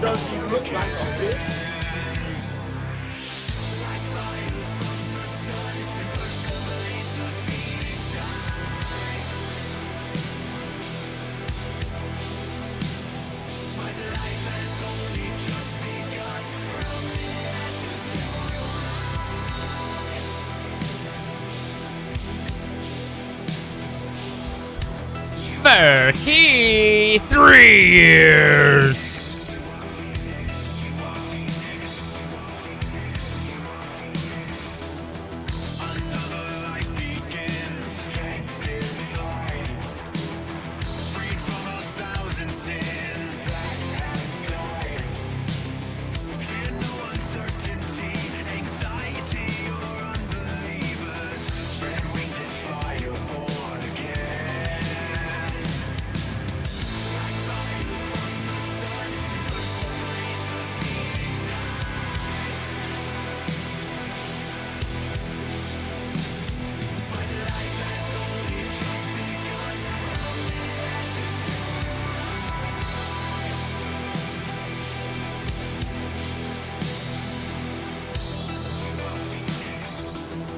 Does he look like a bitch? Murky 3 years.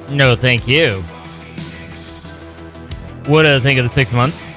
No, thank you. What do I think of the 6 months?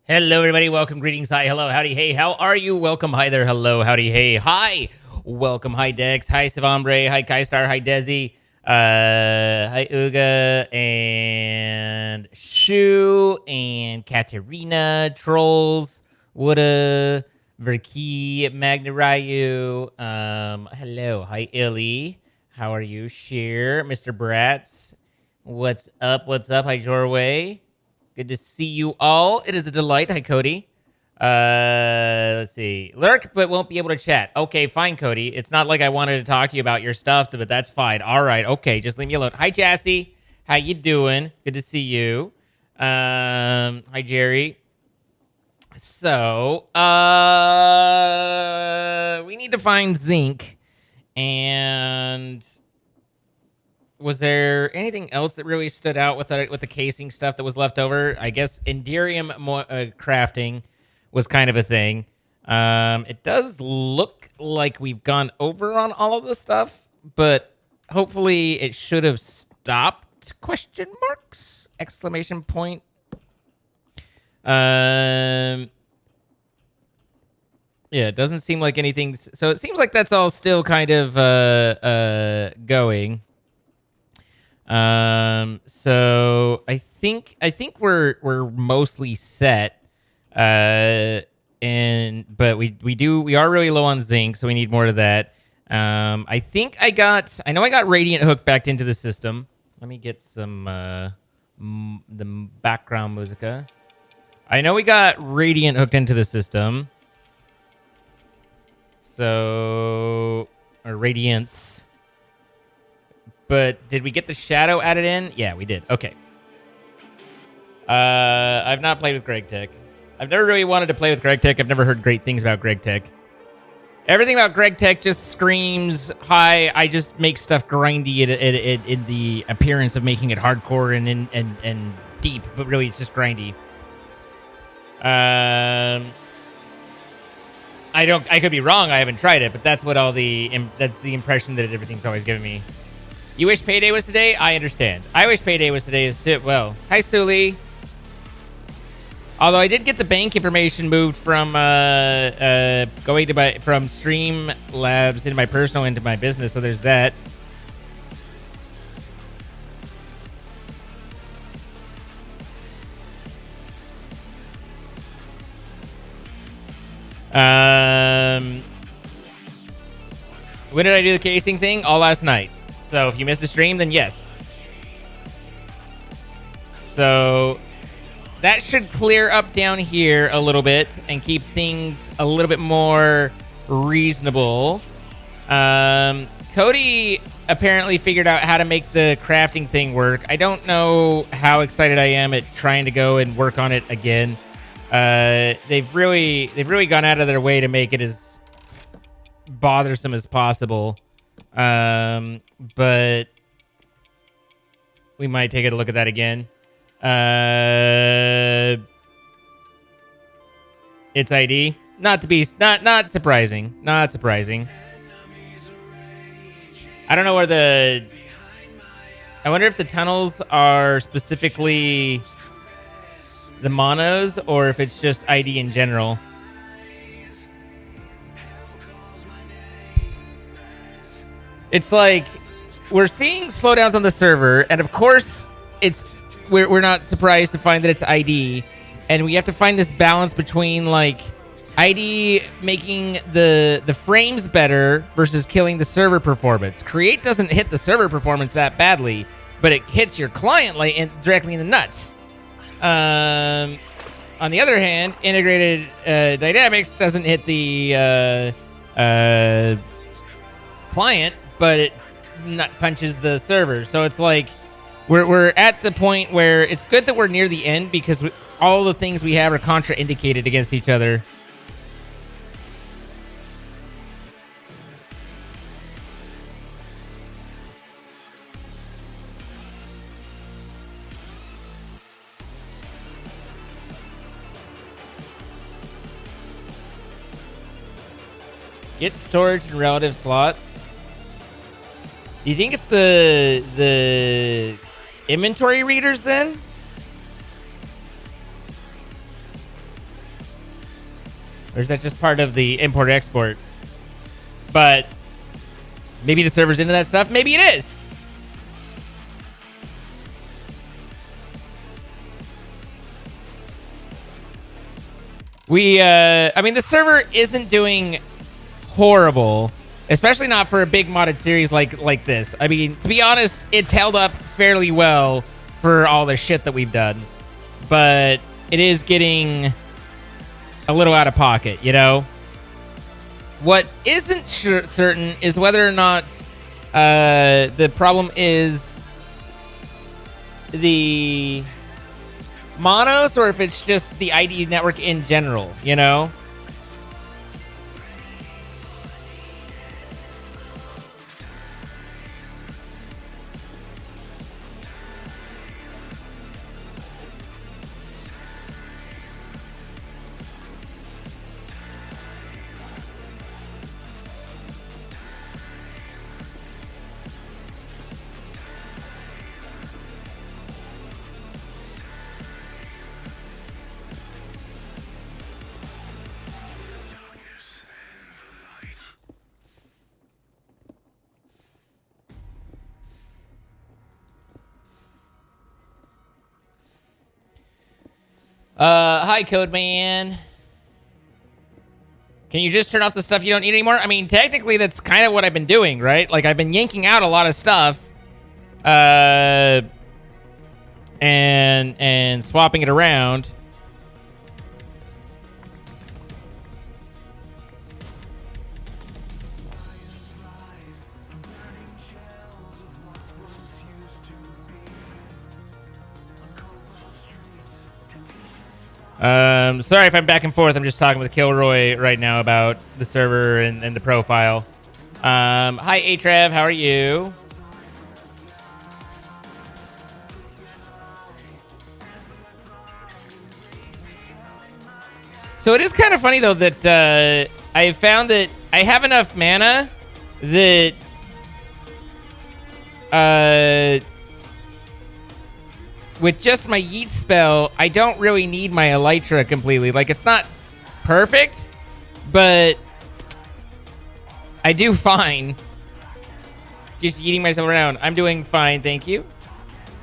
Hello, everybody. Welcome. Greetings. Hi. Hello. Howdy. Hey. How are you? Welcome. Hi there. Hello. Howdy. Hey. Hi. Welcome. Hi, Dex. Hi, Savambre. Hi, Kaistar. Hi, Desi. Hi, Uga. And Shu. And Katerina. Trolls. Woulda. Verki. Magna Ryu. Hello. Hi, Illy. How are you? Sheer. Mr. Bratz. What's up? What's up? Hi, Jorway. Good to see you all. It is a delight. Hi, Cody. Let's see. Lurk, but won't be able to chat. Okay, fine, Cody. It's not like I wanted to talk to you about your stuff, but that's fine. All right. Okay, just leave me alone. Hi, Jassy. How you doing? Good to see you. Hi, Jerry. So, we need to find zinc. And was there anything else that really stood out with the casing stuff that was left over? I guess Enderium crafting was kind of a thing. It does look like we've gone over on all of the stuff, but hopefully it should have stopped? Question marks? Exclamation point. Yeah, it doesn't seem like anything's... So it seems like that's all still kind of going. So I think we're mostly set. But we are really low on zinc, so we need more of that. I think I got Radiant hooked back into the system. Let me get some the background musica. I know we got Radiant hooked into the system. So, or Radiance. But did we get the shadow added in? Yeah, we did. Okay. I've not played with Greg Tech. I've never really wanted to play with Greg Tech. I've never heard great things about Greg Tech. Everything about Greg Tech just screams, hi, I just make stuff grindy in the appearance of making it hardcore and deep, but really it's just grindy. I could be wrong. I haven't tried it, but that's what that's the impression that everything's always given me. You wish payday was today? I understand. I wish payday was today as too. Well, hi Suli. Although I did get the bank information moved from going to from Stream Labs into my personal into my business, so there's that. When did I do the casing thing? All last night. So if you missed a stream, then yes. So that should clear up down here a little bit and keep things a little bit more reasonable. Cody apparently figured out how to make the crafting thing work. I don't know how excited I am at trying to go and work on it again. They've really gone out of their way to make it as bothersome as possible. But we might take a look at that again. Its ID, not surprising. Not surprising. I don't know where I wonder if the tunnels are specifically the monos or if it's just ID in general. It's like we're seeing slowdowns on the server, and of course we're not surprised to find that it's ID, and we have to find this balance between like ID making the frames better versus killing the server performance. Create doesn't hit the server performance that badly, but it hits your client directly in the nuts. On the other hand, integrated dynamics doesn't hit the client, but it punches the server. So it's like we're at the point where it's good that we're near the end because all the things we have are contraindicated against each other. Get storage and relative slot. Do you think it's the inventory readers then? Or is that just part of the import-export? But maybe the server's into that stuff. Maybe it is. I mean, the server isn't doing horrible, especially not for a big modded series like this. I mean, to be honest, it's held up fairly well for all the shit that we've done, but it is getting a little out of pocket, you know? What isn't certain is whether or not the problem is the monos or if it's just the ID network in general, you know? Hi, Code Man. Can you just turn off the stuff you don't need anymore? I mean, technically, that's kind of what I've been doing, right? Like, I've been yanking out a lot of stuff, and swapping it around. Sorry if I'm back and forth. I'm just talking with Kilroy right now about the server and the profile. Hi, Atrev. How are you? So it is kind of funny, though, that I found that I have enough mana that with just my Yeet spell, I don't really need my Elytra completely. Like, it's not perfect, but I do fine. Just yeeting myself around. I'm doing fine, thank you.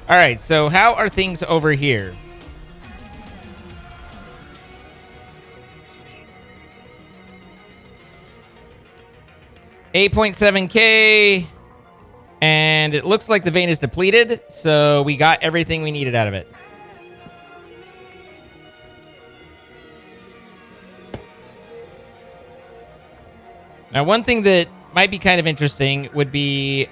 All right, so how are things over here? $8.7K. And it looks like the vein is depleted, so we got everything we needed out of it. Now, one thing that might be kind of interesting would be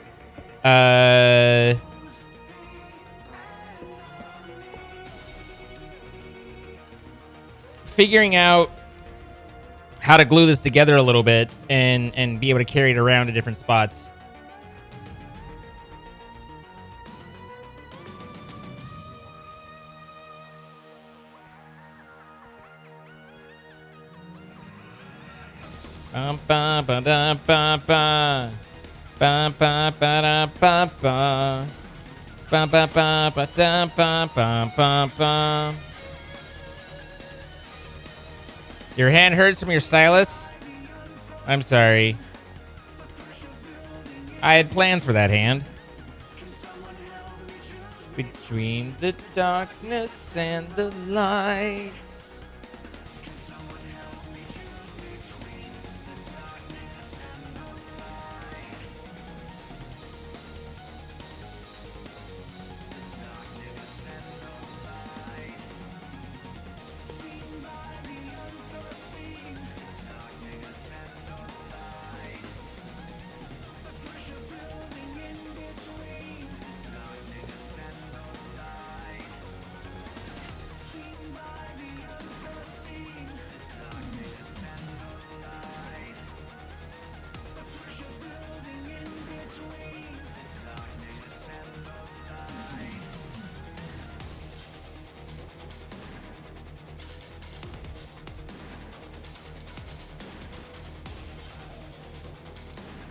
figuring out how to glue this together a little bit and be able to carry it around to different spots. Ba ba ba da ba ba ba ba ba da ba ba ba ba ba ba da ba ba ba ba. Your hand hurts from your stylus? I'm sorry. I had plans for that hand. Between the darkness and the light.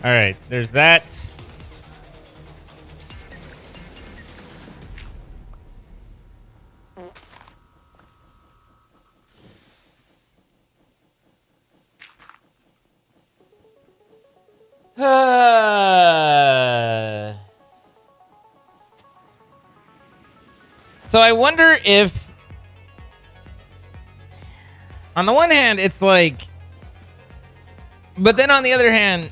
All right, there's that. So I wonder if, on the one hand, it's like, but then on the other hand,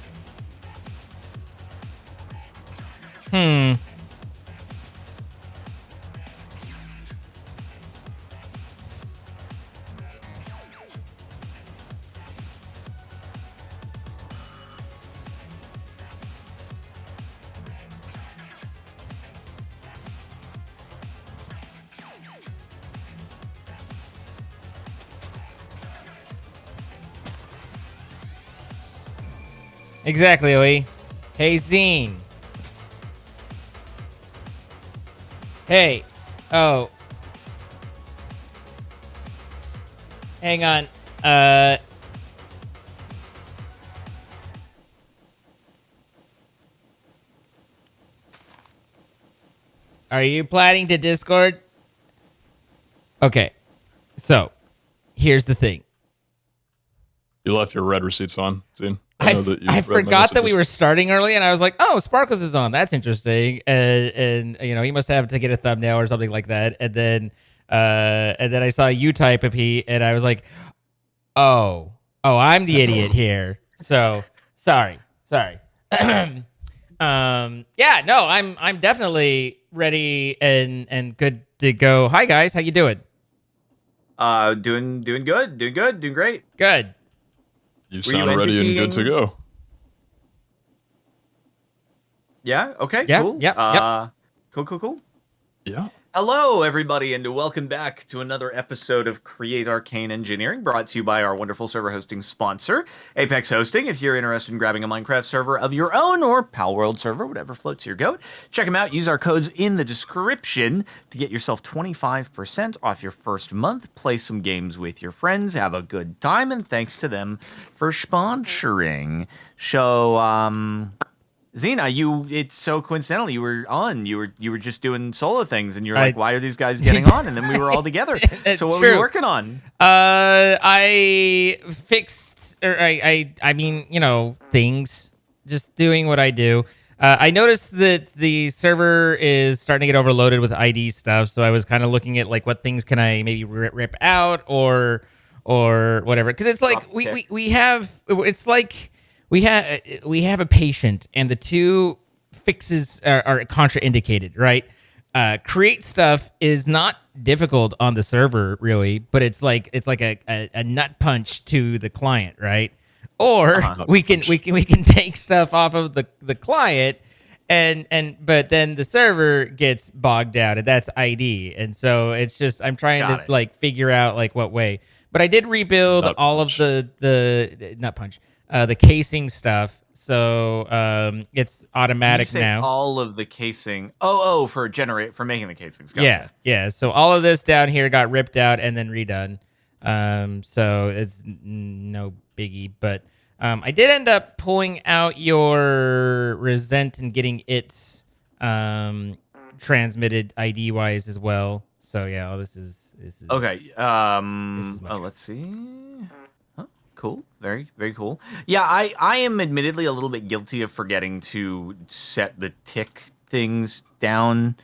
exactly, Oe. Hey, Zine. Hey. Oh. Hang on. Are you planning to Discord? Okay. So, here's the thing. You left your red receipts on, Zine. I forgot that we were starting early, and I was like, "Oh, Sparkles is on. That's interesting." And you know, he must have to get a thumbnail or something like that. And then I saw you type a P, and I was like, "Oh, Oh, I'm the idiot here. So sorry. Yeah, no, I'm definitely ready and good to go. Hi guys, how you doing? Doing good, doing great. Good. You Were you sound ready and good to entitying? go. Yeah. Okay. Yeah, Cool. yep. Cool. Yeah. Hello, everybody, and welcome back to another episode of Create Arcane Engineering, brought to you by our wonderful server hosting sponsor, Apex Hosting. If you're interested in grabbing a Minecraft server of your own or Palworld server, whatever floats your goat, check them out. Use our codes in the description to get yourself 25% off your first month. Play some games with your friends, have a good time, and thanks to them for sponsoring. So, Xena, it's so coincidental you were on. You were just doing solo things, and you're like, "Why are these guys getting on?" And then we were all together. It's So what were true. you working on? I fixed, or I mean, things. Just doing what I do. I noticed that the server is starting to get overloaded with ID stuff, so I was kind of looking at like what things can I maybe rip out or whatever. Because it's like we have it's like we have a patient, and the two fixes are contraindicated, right? Create stuff is not difficult on the server, really, but it's like a nut punch to the client, right? Or we can take stuff off of the client, but then the server gets bogged down, and that's ID, and so it's just I'm trying Got to like figure out like what way. But I did rebuild Nut all punch. of the nut punch, the casing stuff, so it's automatic You say now. all of the casing. For making the casings. Gotcha. Yeah. So all of this down here got ripped out and then redone. So it's no biggie, but I did end up pulling out your resent and getting it transmitted ID wise as well. So yeah, this is Okay. this is much Let's see. Huh? Cool. Very, very cool. Yeah, I am admittedly a little bit guilty of forgetting to set the tick things down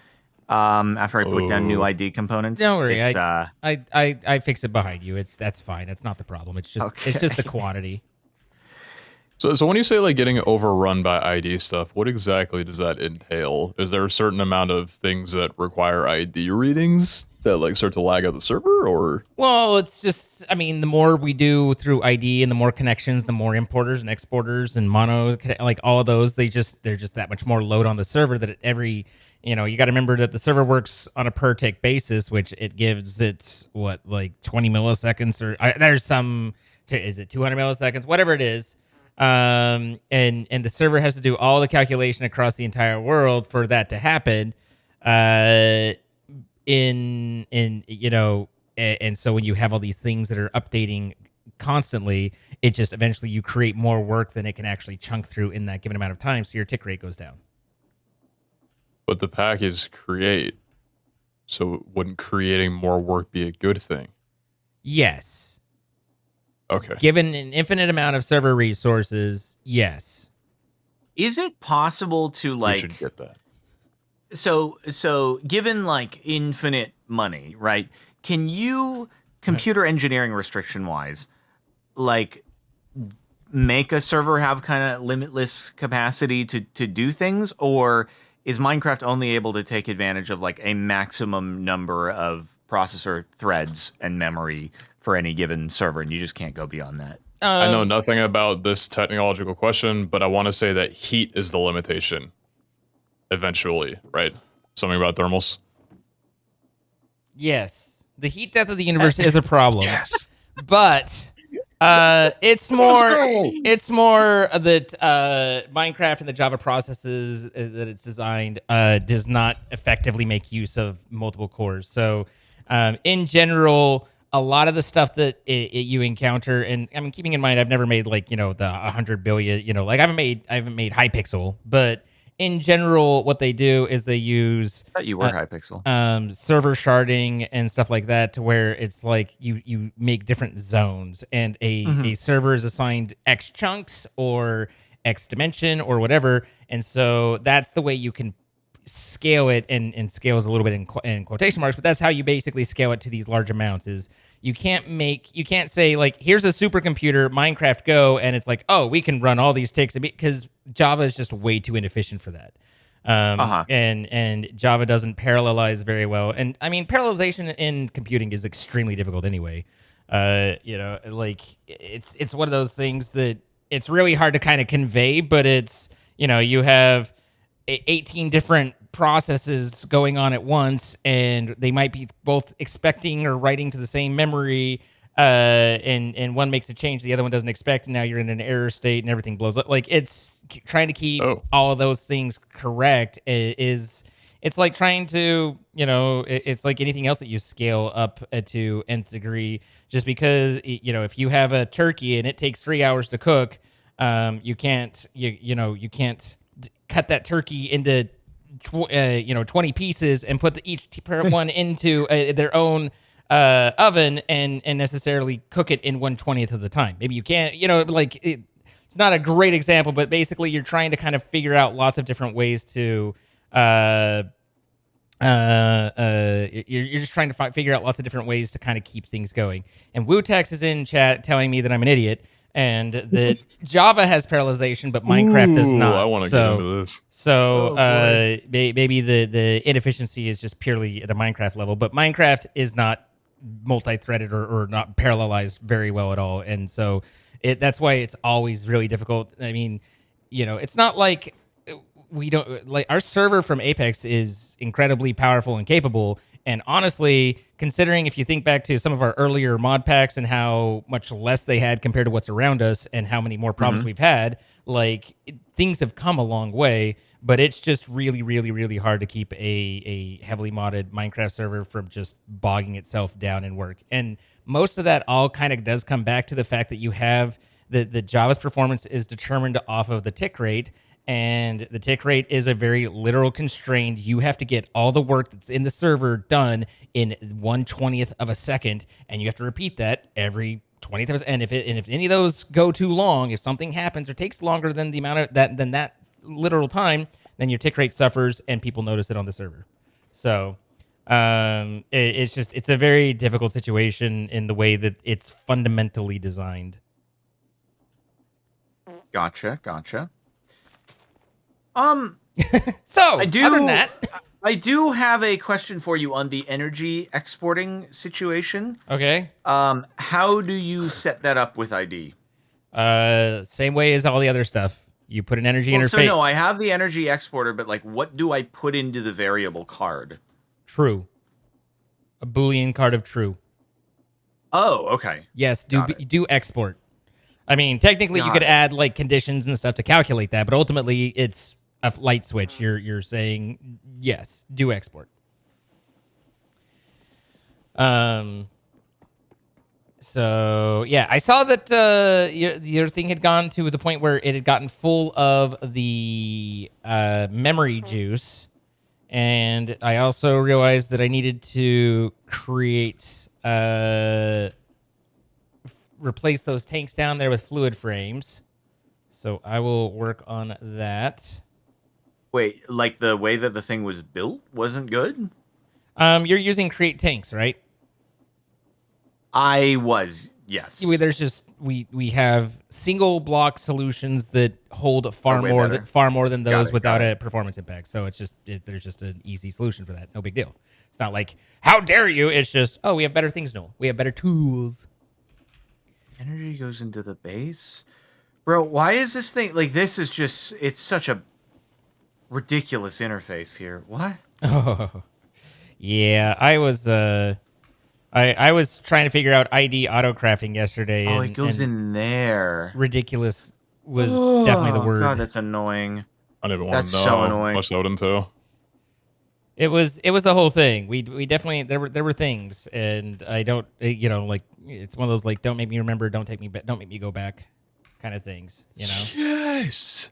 after I put down new Oh. ID components. Don't worry, It's, I fix it behind you. That's fine. That's not the problem. It's just the quantity. So when you say like getting overrun by ID stuff, what exactly does that entail? Is there a certain amount of things that require ID readings that like start to lag out the server, or? Well, it's just, I mean, the more we do through ID and the more connections, the more importers and exporters and mono, like all of those, they're just that much more load on the server that every, you got to remember that the server works on a per tick basis, which it gives it, like 20 milliseconds or there's some, is it 200 milliseconds, whatever it is. And the server has to do all the calculation across the entire world for that to happen. And so when you have all these things that are updating constantly, it just eventually you create more work than it can actually chunk through in that given amount of time, so your tick rate goes down. But the package create, so wouldn't creating more work be a good thing? Yes. Okay. Given an infinite amount of server resources, yes. is it possible to We should get that. So given like infinite money, right? Can you computer engineering restriction wise, like make a server have kind of limitless capacity to do things, or is Minecraft only able to take advantage of like a maximum number of processor threads and memory for any given server, and you just can't go beyond that? I know nothing about this technological question, but I want to say that heat is the limitation. Eventually, right? Something about thermals. Yes. The heat death of the universe is a problem. Yes. But it's more that Minecraft and the Java processes that it's designed does not effectively make use of multiple cores. So in general, a lot of the stuff that you encounter, and I mean, keeping in mind, I've never made like the 100 billion, like I haven't made Hypixel, but in general, what they do is they use I thought you were Hypixel. server sharding and stuff like that, to where it's like you make different zones, and a server is assigned X chunks or X dimension or whatever, and so that's the way you can scale it, and scale is a little bit in quotation marks, but that's how you basically scale it to these large amounts. Is you can't say like, here's a supercomputer, Minecraft Go, and it's like, oh, we can run all these ticks, because Java is just way too inefficient for that. And Java doesn't parallelize very well. And I mean, parallelization in computing is extremely difficult anyway. Like it's one of those things that it's really hard to kind of convey, but it's, you have 18 different processes going on at once, and they might be both expecting or writing to the same memory, and one makes a change the other one doesn't expect, and now you're in an error state and everything blows up. Like, it's trying to keep all of those things correct it's like trying to, it's like anything else that you scale up to nth degree. Just because, if you have a turkey and it takes 3 hours to cook, you can't cut that turkey into 20 pieces and put each one into their own oven and necessarily cook it in 1/20th of the time. Maybe you can't, it's not a great example, but basically you're trying to kind of figure out lots of different ways to you're just trying to figure out lots of different ways to kind of keep things going. And Wutex is in chat telling me that I'm an idiot and that Java has parallelization, but Minecraft does not. I want to get into this. So maybe the inefficiency is just purely at a Minecraft level, but Minecraft is not multi-threaded or not parallelized very well at all. And so that's why it's always really difficult. I mean, it's not like we don't like our server from Apex is incredibly powerful and capable. And honestly, considering if you think back to some of our earlier mod packs and how much less they had compared to what's around us and how many more problems we've had, things have come a long way, but it's just really, really, really hard to keep a heavily modded Minecraft server from just bogging itself down in work. And most of that all kind of does come back to the fact that you have the Java's performance is determined off of the tick rate. And the tick rate is a very literal constraint. You have to get all the work that's in the server done in 1/20th of a second, and you have to repeat that every 20th of a second. And if any of those go too long, if something happens or takes longer than the amount of that literal time, then your tick rate suffers, and people notice it on the server. So it's a very difficult situation in the way that it's fundamentally designed. Gotcha. So other than that, I do have a question for you on the energy exporting situation. Okay. How do you set that up with ID? Same way as all the other stuff. You put an energy interface. So no, I have the energy exporter, but what do I put into the variable card? True. A Boolean card of true. Oh, okay. Yes, do export. I mean, technically you could add conditions and stuff to calculate that, but ultimately it's a light switch. You're saying yes, do export. So yeah, I saw that your thing had gone to the point where it had gotten full of the memory juice, and I also realized that I needed to create replace those tanks down there with fluid frames. So I will work on that. Wait, the way that the thing was built wasn't good? You're using create tanks, right? I was, yes. There's just we have single block solutions that hold far more than those without a performance impact. So there's just an easy solution for that. No big deal. It's not like, how dare you? It's just, we have better things now. We have better tools. Energy goes into the base. Bro, why is this thing this is just, it's such a ridiculous interface here. What? Oh. Yeah, I was I was trying to figure out ID auto crafting yesterday. Oh, it goes in there. Ridiculous was definitely the word. God, that's annoying. I don't even want to know so annoying. much out into. It was a whole thing. We definitely there were things, and I don't it's one of those don't make me remember, don't make me go back, kind of things. Yes.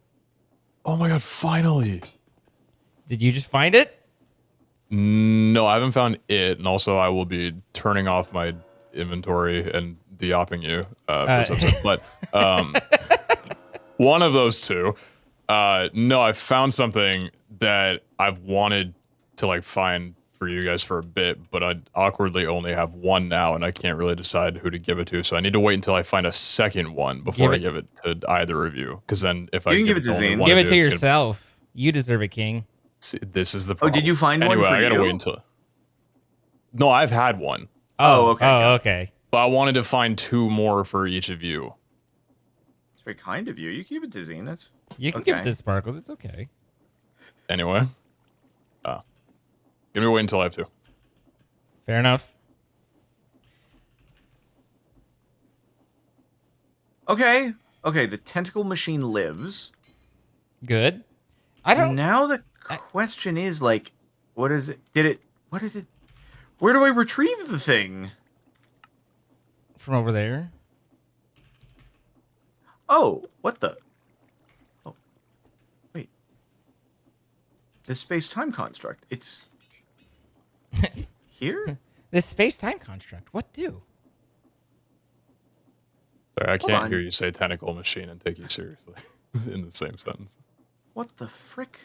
Oh my god! Finally. Did you just find it? No, I haven't found it, and also I will be turning off my inventory and de-opping you for this episode. But one of those two. No, I found something that I've wanted to like find for you guys for a bit, but I awkwardly only have one now, and I can't really decide who to give it to. So I need to wait until I find a second one before I give it to either of you. Because then, if I can give give it it to to only Zane. one Give of it to you, it's yourself. You deserve it, King. See, this is the Oh, problem. did you find anyway, one for I gotta you? wait until. No, I've had one, Oh, okay, got it. Okay. but I wanted to find 2 more for each of you. It's very kind of you. You can give it to Zane. That's You can okay. give it to Sparkles. It's okay. Anyway, give me a wait until I have 2. Fair enough. Okay. Okay, the tentacle machine lives. Good. I don't. Now the question is, like, what is it? Where do I retrieve the thing? From over there. Oh, what the? Oh, wait. The space-time construct. It's here? This space-time construct. What do? Sorry, I can't on. hear you say tentacle machine and take you seriously in the same sentence. What the frick?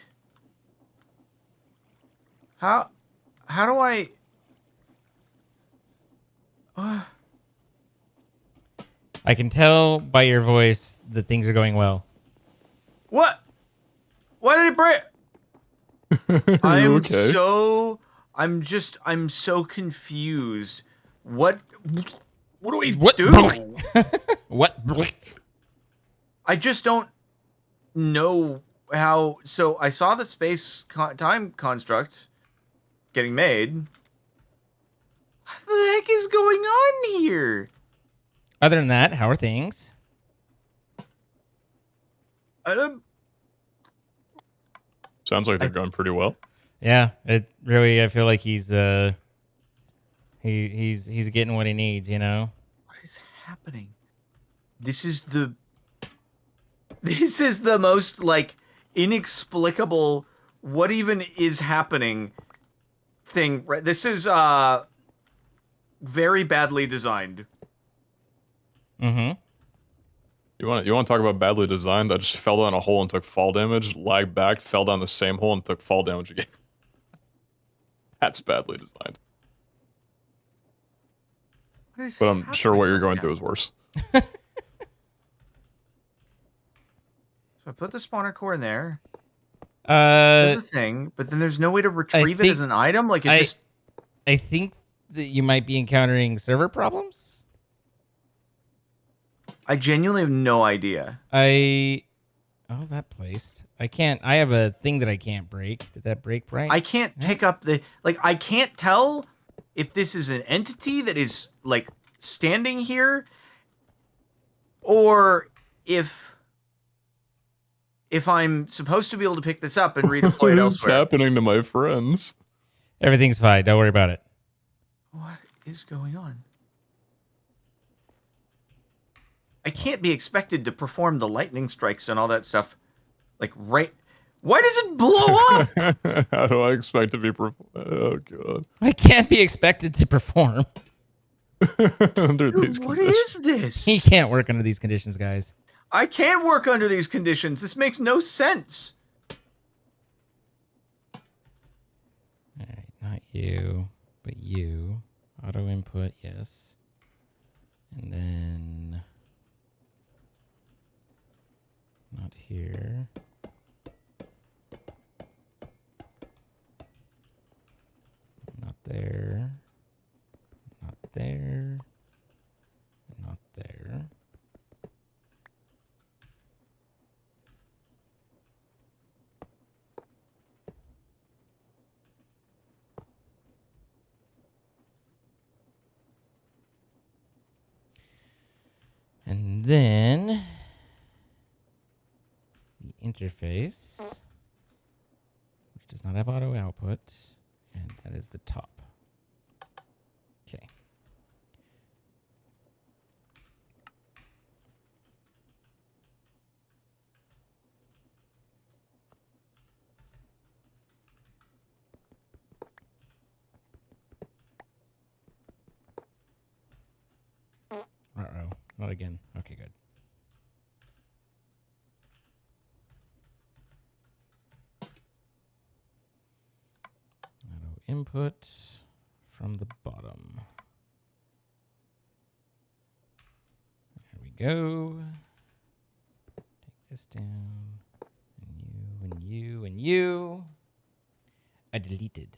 How do I... I can tell by your voice that things are going well. What? Why did it break? you okay? I'm so confused. What do I What? do? What? I just don't know how. So I saw the time construct getting made. What the heck is going on here? Other than that, how are things? Sounds like they're going pretty well. Yeah, it really. I feel like he's he's getting what he needs. You know. What is happening? This is the most like inexplicable what even is happening thing. Right? This is very badly designed. Mm-hmm. You want to talk about badly designed? I just fell down a hole and took fall damage, lagged back, fell down the same hole and took fall damage again. That's badly designed. But I'm sure what you're going through is worse. So I put the spawner core in there. There's a thing, but then there's no way to retrieve it as an item. Like I think that you might be encountering server problems. I genuinely have no idea. Oh, that placed. I can't. I have a thing that I can't break. Did that break right? I can't pick up the I can't tell if this is an entity that is like standing here, or if I'm supposed to be able to pick this up and redeploy it What's elsewhere. happening to my friends? Everything's fine. Don't worry about it. What is going on? I can't be expected to perform the lightning strikes and all that stuff. Like, right... Why does it blow up? How do I expect to be oh god. I can't be expected to perform. Under Dude, these what conditions. is this? He can't work under these conditions, guys. I can't work under these conditions. This makes no sense. All right, not you, but you. Auto input, yes. And then... not here. Not there. Not there. Not there. And then the interface, which does not have auto output, and that is the top. Okay. Uh-oh, not again. Okay, good. input from the bottom. There we go. Take this down. And you, and you. I deleted.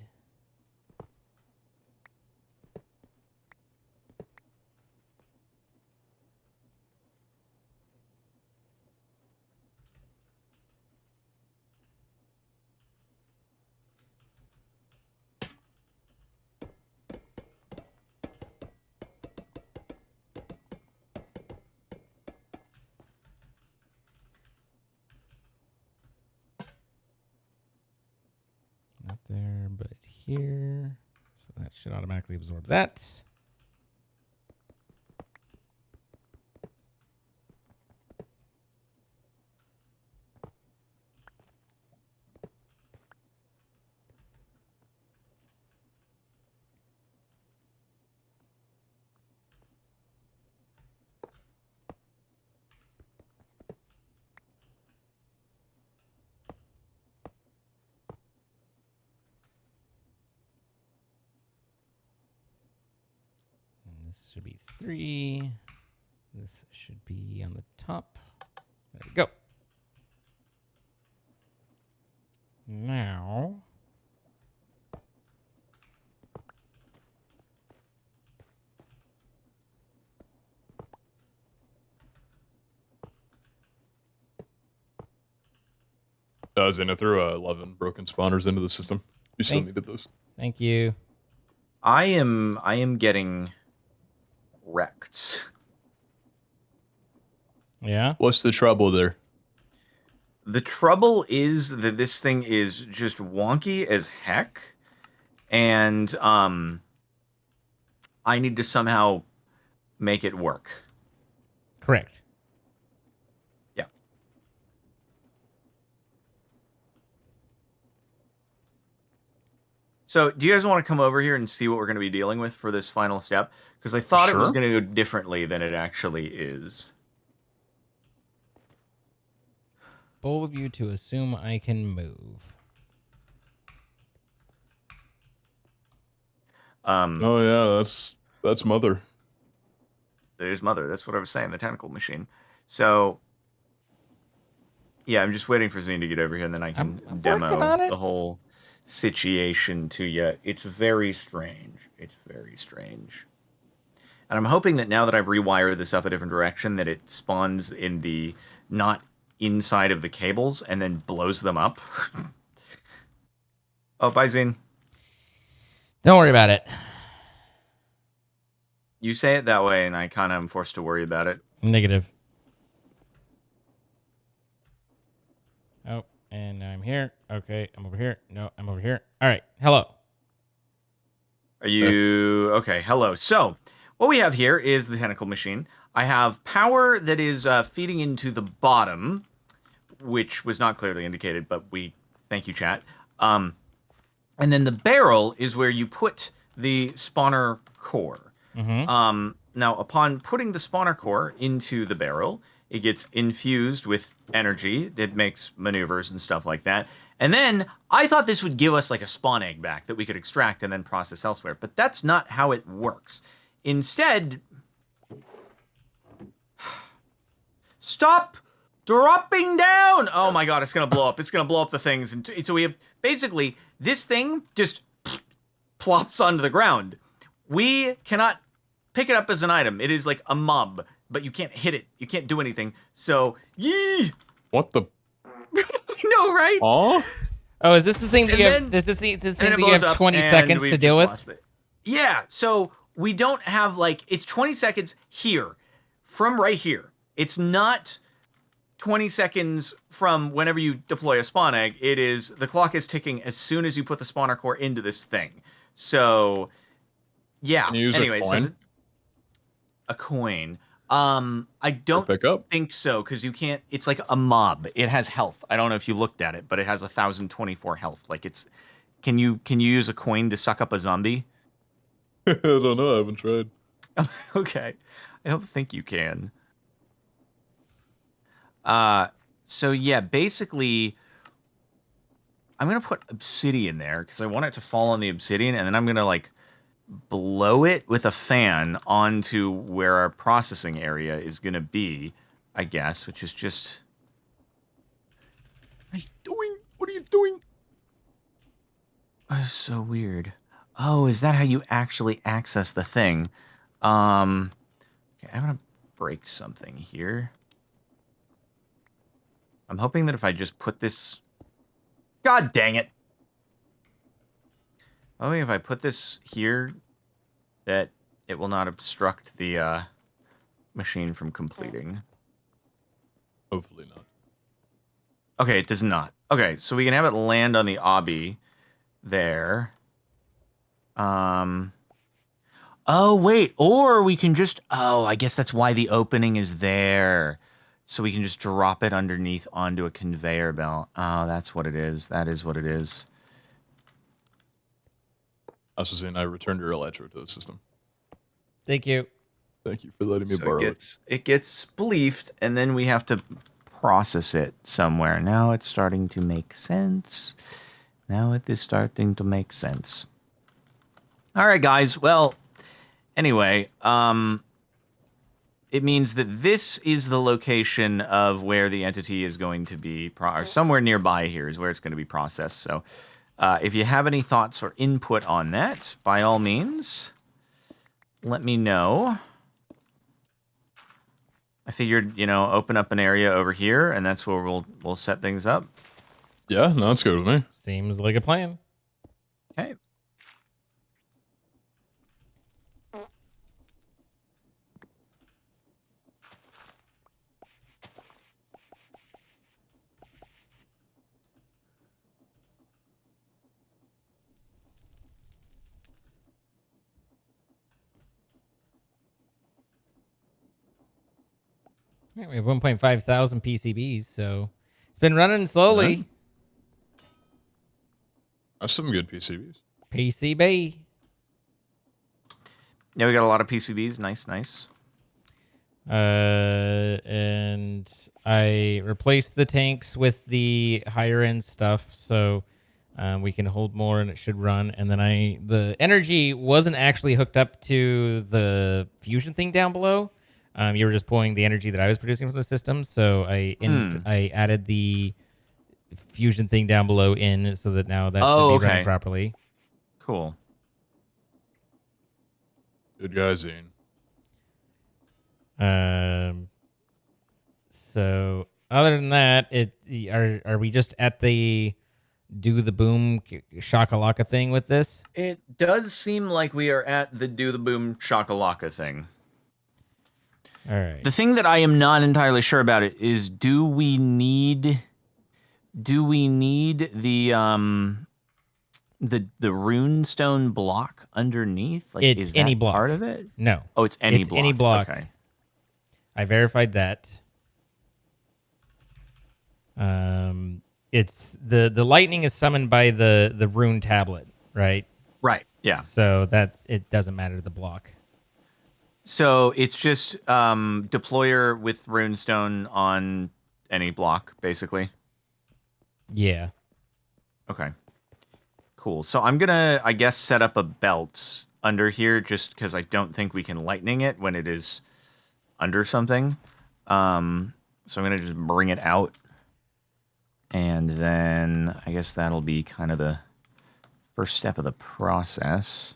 Not there, but here. So that should automatically absorb that. This should be 3. This should be on the top. There we go. Now, Zena threw 11 broken spawners into the system. You still needed those. thank you. I am getting wrecked. Yeah. What's the trouble there? The trouble is that this thing is just wonky as heck, and I need to somehow make it work. Correct. Yeah. So, do you guys want to come over here and see what we're going to be dealing with for this final step? Because I thought it was Sure. going to go differently than it actually is. Bold of you to assume I can move. Oh yeah, that's mother. There's Mother. That's what I was saying, the tentacle machine. So, yeah, I'm just waiting for Zine to get over here, and then I can I'm demo working on it. the whole situation to you. It's very strange. It's very strange. And I'm hoping that now that I've rewired this up a different direction, that it spawns in the not inside of the cables and then blows them up. Oh, bye, Zine. Don't worry about it. You say it that way, and I kind of am forced to worry about it. Negative. Oh, and now I'm here. Okay, I'm over here. No, I'm over here. All right. Hello. Are you... Okay, hello. So, what we have here is the tentacle machine. I have power that is feeding into the bottom, which was not clearly indicated, but we... Thank you, chat. And then the barrel is where you put the spawner core. Now, upon putting the spawner core into the barrel, it gets infused with energy that makes maneuvers and stuff like that. And then I thought this would give us like a spawn egg back that we could extract and then process elsewhere. But that's not how it works. Instead, stop dropping down. Oh my God, it's going to blow up. It's going to blow up the things. And so we have basically this thing just plops onto the ground. We cannot pick it up as an item. It is like a mob, but you can't hit it. You can't do anything. So, yee! What the? I know, right? Oh, Oh, is this the thing that And you then- have? This is the thing And that it you blows have up, 20 and seconds we've to deal just with? lost it. Yeah, so we don't have like, it's 20 seconds here, from right here. It's not 20 seconds from whenever you deploy a spawn egg. It is, the clock is ticking as soon as you put the spawner core into this thing. So, yeah. Can you use anyway, a coin? So a coin. I don't pick up. think so, because you can't, it's like a mob. It has health. I don't know if you looked at it, but it has 1,024 health. Like it's, can you use a coin to suck up a zombie? I don't know. I haven't tried. Okay. I don't think you can. So yeah, basically, I'm gonna put obsidian there because I want it to fall on the obsidian, and then I'm gonna like blow it with a fan onto where our processing area is gonna be, I guess, which is just. What are you doing? What are you doing? Oh, so weird. Oh, is that how you actually access the thing? Okay, I'm gonna break something here. I'm hoping that if I just put this... God dang it! I'm hoping if I put this here, that it will not obstruct the machine from completing. Hopefully not. Okay, it does not. Okay, so we can have it land on the obby there. Oh, wait. Or we can just... Oh, I guess that's why the opening is there. So we can just drop it underneath onto a conveyor belt. Oh, that's what it is. That is what it is. I was just saying, I returned your electro to the system. Thank you. Thank you for letting me So borrow it. it gets spleefed, and then we have to process it somewhere. Now it's starting to make sense. Now it is starting to make sense. All right, guys. Well, anyway, it means that this is the location of where the entity is going to be, or somewhere nearby here is where it's going to be processed. So if you have any thoughts or input on that, by all means, let me know. I figured, open up an area over here, and that's where we'll set things up. Yeah, no, that's good with me. Seems like a plan. Okay. All right, we have 1.5 thousand PCBs, so it's been running slowly. Uh-huh. That's some good PCBs. PCB. Yeah, we got a lot of PCBs. Nice, nice. And I replaced the tanks with the higher end stuff, so we can hold more and it should run. And then the energy wasn't actually hooked up to the fusion thing down below. You were just pulling the energy that I was producing from the system, so I added the fusion thing down below in, so that now that should be running properly. Cool. Good guy, Zane. So other than that, are we just at the do the boom shakalaka thing with this? It does seem like we are at the do the boom shakalaka thing. All right. The thing that I am not entirely sure about it is do we need the runestone block underneath? Like, It's is that any block. part of it? No. Oh, it's any It's block. any block. Okay. I verified that. It's the lightning is summoned by the rune tablet, right? Right. Yeah. So that it doesn't matter the block. So it's just deployer with runestone on any block, basically. Yeah. Okay. Cool. So I'm gonna, I guess, set up a belt under here just because I don't think we can lightning it when it is under something. So I'm gonna just bring it out, and then I guess that'll be kind of the first step of the process.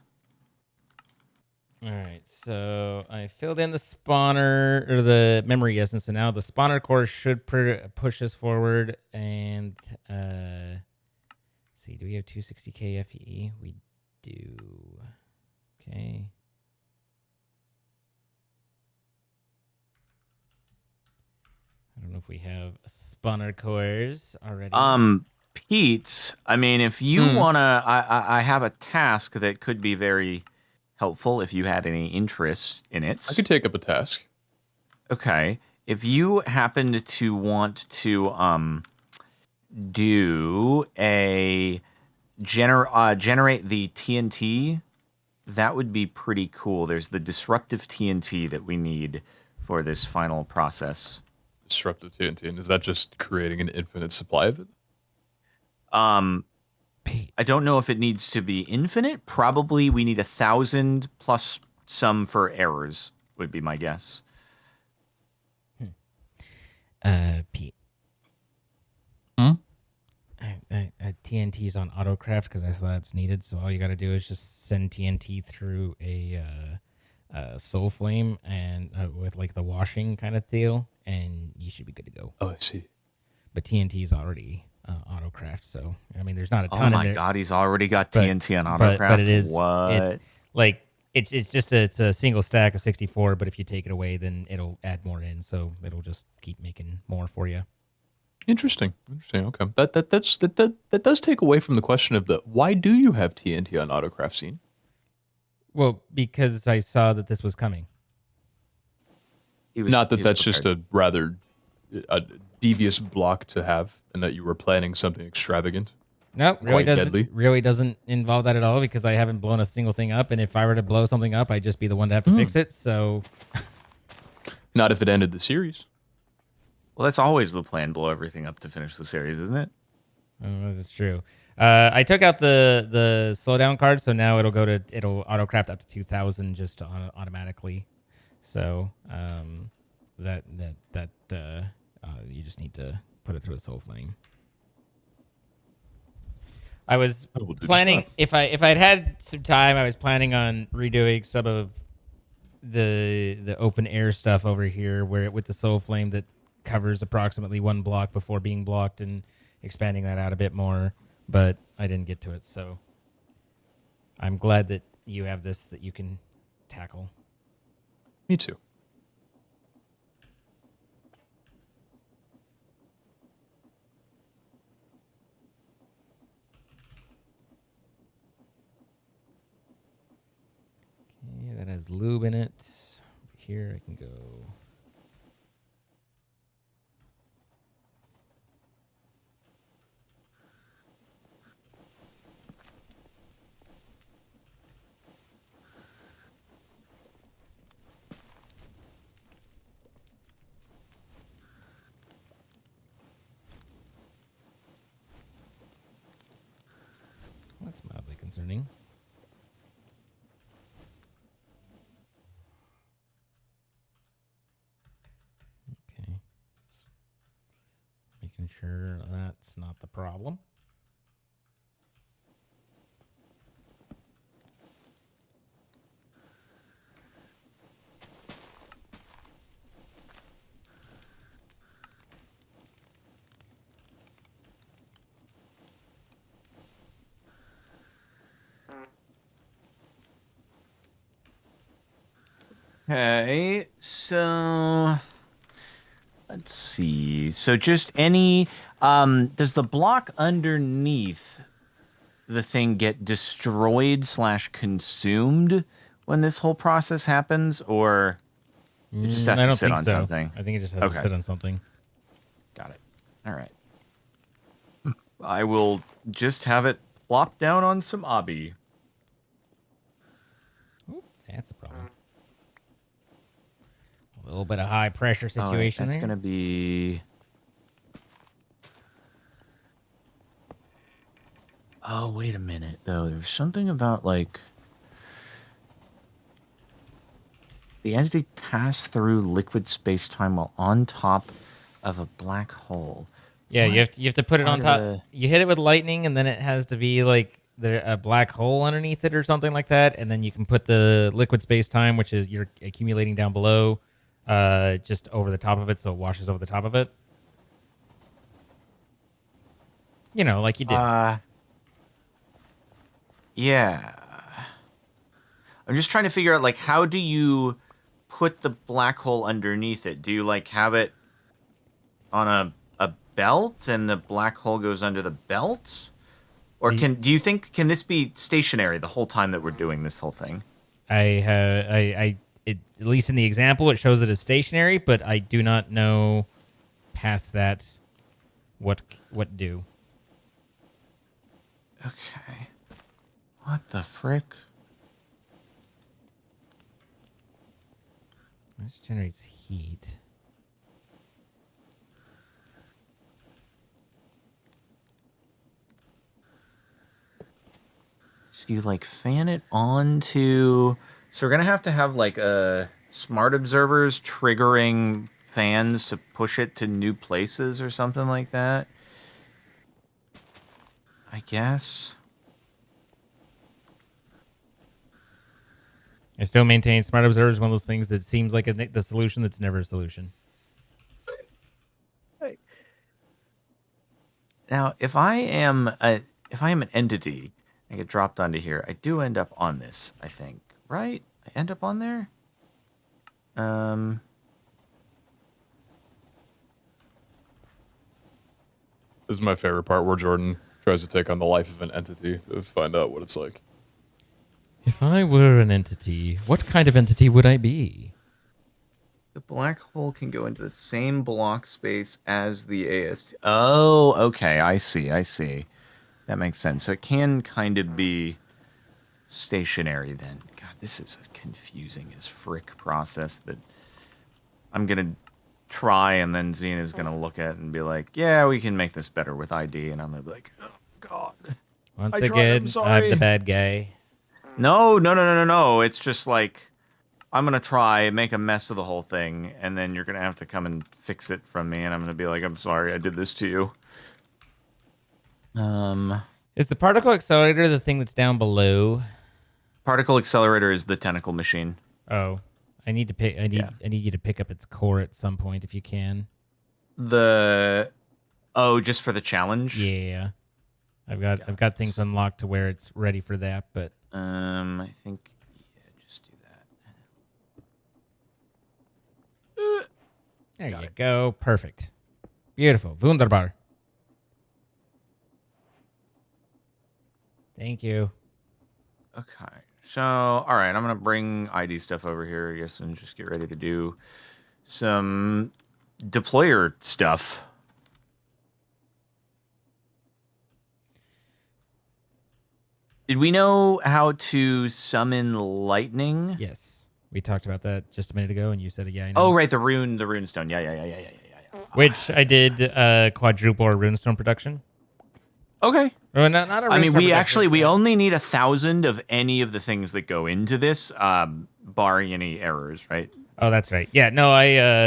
All right, so I filled in the spawner, or the memory essence, so now the spawner core should push us forward. And let's see, do we have 260k FE? We do. Okay. I don't know if we have spawner cores already. Pete, I mean, if you wanna, I have a task that could be very helpful if you had any interest in it. I could take up a task. Okay. If you happened to want to do a generate the TNT, that would be pretty cool. There's the disruptive TNT that we need for this final process. Disruptive TNT, and is that just creating an infinite supply of it? I don't know if it needs to be infinite. Probably we need 1,000 plus some for errors, would be my guess. Pete. Hmm? TNT's on autocraft because I thought it's needed. So all you got to do is just send TNT through a soul flame and with like the washing kind of deal, and you should be good to go. Oh, I see. But TNT is already autocraft, so I mean, there's not a ton Oh in my there. God, he's already got But- TNT on autocraft. But it is What? It's just it's a single stack of 64. But if you take it away, then it'll add more in, so it'll just keep making more for you. Interesting. Okay, that does take away from the question of the why do you have TNT on autocraft scene? Well, because I saw that this was coming. Not that that's just a rather devious block to have, and that you were planning something extravagant. No, Quite deadly. really doesn't involve that at all because I haven't blown a single thing up, and if I were to blow something up, I'd just be the one to have to fix it. So, Not if it ended the series. Well, that's always the plan: blow everything up to finish the series, isn't it? this is true. I took out the slowdown card, so now it'll autocraft up to 2,000 just automatically. So that you just need to put it through a soul flame. I was planning if I'd had some time, I was planning on redoing some of the open air stuff over here, where with the soul flame that covers approximately one block before being blocked, and expanding that out a bit more. But I didn't get to it, so I'm glad that you have this that you can tackle. Me too. Okay, that has lube in it. Here I can go. That's mildly concerning. Okay. Just making sure that's not the problem. Okay, so let's see. So just any does the block underneath the thing get destroyed / consumed when this whole process happens, or it just has I to don't sit think on so. something? I think it just has Okay. to sit on something. Got it. All right. I will just have it plop down on some obby. Ooh, that's a problem. A little bit of high pressure All right, situation that's there. gonna be. Oh, wait a minute, though. There's something about, like, the entity passed through liquid space-time while on top of a black hole. Yeah, you have to put it on part top. of You hit it with lightning, and then it has to be like a black hole underneath it or something like that, and then you can put the liquid space time, which is you're accumulating down below, just over the top of it, so it washes over the top of it. You know, like you did. Yeah. I'm just trying to figure out, like, how do you put the black hole underneath it? Do you, like, have it on a belt and the black hole goes under the belt? Or can this be stationary the whole time that we're doing this whole thing? At least in the example, it shows it as stationary, but I do not know past that what do. Okay. What the frick? This generates heat. So you like fan it onto. So we're gonna have to have like smart observers triggering fans to push it to new places or something like that. I guess. I still maintain smart observer is one of those things that seems like the solution that's never a solution. Now, if I am an entity, I get dropped onto here. I do end up on this, I think, right? I end up on there. This is my favorite part where Jordan tries to take on the life of an entity to find out what it's like. If I were an entity, what kind of entity would I be? The black hole can go into the same block space as the AST. Oh, okay. I see. That makes sense. So it can kind of be stationary then. God, this is a confusing as frick process that I'm going to try, and then Xena's going to look at it and be like, yeah, we can make this better with ID. And I'm going to be like, oh, God. Once again, I'm the bad guy. No. It's just like, I'm going to try, make a mess of the whole thing, and then you're going to have to come and fix it from me, and I'm going to be like, I'm sorry, I did this to you. Is the particle accelerator the thing that's down below? Particle accelerator is the tentacle machine. Oh, I need you to pick up its core at some point if you can. Just for the challenge? Yeah. I've got things unlocked to where it's ready for that, but I think just do that. There you go. Perfect. Beautiful. Wunderbar. Thank you. Okay. So, all right, I'm going to bring ID stuff over here, I guess, and just get ready to do some deployer stuff. Did we know how to summon lightning? Yes. We talked about that just a minute ago, and you said, yeah, I know. Oh, right, the rune stone. Yeah. Which I did quadruple our runestone production. Okay. Well, not a I mean, runestone we only need 1,000 of any of the things that go into this, barring any errors, right? Oh, that's right. Yeah, no,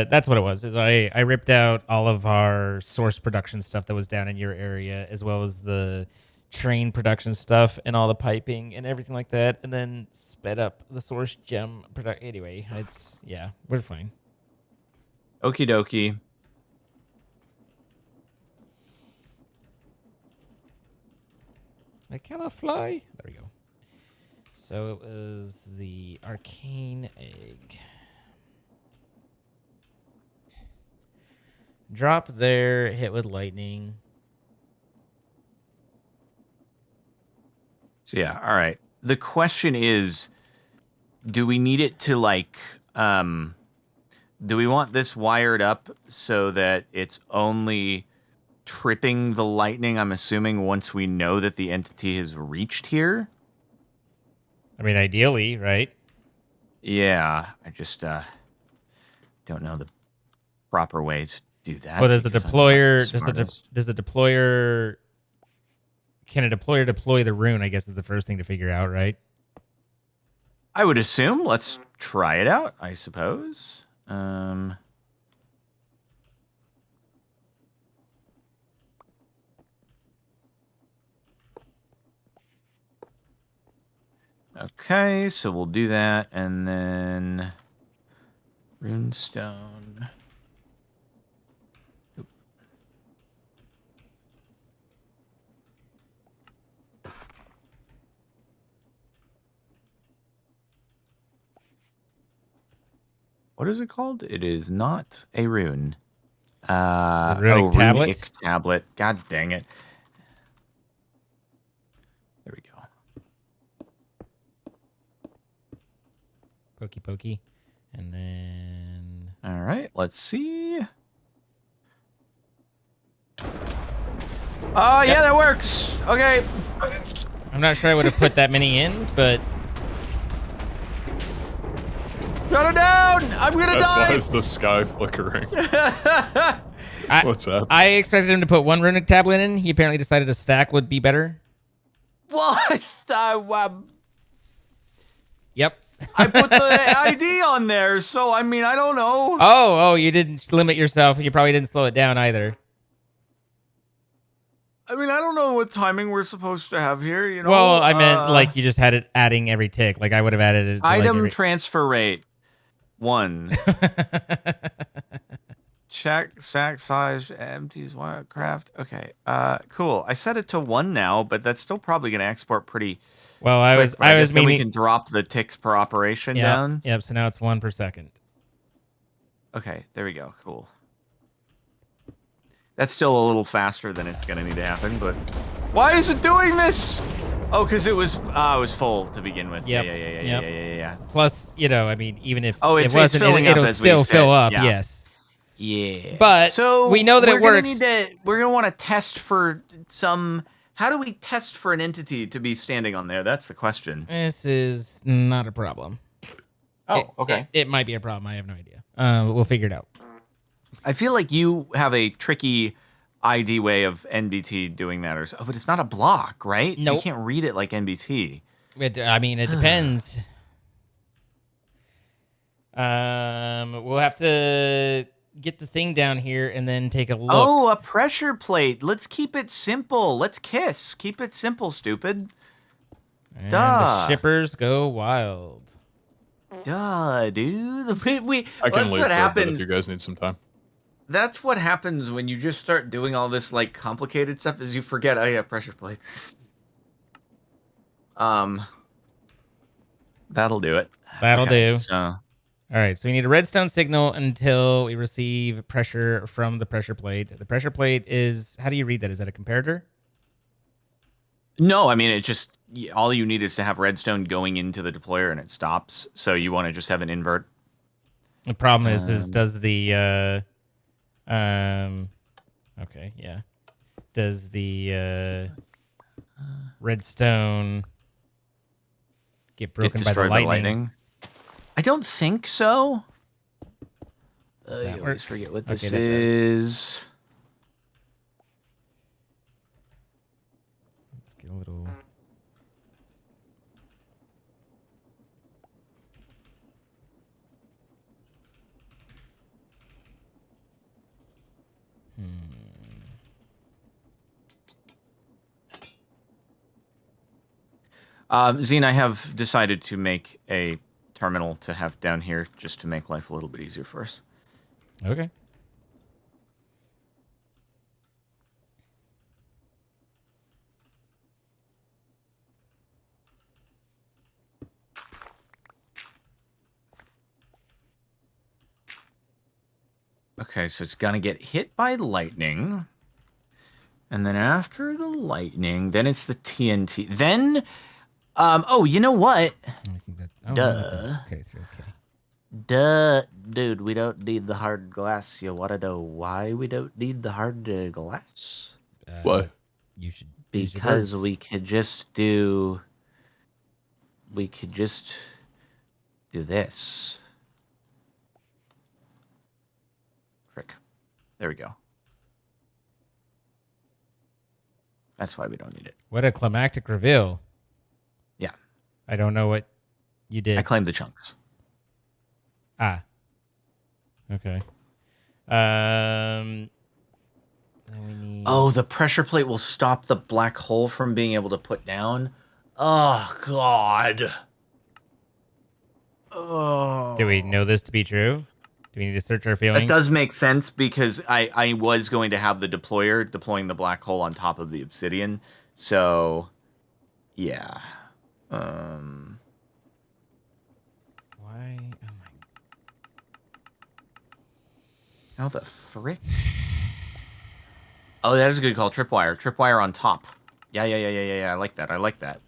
that's what it was. Is I ripped out all of our source production stuff that was down in your area, as well as the train production stuff and all the piping and everything like that, and then sped up the source gem production. Anyway, we're fine. Okie dokie. I cannot fly. There we go. So it was the arcane egg. Drop there, hit with lightning. So yeah, all right. The question is, do we need it to do we want this wired up so that it's only tripping the lightning, I'm assuming, once we know that the entity has reached here? I mean, ideally, right? Yeah, I just don't know the proper way to do that. Well, does a deployer can a deployer deploy the rune? I guess is the first thing to figure out, right? I would assume. Let's try it out, I suppose. Okay, so we'll do that, and then runestone. Oop. What is it called? It is not a rune. Runic tablet? Runic tablet. God dang it. There we go. Pokey pokey. And then... All right, let's see. Oh, yeah, that works. Okay. I'm not sure I would have put that many in, but... Shut it down! I'm gonna That's die! why is the sky flickering? What's up? I expected him to put one runic tablet in. He apparently decided a stack would be better. What? Yep. I put the ID on there, so I mean, I don't know. Oh, you didn't limit yourself. You probably didn't slow it down either. I mean, I don't know what timing we're supposed to have here, you know? Well, I meant like you just had it adding every tick. Like I would have added it to item transfer rate 1. Check stack size empties craft. Okay. Cool. I set it to 1 now, but that's still probably going to export pretty Well, quick, I was then meaning we can drop the ticks per operation down. Yep, so now it's 1 per second. Okay, there we go. Cool. That's still a little faster than it's going to need to happen, but why is it doing this? Oh, because it was full to begin with. Yep. Yeah. Plus, you know, I mean, even if it's it wasn't, filling up it'll as we still said. fill up. Yeah. Yes. Yeah. But so we know that it works. We're gonna want to test for some. How do we test for an entity to be standing on there? That's the question. This is not a problem. Oh, okay. It might be a problem. I have no idea. We'll figure it out. I feel like you have a tricky ID way of NBT doing that, but it's not a block, right? Nope. So you can't read it like NBT. I mean, it depends. We'll have to get the thing down here and then take a look. Oh, a pressure plate. Let's keep it simple. Let's kiss. Keep it simple, stupid. And Duh. the shippers go wild. Duh, dude. I can leave That's for what a bit happens. if you guys need some time. That's what happens when you just start doing all this like complicated stuff. Is you forget. Oh yeah, pressure plates. That'll do it. That'll do. So, All right, so we need a redstone signal until we receive pressure from the pressure plate. The pressure plate is, how do you read that? Is that a comparator? no, I mean, it just, all you need is to have redstone going into the deployer and it stops. So you want to just have an invert. The problem is does the, okay, yeah. Does the redstone get broken by the lightning? I don't think so. Does that I always work? forget what Okay, this that does. is. Let's get a little... Zine, I have decided to make a terminal to have down here just to make life a little bit easier for us. Okay. Okay, so it's gonna get hit by lightning. And then after the lightning, then it's the TNT. Then, oh, you know what? I think that, oh, Duh. Okay. Duh, dude, we don't need the hard glass. You wanna know why we don't need the hard glass? What? You should use your Because words. we could just do this. Frick. There we go. That's why we don't need it. What a climactic reveal. Yeah. I don't know what you did. I claim the chunks. Ah. Okay. Then we need... Oh, the pressure plate will stop the black hole from being able to put down. Oh, God. Oh. Do we know this to be true? Do we need to search our feelings? That does make sense because I was going to have the deployer deploying the black hole on top of the obsidian. So, yeah. Why? Oh my... How the frick? Oh, that is a good call. Tripwire. Tripwire on top. Yeah. I like that.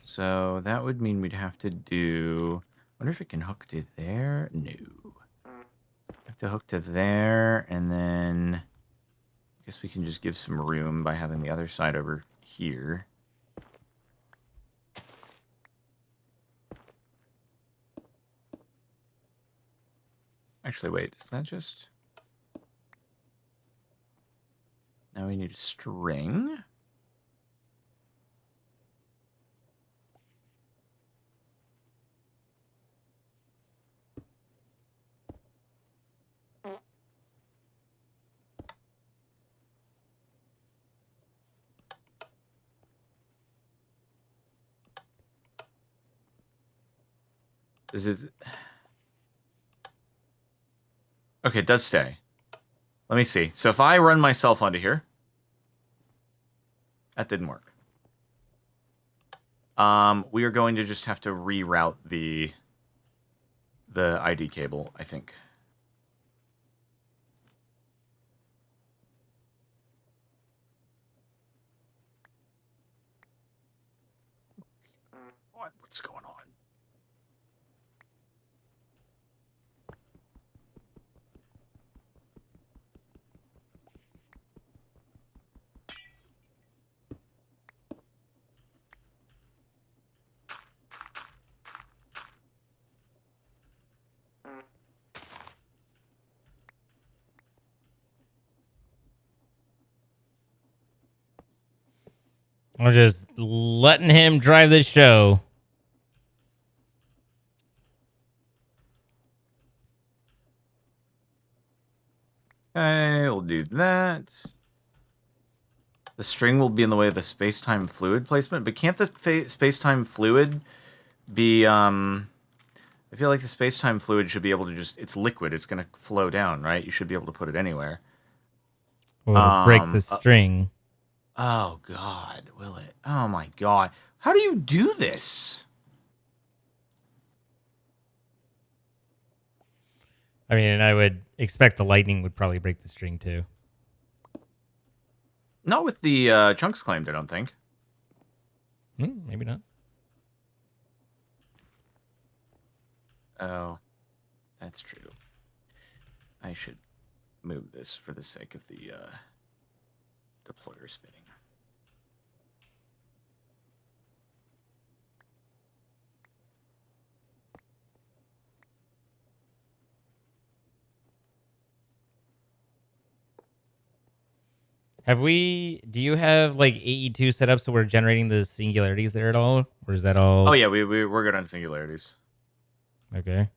So that would mean we'd have to do... I wonder if it can hook to there? No. Have to hook to there, and then... I guess we can just give some room by having the other side over here. Actually, wait. Is that just... Now we need a string. This is... Okay, it does stay. Let me see. So if I run myself onto here, that didn't work. We are going to just have to reroute the ID cable, I think. What's going on? We're just letting him drive this show. Okay, we'll do that. The string will be in the way of the space-time fluid placement, but can't the space-time fluid be, I feel like the space-time fluid should be able to just, it's liquid, it's going to flow down, right? You should be able to put it anywhere. Well, it'll break the string. Oh, God, will it? Oh, my God. How do you do this? I mean, I would expect the lightning would probably break the string, too. Not with the chunks claimed, I don't think. Maybe not. Oh, that's true. I should move this for the sake of the deployer spinning. Do you have like AE2 set up so we're generating the singularities there at all? Or is that all? Oh, yeah, we're good on singularities. Okay.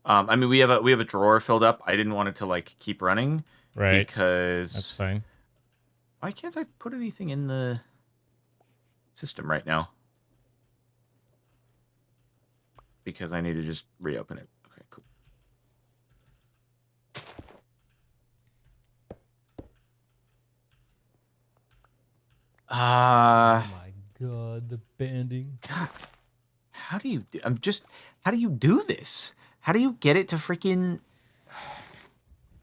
I mean, we have a drawer filled up. I didn't want it to like keep running, Right. because That's fine. why can't I put anything in the system right now? Because I need to just reopen it. Okay, cool. Oh my God, the banding. God, how do you do this? How do you get it to freaking...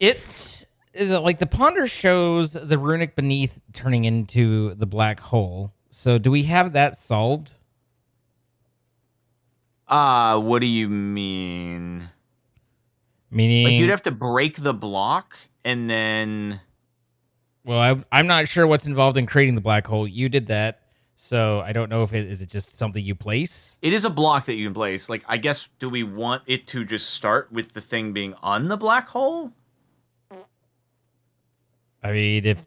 It is like the ponder shows the runic beneath turning into the black hole. So do we have that solved? What do you mean? Meaning, Like, you'd have to break the block and then... Well, I'm not sure what's involved in creating the black hole. You did that, so I don't know if is it just something you place? It is a block that you can place. Like, I guess, do we want it to just start with the thing being on the black hole? I mean, if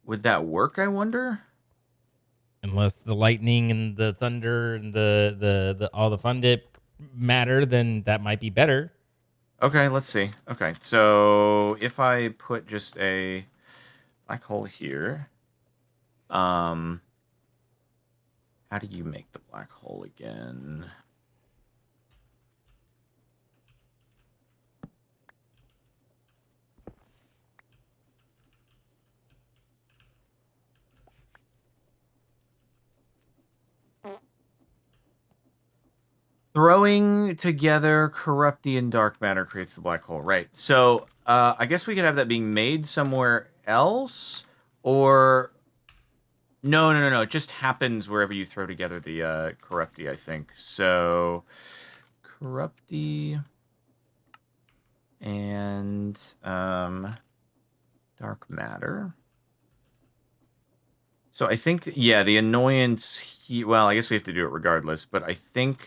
Would that work, I wonder? unless the lightning and the thunder and the all the fun dip matter, then that might be better. Okay, let's see. Okay, so if I put just a black hole here, how do you make the black hole again? Throwing together corruptian dark matter creates the black hole. Right. So I guess we could have that being made somewhere else, or no. It just happens wherever you throw together the corrupti, I think. So corrupti and dark matter. So I think, yeah, the annoyance. Well, I guess we have to do it regardless. But I think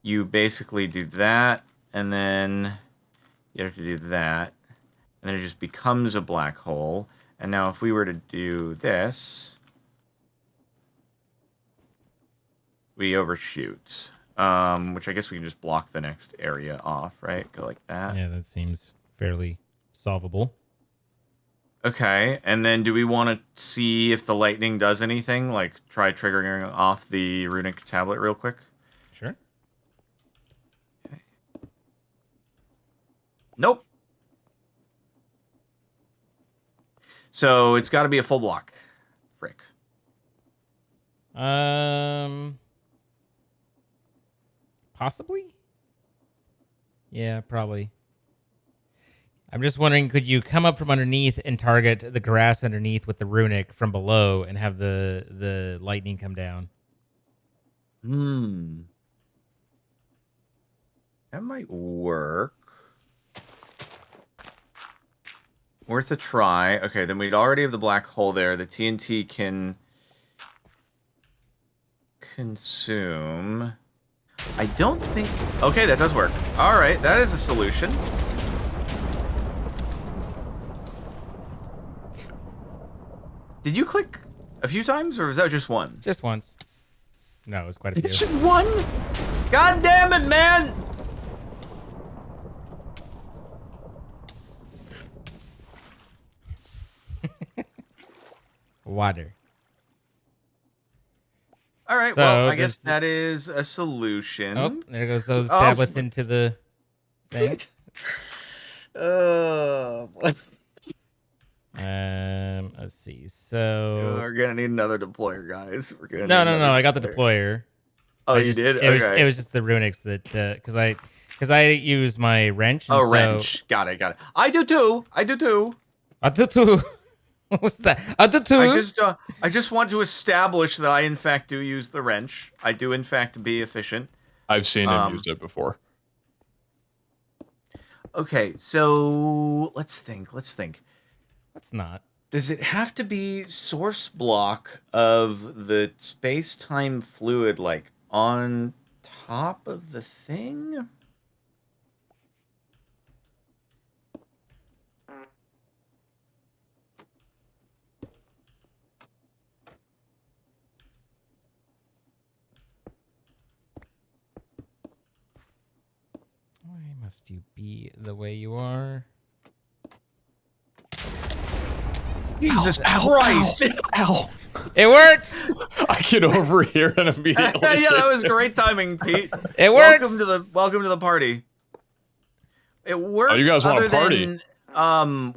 you basically do that, and then you have to do that, and then it just becomes a black hole. And now, if we were to do this, we overshoot. Which I guess we can just block the next area off, right? Go like that. Yeah, that seems fairly solvable. Okay, and then do we want to see if the lightning does anything? Like, try triggering off the runic tablet real quick? Sure. Nope. So it's got to be a full block. Frick. Possibly? Yeah, probably. I'm just wondering, could you come up from underneath and target the grass underneath with the runic from below and have the lightning come down? That might work. Worth a try. Okay, then we'd already have the black hole there. The TNT can consume. I don't think... Okay, that does work. All right, that is a solution. Did you click a few times, or was that just one? Just once. No, it was quite a few. It's just one? God damn it, man! Water. All right, So well, I guess that is a solution. Oh, there goes those tablets into the thing. Let's see. So we're gonna need another deployer, guys. We're gonna no. I got the deployer. Oh, you did? Okay. It was just the runics that because I use my wrench. And wrench. Got it. I do too. I do too. What's that? I do too. I just want to establish that I in fact do use the wrench. I do in fact be efficient. I've seen him use it before. Okay, so let's think. Let's not. Does it have to be source block of the space-time fluid, like, on top of the thing? Why must you be the way you are? Jesus Christ! Ow! It works. I get over here and immediately. Yeah, that was great timing, Pete. It works. Welcome to the party. It works. Oh, you guys want a party?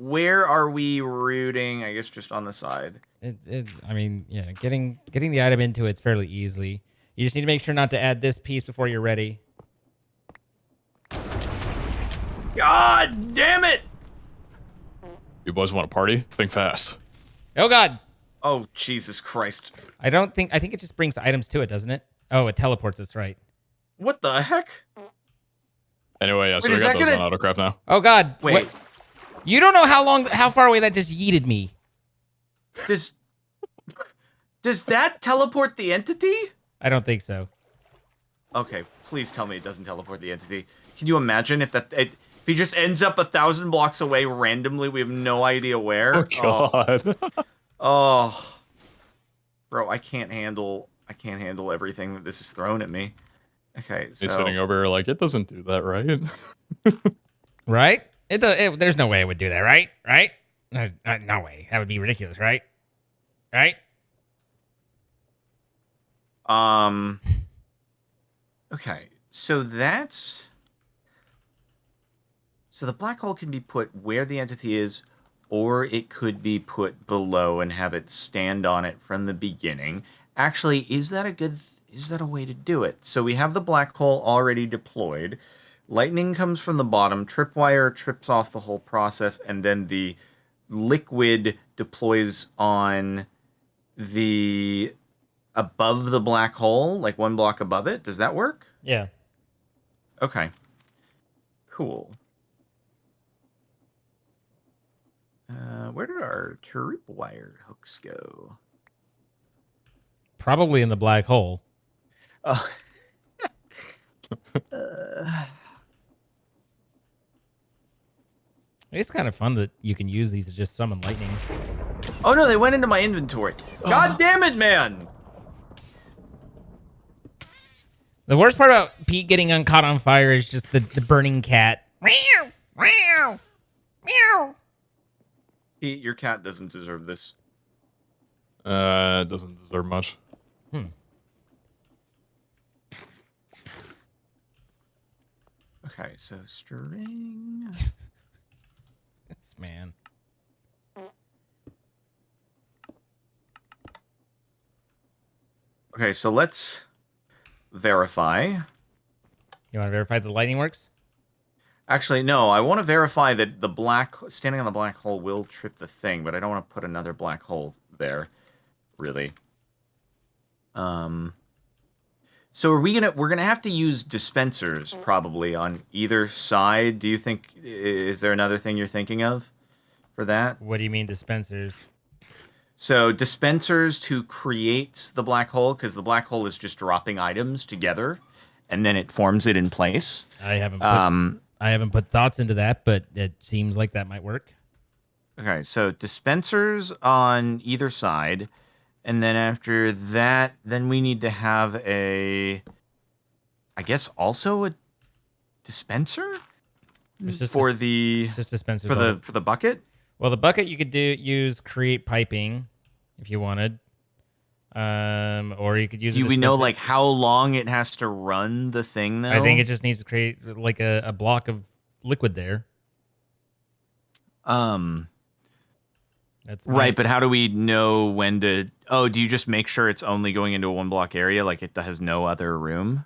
Where are we rooting? I guess just on the side. I mean, yeah, getting the item into it's fairly easily. You just need to make sure not to add this piece before you're ready. God damn it! You boys want a party? Think fast. Oh God. Oh Jesus Christ! I think it just brings items to it, doesn't it? Oh, it teleports us, right? What the heck? Anyway, yeah, so Wait, we got those on autocraft now. Oh God. Wait. What? You don't know how far away that just yeeted me. Does that teleport the entity? I don't think so. Okay, please tell me it doesn't teleport the entity. Can you imagine if if he just ends up 1,000 blocks away randomly? We have no idea where. Oh God. Oh, bro, I can't handle everything that this is thrown at me. Okay, so He's sitting over here like, it doesn't do that, right? Right? There's no way it would do that, right? Right? No way. That would be ridiculous, right? Right? Okay, so the black hole can be put where the entity is, or it could be put below and have it stand on it from the beginning. Actually, is that a way to do it? So we have the black hole already deployed. Lightning comes from the bottom, tripwire trips off the whole process, and then the liquid deploys on the above the black hole, like one block above it. Does that work? Yeah. Okay. Cool. Where did our tripwire hooks go? Probably in the black hole. Oh. It's kind of fun that you can use these to just summon lightning. Oh no, they went into my inventory. God damn it, man! The worst part about Pete getting caught on fire is just the burning cat. Meow, meow, meow. Pete, your cat doesn't deserve this. It doesn't deserve much. Okay, so string. This man. Okay, so let's verify. You want to verify the lightning works? Actually, no, I want to verify that the standing on the black hole will trip the thing, but I don't want to put another black hole there, really. So we're gonna have to use dispensers probably on either side. Do you think, is there another thing you're thinking of for that? What do you mean dispensers? So dispensers to create the black hole, because the black hole is just dropping items together, and then it forms it in place. I haven't put thoughts into that, but it seems like that might work. Okay, so dispensers on either side, and then after that, then we need to have I guess also a dispenser It's just for just dispensers. for the bucket. Well, the bucket you could use create piping if you wanted, or you could use. Do we know like how long it has to run the thing though? I think it just needs to create like a block of liquid there. That's right, but how do we know when to? Oh, do you just make sure it's only going into a one block area, like it has no other room?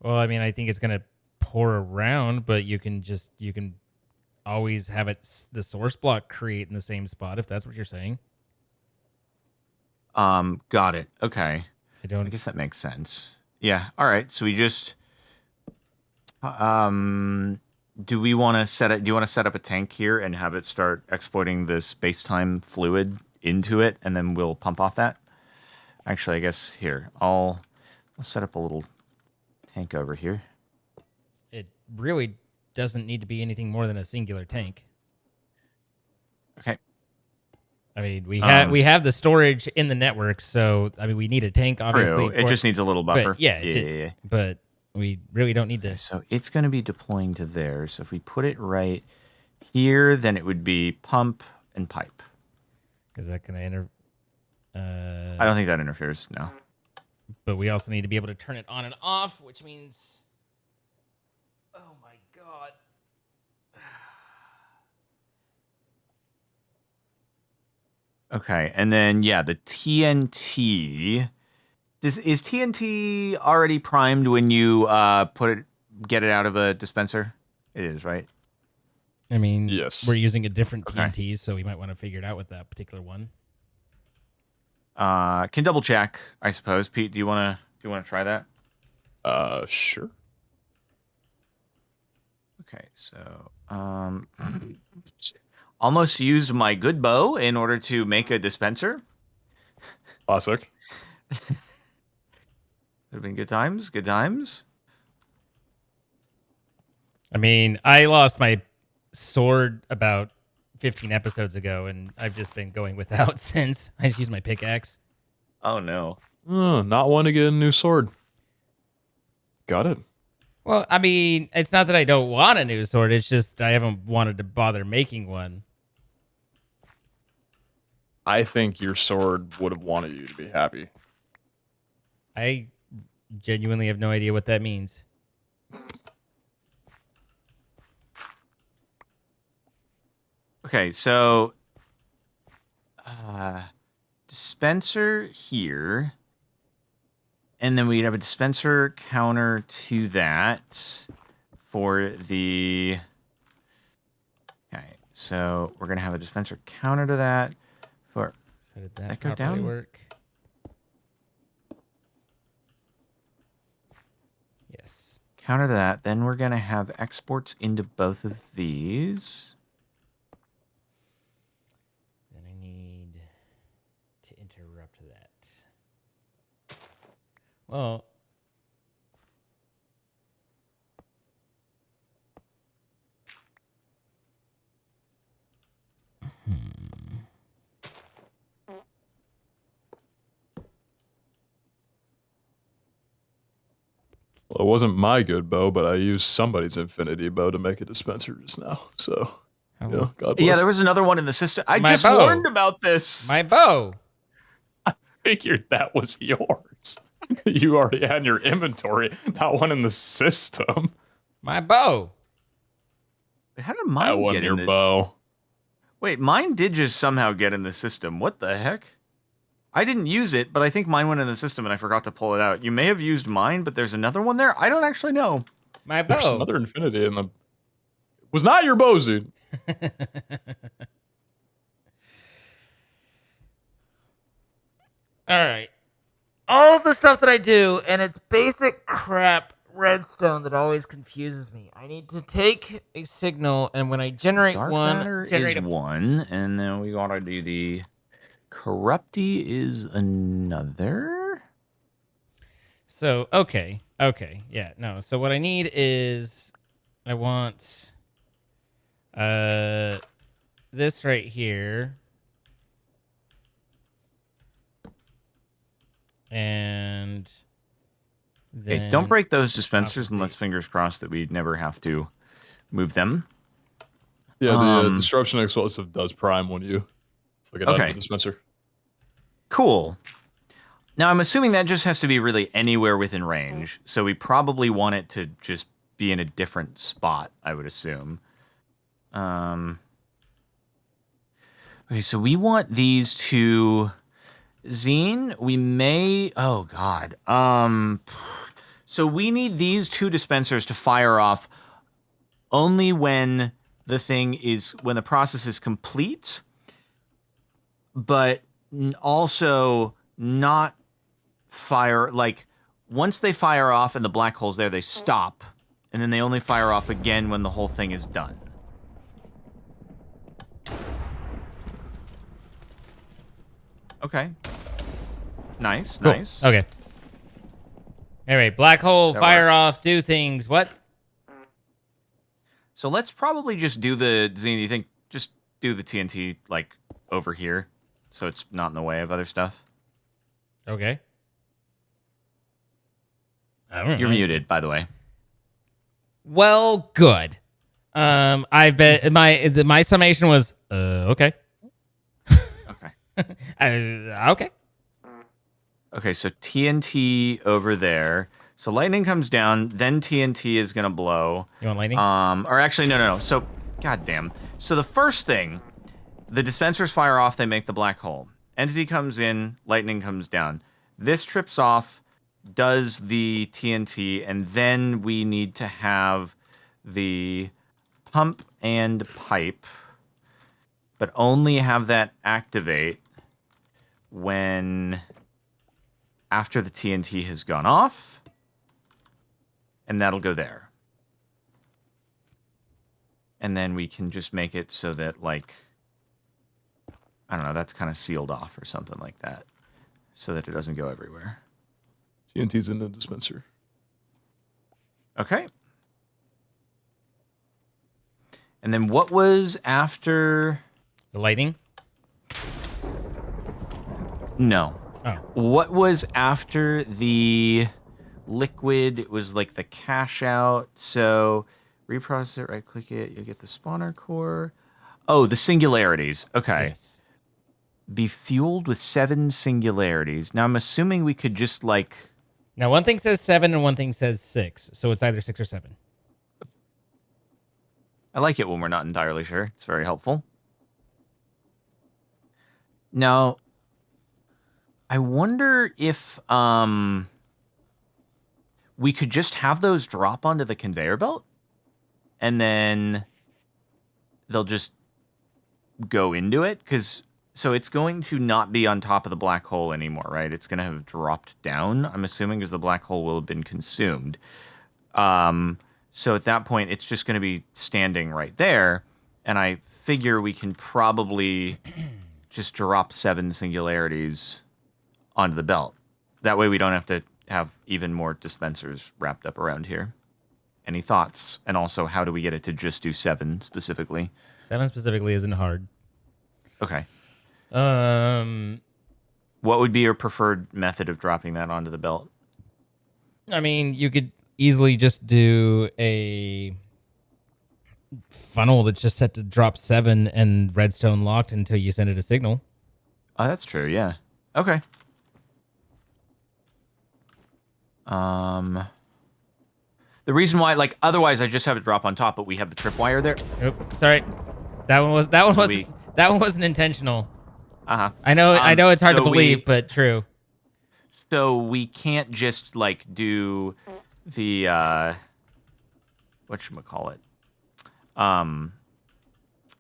Well, I mean, I think it's gonna pour around, but you can always have the source block create in the same spot if that's what you're saying. Got it. Okay. I guess that makes sense. Yeah. All right. So we just do you want to set up a tank here and have it start exploiting the space-time fluid into it, and then we'll pump off that? Actually, I guess here I'll set up a little tank over here. It really doesn't need to be anything more than a singular tank. Okay. I mean, we have the storage in the network, so I mean, we need a tank, obviously. It just needs a little buffer. But yeah. But we really don't need to. Okay, so it's going to be deploying to there. So if we put it right here, then it would be pump and pipe. Is that going to I don't think that interferes. No. But we also need to be able to turn it on and off, which means, oh my god. Okay, and then the TNT. Is TNT already primed when you get it out of a dispenser? It is, right? I mean, yes. We're using a different TNT, so we might want to figure it out with that particular one. Can double check, I suppose. Pete, do you wanna try that? Sure. Okay, so almost used my good bow in order to make a dispenser. Classic. Would have been good times. Good times. I mean, I lost my sword about 15 episodes ago, and I've just been going without since. I just used my pickaxe. Oh no. Not want to get a new sword. Got it. Well, I mean, it's not that I don't want a new sword. It's just I haven't wanted to bother making one. I think your sword would have wanted you to be happy. I genuinely have no idea what that means. Okay, so dispenser here, and then we'd have a dispenser counter to that for the. Okay, so we're gonna have a dispenser counter to that for. So did that go properly down? work? Yes. Counter to that. Then we're gonna have exports into both of these. Then I need to interrupt that. Well. Well, it wasn't my good bow, but I used somebody's infinity bow to make a dispenser just now. So, yeah, God bless. Yeah, there was another one in the system. I My just bow. warned about this. My bow. Figured that was yours. You already had in your inventory, not one in the system. My bow. How did That mine wasn't get your in the... bow. Wait, mine did just somehow get in the system. What the heck? I didn't use it, but I think mine went in the system and I forgot to pull it out. You may have used mine, but there's another one there? I don't actually know. My There's bow. another infinity in the... It was not your bow, Zune. All right. All of the stuff that I do, and it's basic crap redstone that always confuses me. I need to take a signal, and when I generate Dark one, matter generate is one, and then we gotta do the corrupty is another. So, okay. Yeah, no. So what I need is I want this right here. And then Okay, don't break those dispensers obviously- unless fingers crossed that we never have to move them. Yeah, the disruption explosive does prime when you flick it out of Okay. the dispenser. Cool. Now I'm assuming that just has to be really anywhere within range, so we probably want it to just be in a different spot, I would assume. Okay, so we want these to... Zine, we may... Oh, God. So we need these two dispensers to fire off only when the thing is... When the process is complete, but also not fire... Like, once they fire off and the black hole's there, they stop. And then they only fire off again when the whole thing is done. Okay. Nice, Cool. nice. Okay. Anyway, black hole, That fire works. off, do things. What? So let's probably just do the Zine. You think just do the TNT like over here, so it's not in the way of other stuff. Okay. I don't know. You're muted, by the way. Well, good. I bet my summation was okay. Okay. Okay. Okay, so TNT over there. So lightning comes down, then TNT is gonna blow. You want lightning? Or actually, no. So, goddamn. So the first thing, the dispensers fire off. They make the black hole. Entity comes in, lightning comes down. This trips off, does the TNT, and then we need to have the pump and pipe, but only have that activate when after the TNT has gone off, and that'll go there. And then we can just make it so that, like, I don't know, that's kind of sealed off or something like that, so that it doesn't go everywhere. TNT's in the dispenser. Okay. And then what was after... The lightning? No. Oh. What was after the liquid? It was like the cache out. So reprocess it, right click it, you'll get the spawner core. Oh, the singularities. Okay. Yes. Be fueled with 7 singularities. Now I'm assuming we could just like... Now, one thing says 7 and one thing says 6, so it's either 6 or 7. I like it when we're not entirely sure. It's very helpful. Now, I wonder if we could just have those drop onto the conveyor belt, and then they'll just go into it, because so it's going to not be on top of the black hole anymore, right? It's going to have dropped down, I'm assuming, because the black hole will have been consumed. So at that point, it's just going to be standing right there, and I figure we can probably just drop 7 singularities onto the belt. That way we don't have to have even more dispensers wrapped up around here. Any thoughts? And also, how do we get it to just do 7 specifically? 7 specifically isn't hard. Okay. Um, What would be your preferred method of dropping that onto the belt? I mean, you could easily just do a funnel that's just set to drop 7 and redstone locked until you send it a signal. Oh, that's true. Yeah. Okay. The reason why, like, otherwise I just have it drop on top, but we have the tripwire there. Oop, sorry. That one wasn't intentional. Uh-huh. I know it's hard to so believe, but true. So we can't just like do the whatchamacallit.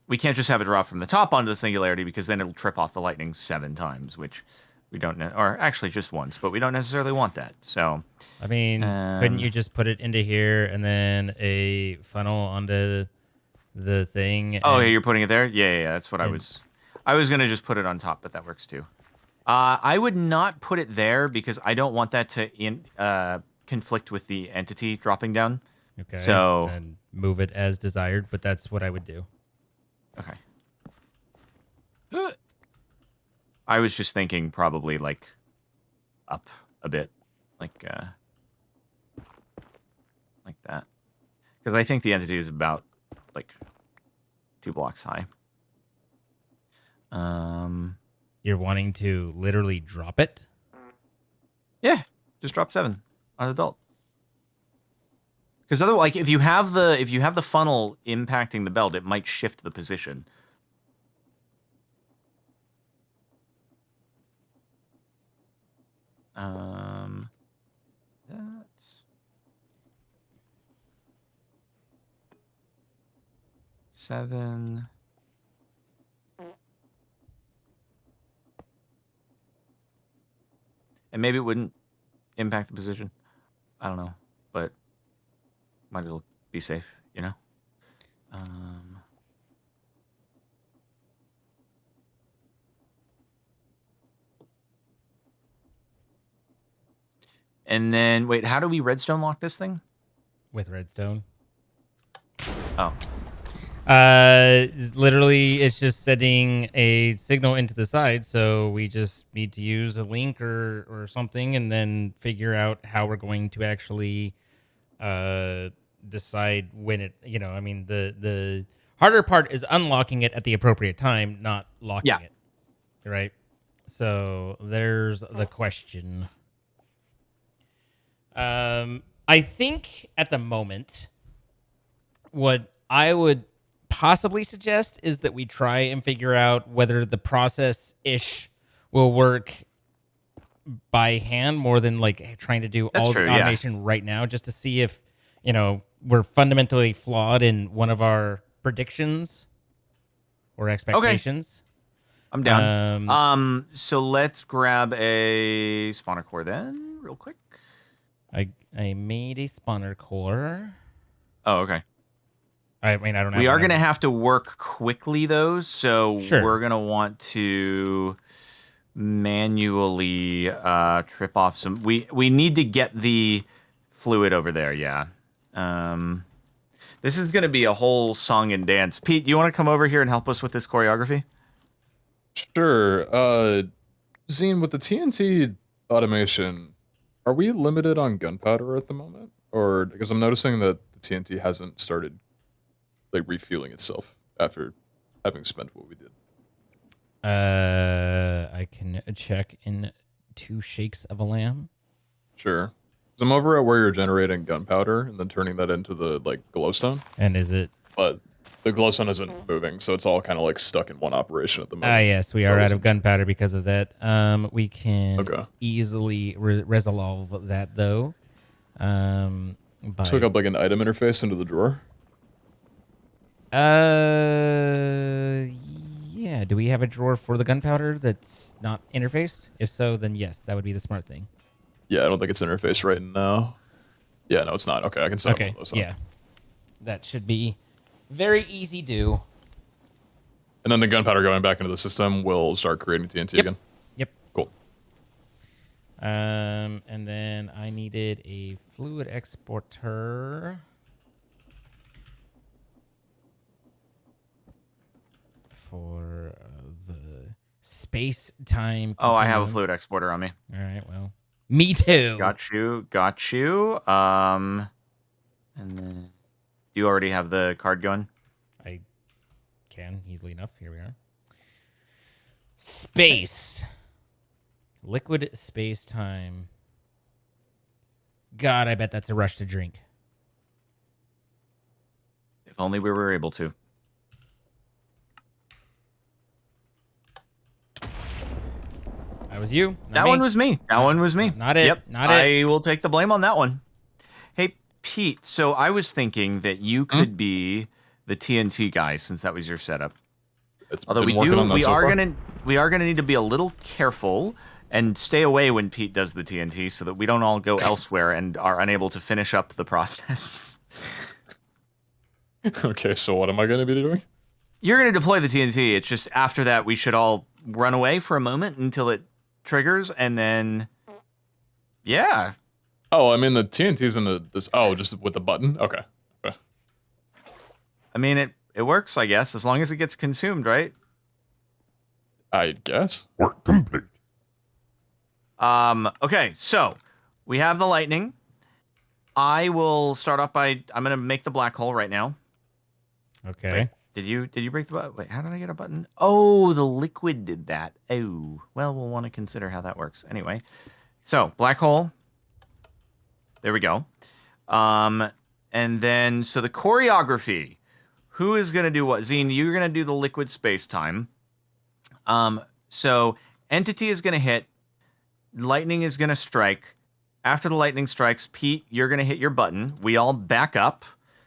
We can't just have it drop from the top onto the singularity because then it'll trip off the lightning 7 times, which we don't or actually just once, but we don't necessarily want that. So I mean, couldn't you just put it into here and then a funnel onto the thing? Oh, yeah, you're putting it there? Yeah, that's what I was gonna just put it on top, but that works too. I would not put it there because I don't want that to conflict with the entity dropping down. Okay. So and move it as desired, but that's what I would do. Okay. I was just thinking probably like up a bit, like that, because I think the entity is about like 2 blocks high. You're wanting to literally drop it? Yeah, just drop 7 on the belt. Because otherwise, like if you have the funnel impacting the belt, it might shift the position. That's 7. And maybe it wouldn't impact the position. I don't know, but might as well be safe, you know? And then, wait, how do we redstone lock this thing? With redstone. Oh. Literally, it's just sending a signal into the side, so we just need to use a link or something, and then figure out how we're going to actually decide when it. You know, I mean, the harder part is unlocking it at the appropriate time, not locking it. Right. So there's the question. I think at the moment, what I would possibly suggest is that we try and figure out whether the process-ish will work by hand more than like trying to do all the automation right now, just to see if, you know, we're fundamentally flawed in one of our predictions or expectations. Okay. I'm down. So let's grab a spawner core then, real quick. I made a spawner core. Oh, okay. I mean, I don't know. We are going to have to work quickly, though, so we're going to want to manually trip off some... We need to get the fluid over there, yeah. This is going to be a whole song and dance. Pete, do you want to come over here and help us with this choreography? Sure. Zine, with the TNT automation, are we limited on gunpowder at the moment? Or, because I'm noticing that the TNT hasn't started like refueling itself after having spent what we did. I can check in 2 shakes of a lamb. Sure. So I'm over at where you're generating gunpowder and then turning that into the like glowstone. And is it? But the glowstone isn't moving, so it's all kind of like stuck in one operation at the moment. Ah, yes, we are out of gunpowder because of that. We can easily resolve that though. Took up like an item interface into the drawer. Yeah. Do we have a drawer for the gunpowder that's not interfaced? If so, then yes, that would be the smart thing. Yeah, I don't think it's interfaced right now. Yeah, no, it's not. Okay, I can set up those up. Yeah. That should be very easy do. And then the gunpowder going back into the system will start creating TNT again? Yep. Cool. And then needed a fluid exporter for the space-time. Oh, I have a continuum. fluid exporter on me. All right, well, me too. Got you. And then you already have the card going? I can easily enough. Here we are. Space. Liquid space-time. God, I bet that's a rush to drink. If only we were able to. That was you. That one was me. Not it. Yep. Not it. I will take the blame on that one. Hey, Pete, so I was thinking that you could be the TNT guy since that was your setup. Although we are gonna need to be a little careful and stay away when Pete does the TNT so that we don't all go elsewhere and are unable to finish up the process. Okay, so what am I going to be doing? You're going to deploy the TNT. It's just after that we should all run away for a moment until it triggers, and then yeah. Oh, I mean the TNT's in this. Oh, just with the button. Okay. I mean it works, I guess, as long as it gets consumed, right? I guess. Work complete. Okay, so we have the lightning. I will start off by I'm gonna make the black hole right now. Okay. Wait, did you break the button? Wait, how did I get a button? Oh, the liquid did that. Oh, well, we'll want to consider how that works. Anyway, so black hole. There we go. And then so the choreography. Who is gonna do what? Zine, you're gonna do the liquid space time. So entity is gonna hit. Lightning is gonna strike. After the lightning strikes, Pete, you're gonna hit your button. We all back up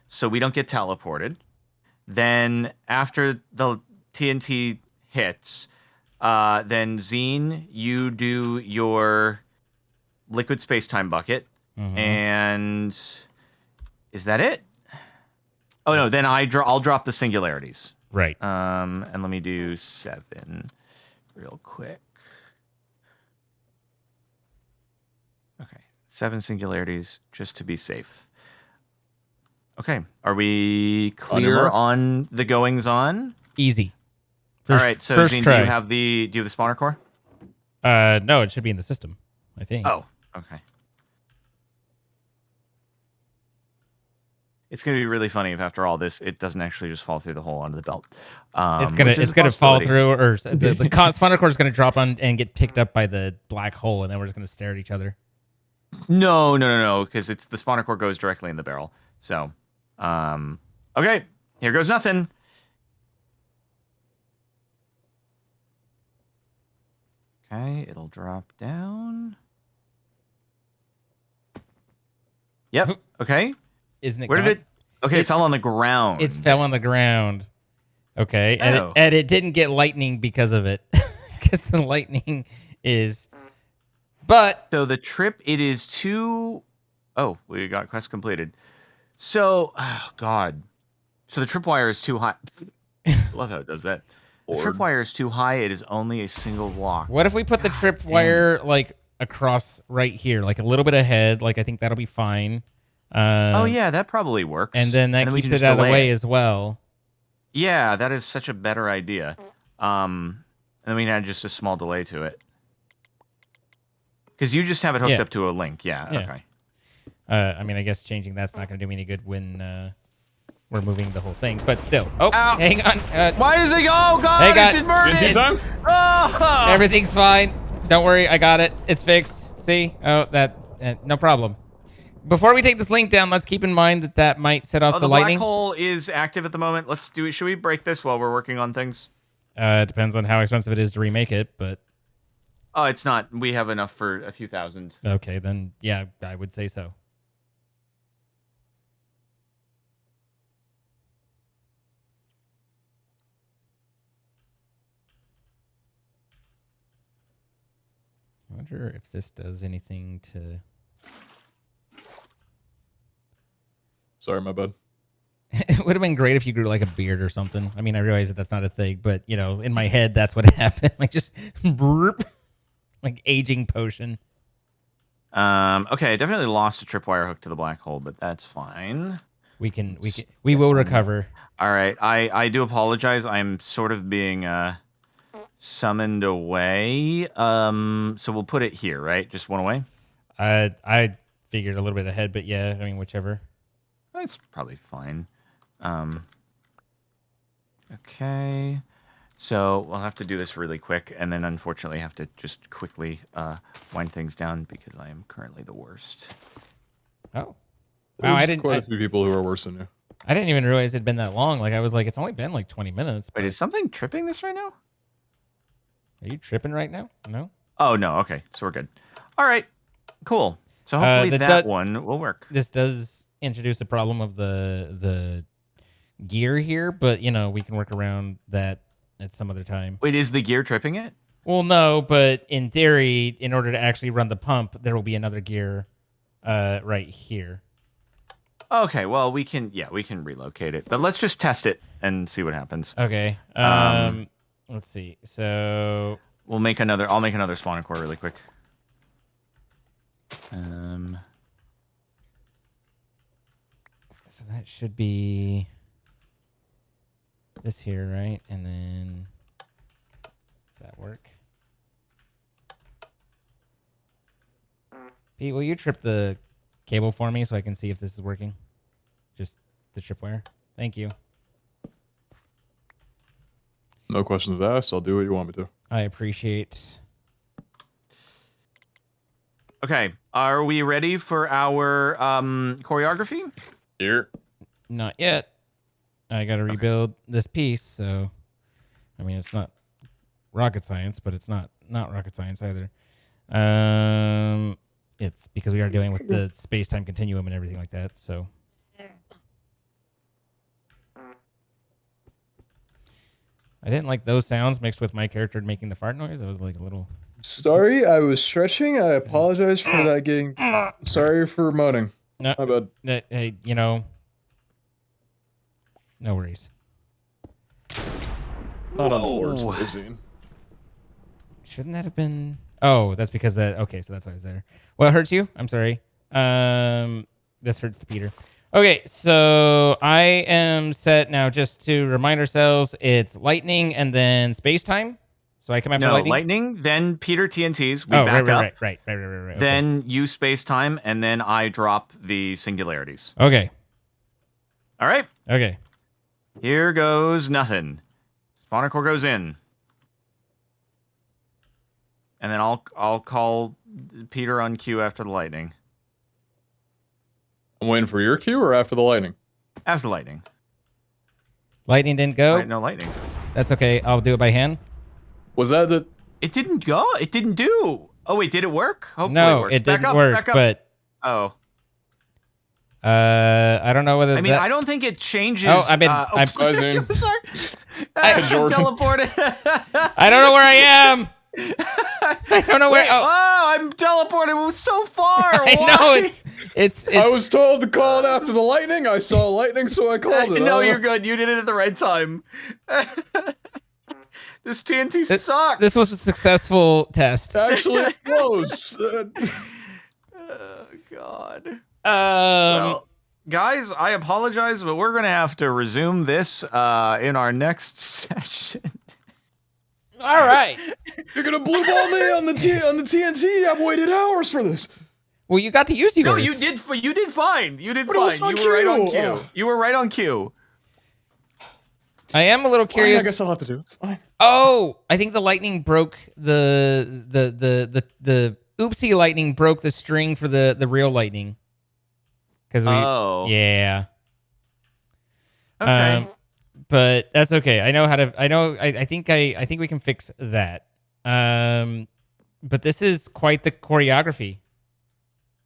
so we don't get teleported. Then after the TNT hits, then Zine, you do your liquid space-time bucket. Mhm. And is that it? Oh no, then I'll drop the singularities. Right. And let me do 7 real quick. Okay, 7 singularities just to be safe. Okay, are we clear on the goings on? Easy. All right, so first Zine, try. do you have the spawner core? No, it should be in the system, I think. Oh, okay. It's gonna be really funny if after all this, it doesn't actually just fall through the hole onto the belt. It's which is a gonna fall possibility. through, or the spawner core is gonna drop on and get picked up by the black hole, and then we're just gonna stare at each other. No, because it's the spawner core goes directly in the barrel. So, okay, here goes nothing. Okay, it'll drop down. Yep. Okay. Isn't it? Where gone? did it? Okay, it fell on the ground. It fell on the ground. Okay, and, Oh. and it didn't get lightning because of it, because the lightning is. But So the trip, it is too. Oh, we got quest completed. So, oh God. So the tripwire is too high. Love how it does that. The tripwire is too high. It is only a single block. what if we put the tripwire like across right here, like a little bit ahead? Like I think that'll be fine. Oh yeah, that probably works. And then that we keeps can it just out of the delay way it. as well. Yeah, that is such a better idea. And then we can add just a small delay to it. Because you just have it hooked Yeah. up to a link. Yeah. Yeah. Okay. I mean, I guess changing that's not going to do me any good when we're moving the whole thing. But still, oh, Ow. hang on. Why is it? Oh God! Hey, It's God. inverted. TNT time? Oh! Everything's fine. Don't worry, I got it. It's fixed. See? Oh, that no problem. Before we take this link down, let's keep in mind that that might set off Oh, the the black lightning. hole is active at the moment. Let's do it. Should we break this while we're working on things? It depends on how expensive it is to remake it, but Oh, it's not. We have enough for a few thousand. okay, then yeah, I would say so. I wonder if this does anything to. Sorry, my bad. It would have been great if you grew like a beard or something. I mean, I realize that that's not a thing, but you know, in my head, that's what happened. Like just, burp, like aging potion. Okay, I definitely lost a tripwire hook to the black hole, but that's fine. We will recover. All right, I do apologize. I'm sort of being summoned away. So we'll put it here, right? Just one away. I figured a little bit ahead, but yeah, I mean whichever. That's probably fine. Okay. So we'll have to do this really quick, and then unfortunately have to just quickly wind things down because I am currently the worst. Oh. Wow, There's quite a few people who are worse than you. I didn't even realize it'd been that long. Like I was like, it's only been like 20 minutes. Wait, is something tripping this right now? Are you tripping right now? No? Oh, no. Okay, so we're good. All right, cool. So hopefully that one will work. This does introduce a problem of the gear here, but, you know, we can work around that at some other time. Wait, is the gear tripping it? Well, no, but in theory, in order to actually run the pump, there will be another gear right here. Okay, well, we can relocate it. But let's just test it and see what happens. Okay. Let's see. So I'll make another spawner core really quick. So that should be this here, right? And then does that work? Pete, will you trip the cable for me so I can see if this is working? Just the tripwire. Thank you. No questions asked. I'll do what you want me to. I appreciate. Okay, are we ready for our choreography? Here. Not yet. I got to rebuild this piece, so I mean it's not rocket science, but it's not rocket science either. It's because we are dealing with the space-time continuum and everything like that, so. I didn't like those sounds mixed with my character making the fart noise. It was like a little... Sorry, I was stretching. I apologize for that getting... Sorry for moaning. No, My bad. Hey, you know... No worries. Not on the worst I've seen. Shouldn't that have been... Oh, that's because that... Okay, so that's why I was there. What hurts you? I'm sorry. This hurts the Peter. Okay, so I am set now. Just to remind ourselves, it's lightning and then space time. So I come after lightning, then Peter TNTs. We back up. Right. Then you space time, and then I drop the singularities. Okay. All right. Okay. Here goes nothing. Spawner core goes in, and then I'll call Peter on cue after the lightning. I'm waiting for your cue or after the lightning? After lightning. Lightning didn't go? Right, no lightning. That's okay. I'll do it by hand. Was that the... It didn't go. It didn't do. Oh, wait, did it work? Hopefully no, it works. It didn't work, but... Oh. I don't know whether I mean, I don't think it changes... Oh, I'm sorry. I'm teleported. I don't know where I am. I don't know where... Wait, I'm teleported so far. I know, it's... I was told to call it after the lightning. I saw lightning, so I called it. No, you're good. You did it at the right time. This TNT sucks. This was a successful test. Actually, close. Oh, God. Well, guys, I apologize, but we're going to have to resume this in our next session. All right. You're gonna blue ball me on the TNT. I've waited hours for this. Well, you got to use yours. No, you did fine. You did But it was fine. on You were right on cue. cue. Oh. You were right on cue. I am a little curious. Fine, I guess I'll have to do it. Fine. Oh, I think the lightning broke the oopsie lightning broke the string for the real lightning. Because yeah. Okay. But that's okay. I know how to. I think we can fix that. But this is quite the choreography.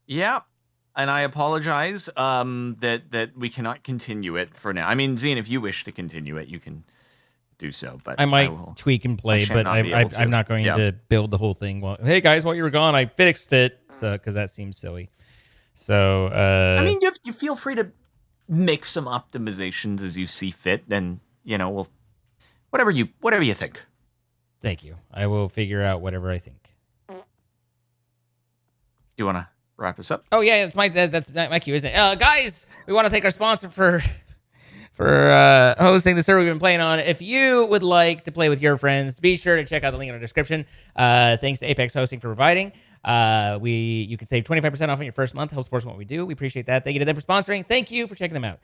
Yeah, and I apologize. That we cannot continue it for now. I mean, Zine, if you wish to continue it, you can do so. But I might tweak and play, but I'm not going to build the whole thing. Well, hey guys, while you were gone, I fixed it. So because that seems silly. So I mean, you feel free to make some optimizations as you see fit. Then we'll whatever you think. Thank you. I will figure out whatever I think. Do you wanna wrap us up. Oh yeah, that's my cue, isn't it? Guys, we want to thank our sponsor for hosting the server we've been playing on. If you would like to play with your friends, be sure to check out the link in our description. Thanks to Apex Hosting for providing. You can save 25% off on your first month. Help support what we do. We appreciate that. Thank you to them for sponsoring. Thank you for checking them out.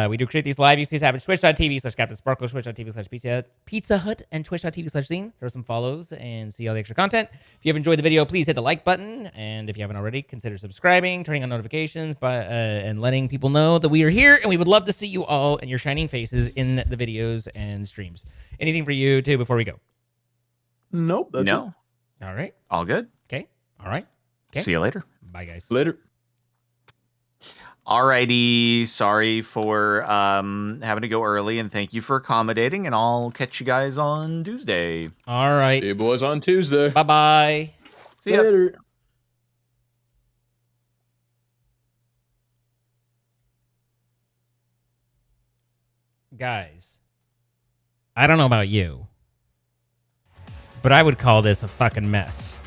We do create these live. You see this happen. Twitch.tv/CaptainSparkle, Twitch.tv/Pizza Hut, and Twitch.tv/Zine. Throw some follows and see all the extra content. If you have enjoyed the video, please hit the like button. And if you haven't already, consider subscribing, turning on notifications, and letting people know that we are here. And we would love to see you all and your shining faces in the videos and streams. Anything for you, too, before we go? Nope. That's it. No. All right. All good. Okay. All right. Okay. See you later. Bye, guys. Later. Alrighty, sorry for having to go early, and thank you for accommodating, and I'll catch you guys on Tuesday. All right. See you boys on Tuesday. Bye-bye. See ya. Later. Guys, I don't know about you, but I would call this a fucking mess.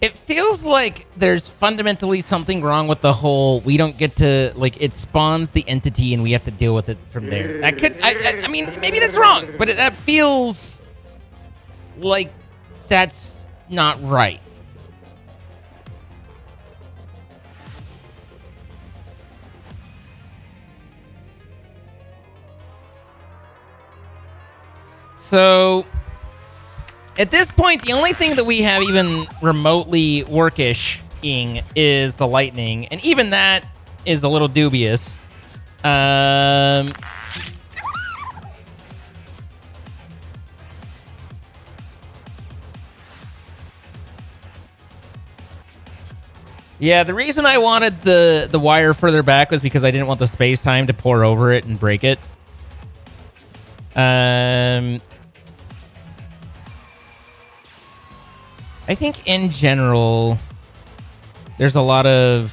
It feels like there's fundamentally something wrong with the whole, we don't get to, like, it spawns the entity and we have to deal with it from there. That could, I mean, maybe that's wrong, but that feels like that's not right. So at this point, the only thing that we have even remotely workish-ing is the lightning, and even that is a little dubious. Yeah, the reason I wanted the wire further back was because I didn't want the space-time to pour over it and break it. I think in general, there's a lot of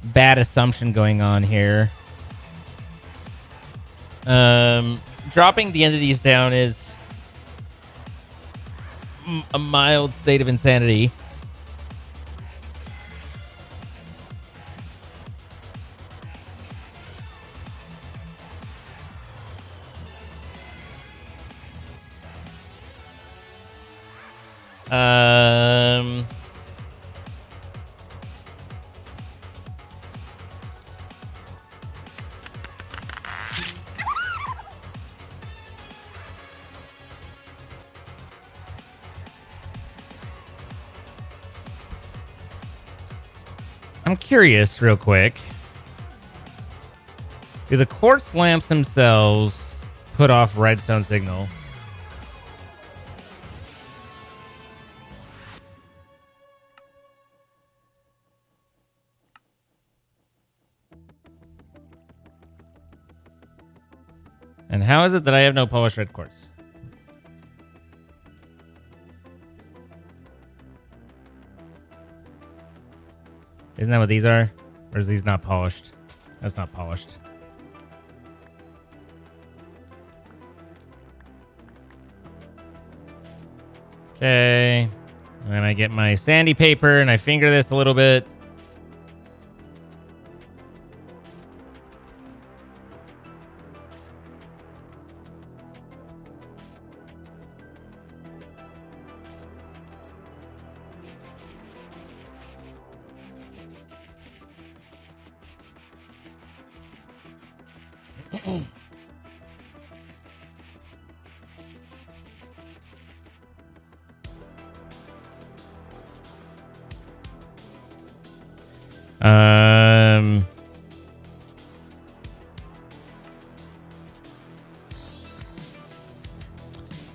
bad assumption going on here. Dropping the entities down is a mild state of insanity. I'm curious, real quick. Do the quartz lamps themselves put off redstone signal? And how is it that I have no polished red quartz? Isn't that what these are? Or is these not polished? That's not polished. Okay. And then I get my sandy paper and I finger this a little bit.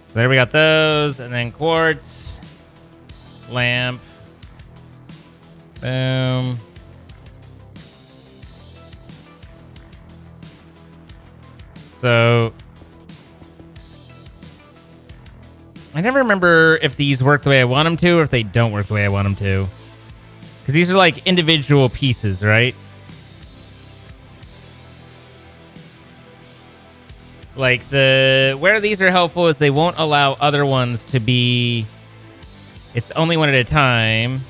So there we got those, and then quartz, lamp, boom. So I never remember if these work the way I want them to or if they don't work the way I want them to. Because these are like individual pieces, right? Like where these are helpful is they won't allow other ones to be, it's only one at a time.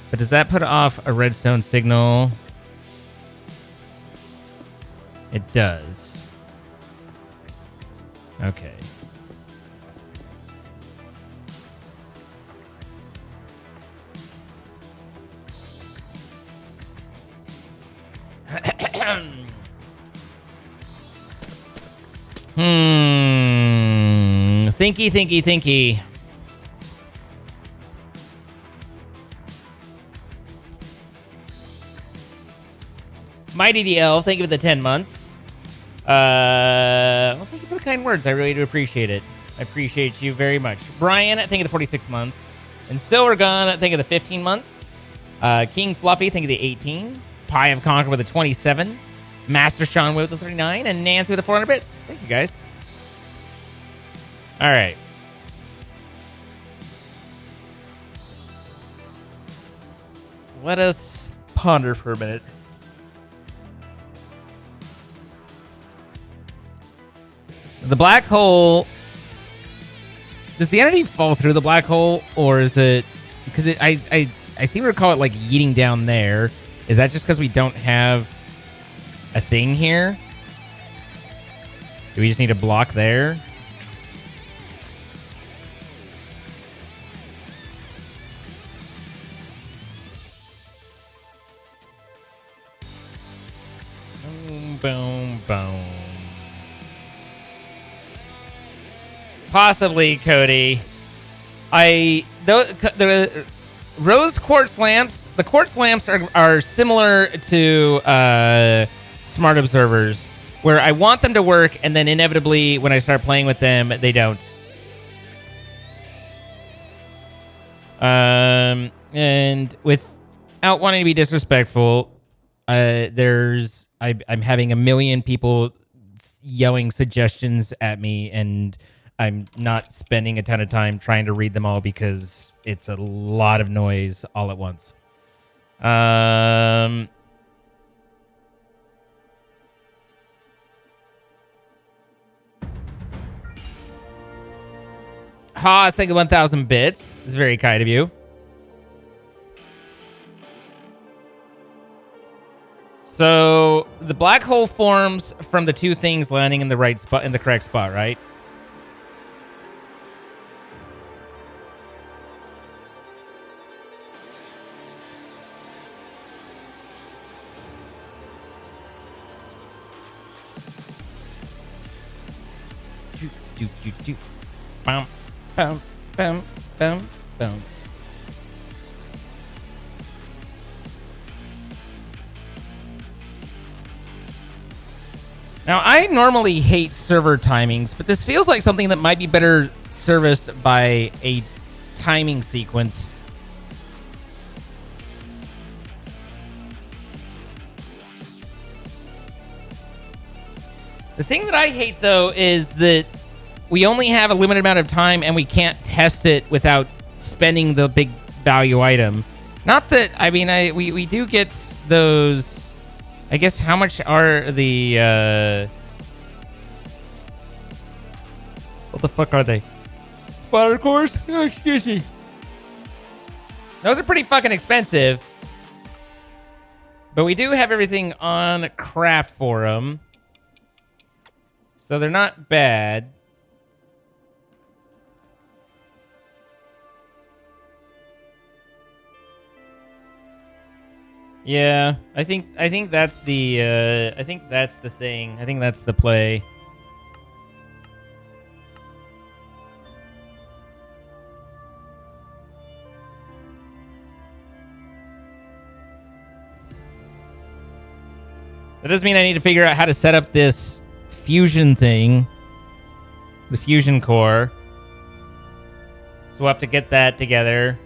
But does that put off a redstone signal? It does. Okay. Thinky. Mighty DL, thank you for the 10 months. Well, thank you for the kind words. I really do appreciate it. I appreciate you very much. Brian, thank you for the 46 months. And Silvergun, thank you for the 15 months. King Fluffy, thank you for the 18. Pie of Conquer with the 27. Master Sean with the 39. And Nancy with the 400 bits. Thank you, guys. All right. Let us ponder for a minute. The black hole, does the entity fall through the black hole, or is it because I seem to recall it like yeeting down there? Is that just because we don't have a thing here? Do we just need a block there? Boom, boom. Possibly, Cody. The rose quartz lamps. The quartz lamps are similar to smart observers, where I want them to work, and then inevitably, when I start playing with them, they don't. And without wanting to be disrespectful, I'm having a million people yelling suggestions at me, and I'm not spending a ton of time trying to read them all because it's a lot of noise all at once. Haas, thank you 1,000 bits. It's very kind of you. So the black hole forms from the two things landing in the right spot, in the correct spot, right? Do. Bum, bum, bum, bum, bum. Now, I normally hate server timings, but this feels like something that might be better serviced by a timing sequence. The thing that I hate, though, is that we only have a limited amount of time and we can't test it without spending the big value item. Not that, I mean, we do get those... I guess how much are the... What the fuck are they? Spotter cores? Oh, excuse me. Those are pretty fucking expensive. But we do have everything on craft for them. So they're not bad. Yeah, I think that's the I think that's the thing. I think that's the play. That doesn't mean I need to figure out how to set up this fusion thing, the fusion core. So we'll have to get that together.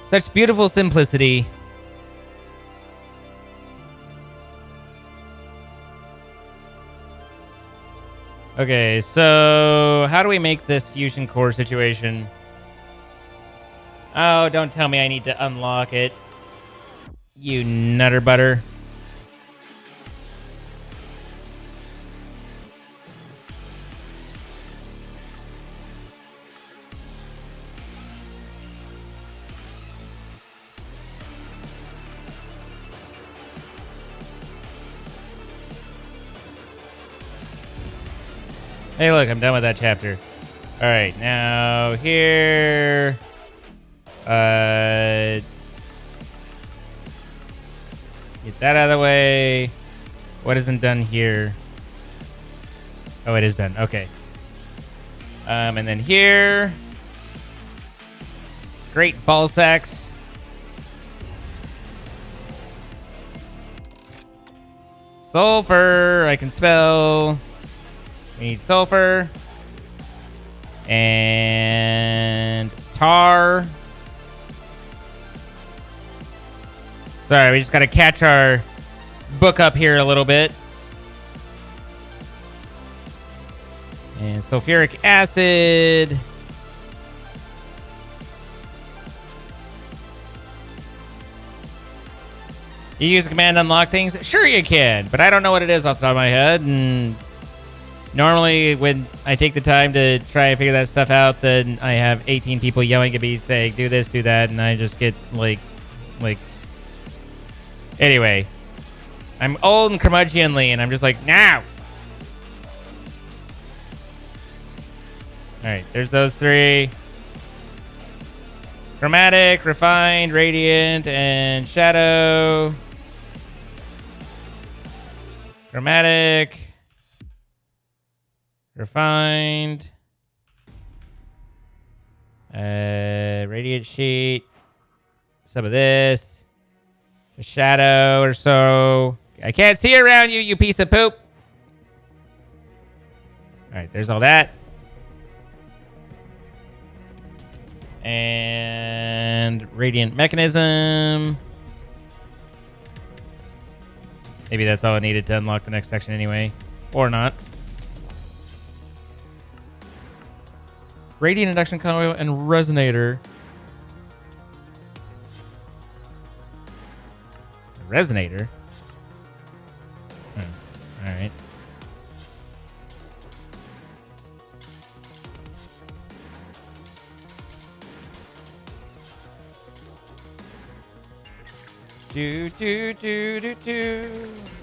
Such beautiful simplicity. Okay, so how do we make this fusion core situation? Oh, don't tell me I need to unlock it. You nutter butter. Hey, look, I'm done with that chapter. All right, now here. Get that out of the way. What isn't done here? Oh, it is done. Okay. And then here. Great ball sacks. Sulfur. I can spell. We need sulfur. And tar. Sorry, we just got to catch our book up here a little bit. And sulfuric acid. You use a command to unlock things? Sure you can, but I don't know what it is off the top of my head. And normally when I take the time to try and figure that stuff out, then I have 18 people yelling at me saying, do this, do that, and I just get like... Anyway, I'm old and curmudgeonly, and I'm just like, now! Alright, there's those three. Chromatic, refined, radiant, and shadow. Chromatic. Refined. Radiant sheet. Some of this. A shadow or so. I can't see around you, you piece of poop. Alright, there's all that. And radiant mechanism. Maybe that's all I needed to unlock the next section anyway. Or not. Radiant induction coil and resonator. Resonator? Alright. Do.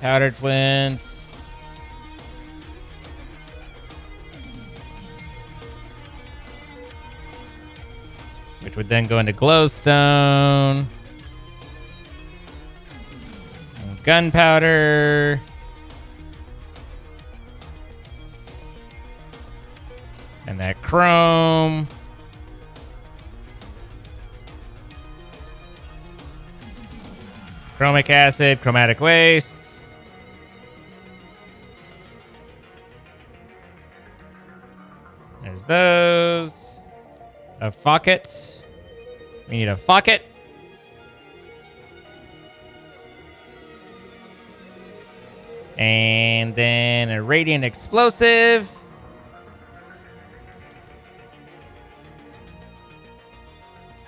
Powdered flint. Which would then go into glowstone. Gunpowder. And that chrome. Chromic acid, chromatic wastes. There's those. A bucket. We need a bucket. And then a radiant explosive.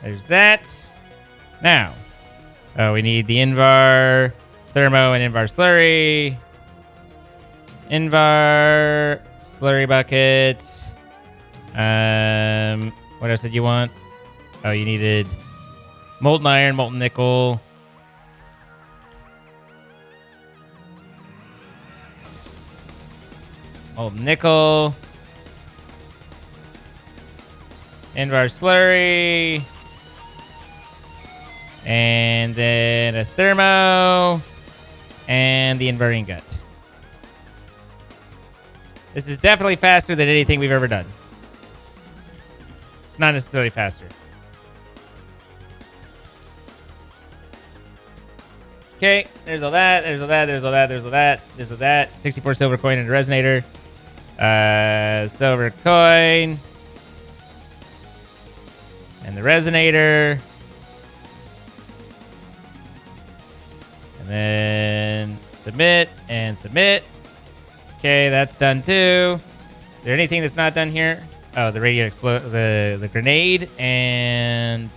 There's that. Now, we need the Invar Thermo and Invar Slurry. Invar Slurry bucket. What else did you want? Oh, you needed molten iron, molten nickel. Molten nickel. Invar Slurry. And then a thermo. And the Invar ingot. This is definitely faster than anything we've ever done. It's not necessarily faster. Okay, there's all that, there's all that, there's all that, there's all that, there's all that. 64 silver coin and a resonator. Silver coin. And the resonator. And then submit and submit. Okay, that's done too. Is there anything that's not done here? Oh, the radio explode, the grenade, and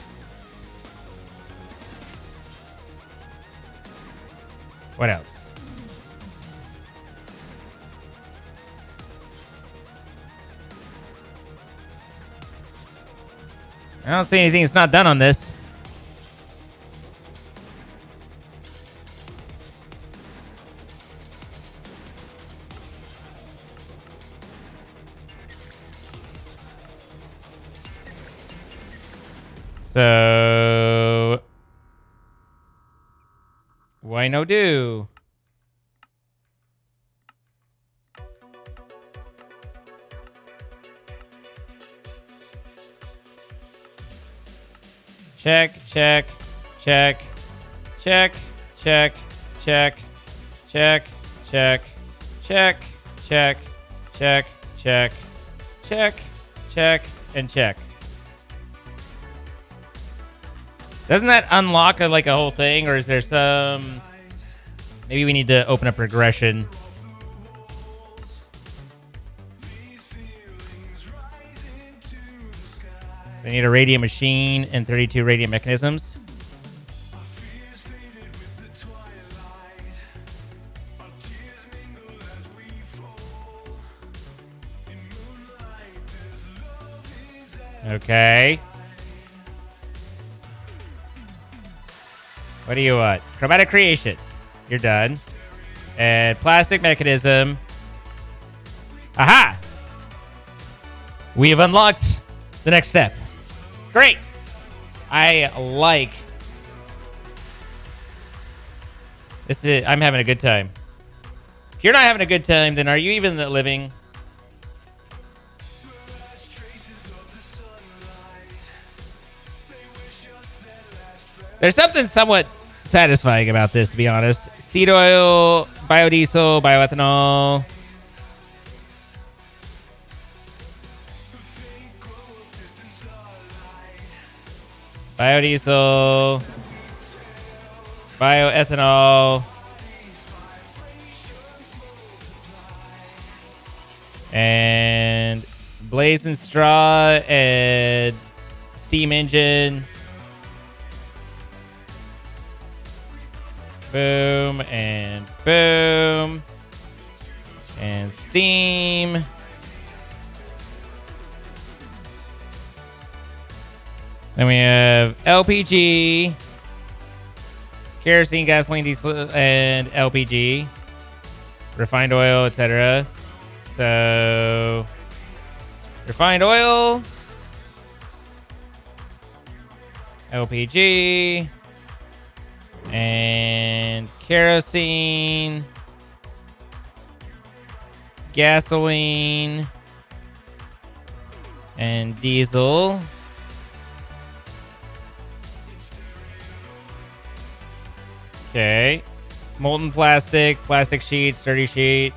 what else? I don't see anything that's not done on this. So, why no do? Check, check, check, check, check, check, check, check, check, check, check, check, check, check, and check. Doesn't that unlock like a whole thing, or is there some... Maybe we need to open up regression. So I need a radiant machine and 32 radiant mechanisms. Okay. What do you want? Chromatic creation. You're done. And plastic mechanism. Aha! We have unlocked the next step. Great! I like this. I'm having a good time. If you're not having a good time, then are you even living? There's something somewhat satisfying about this, to be honest. Seed oil, biodiesel, bioethanol. Biodiesel, bioethanol, and blazing straw and steam engine. Boom and boom. And steam. Then we have LPG, kerosene, gasoline, diesel, and LPG, refined oil, etc. So, refined oil, LPG, and kerosene, gasoline, and diesel. Okay. Molten plastic, plastic sheet, sturdy sheet.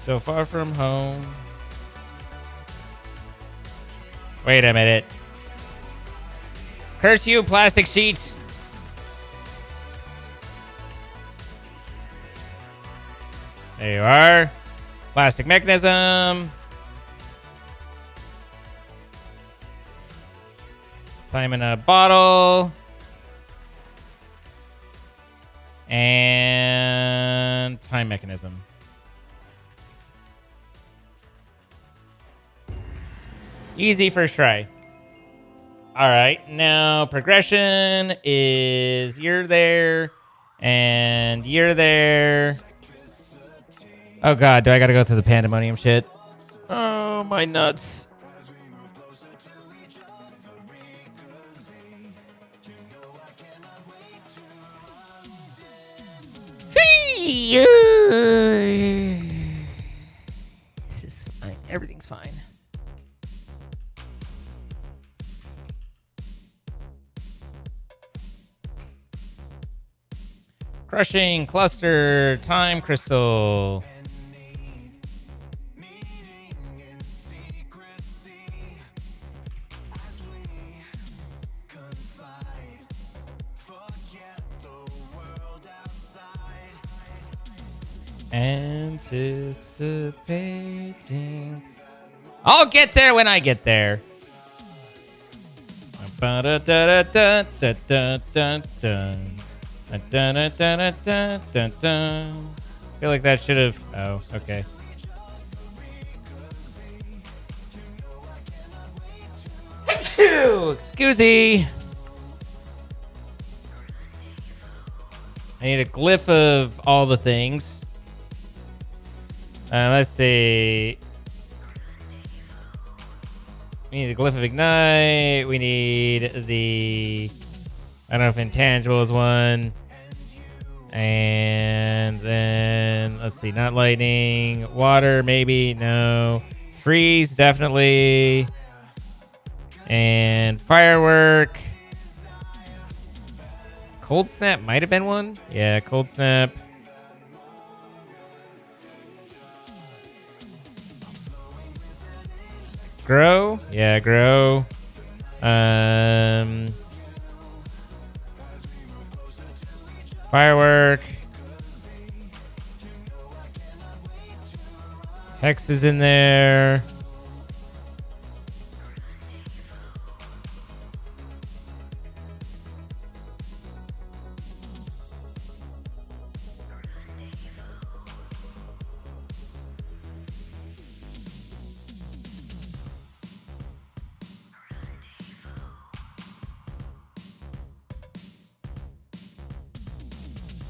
So far from home. Wait a minute. Curse you, plastic sheets. There you are. Plastic mechanism. Time in a bottle. And time mechanism. Easy first try. All right, now progression is you're there and you're there. Oh god, do I gotta go through the pandemonium shit? Oh, my nuts. This is fine. Everything's fine. Crushing, cluster, time crystal. Anticipating. I'll get there when I get there. Feel like that should have. Oh, okay. Excusey. I need a glyph of all the things. Let's see. We need a glyph of ignite. We need the, I don't know if intangible is one. And then let's see, not lightning, water maybe, no. Freeze definitely. And firework. Cold snap might have been one. Yeah, cold snap. Grow? Yeah, grow. Firework. Hex is in there.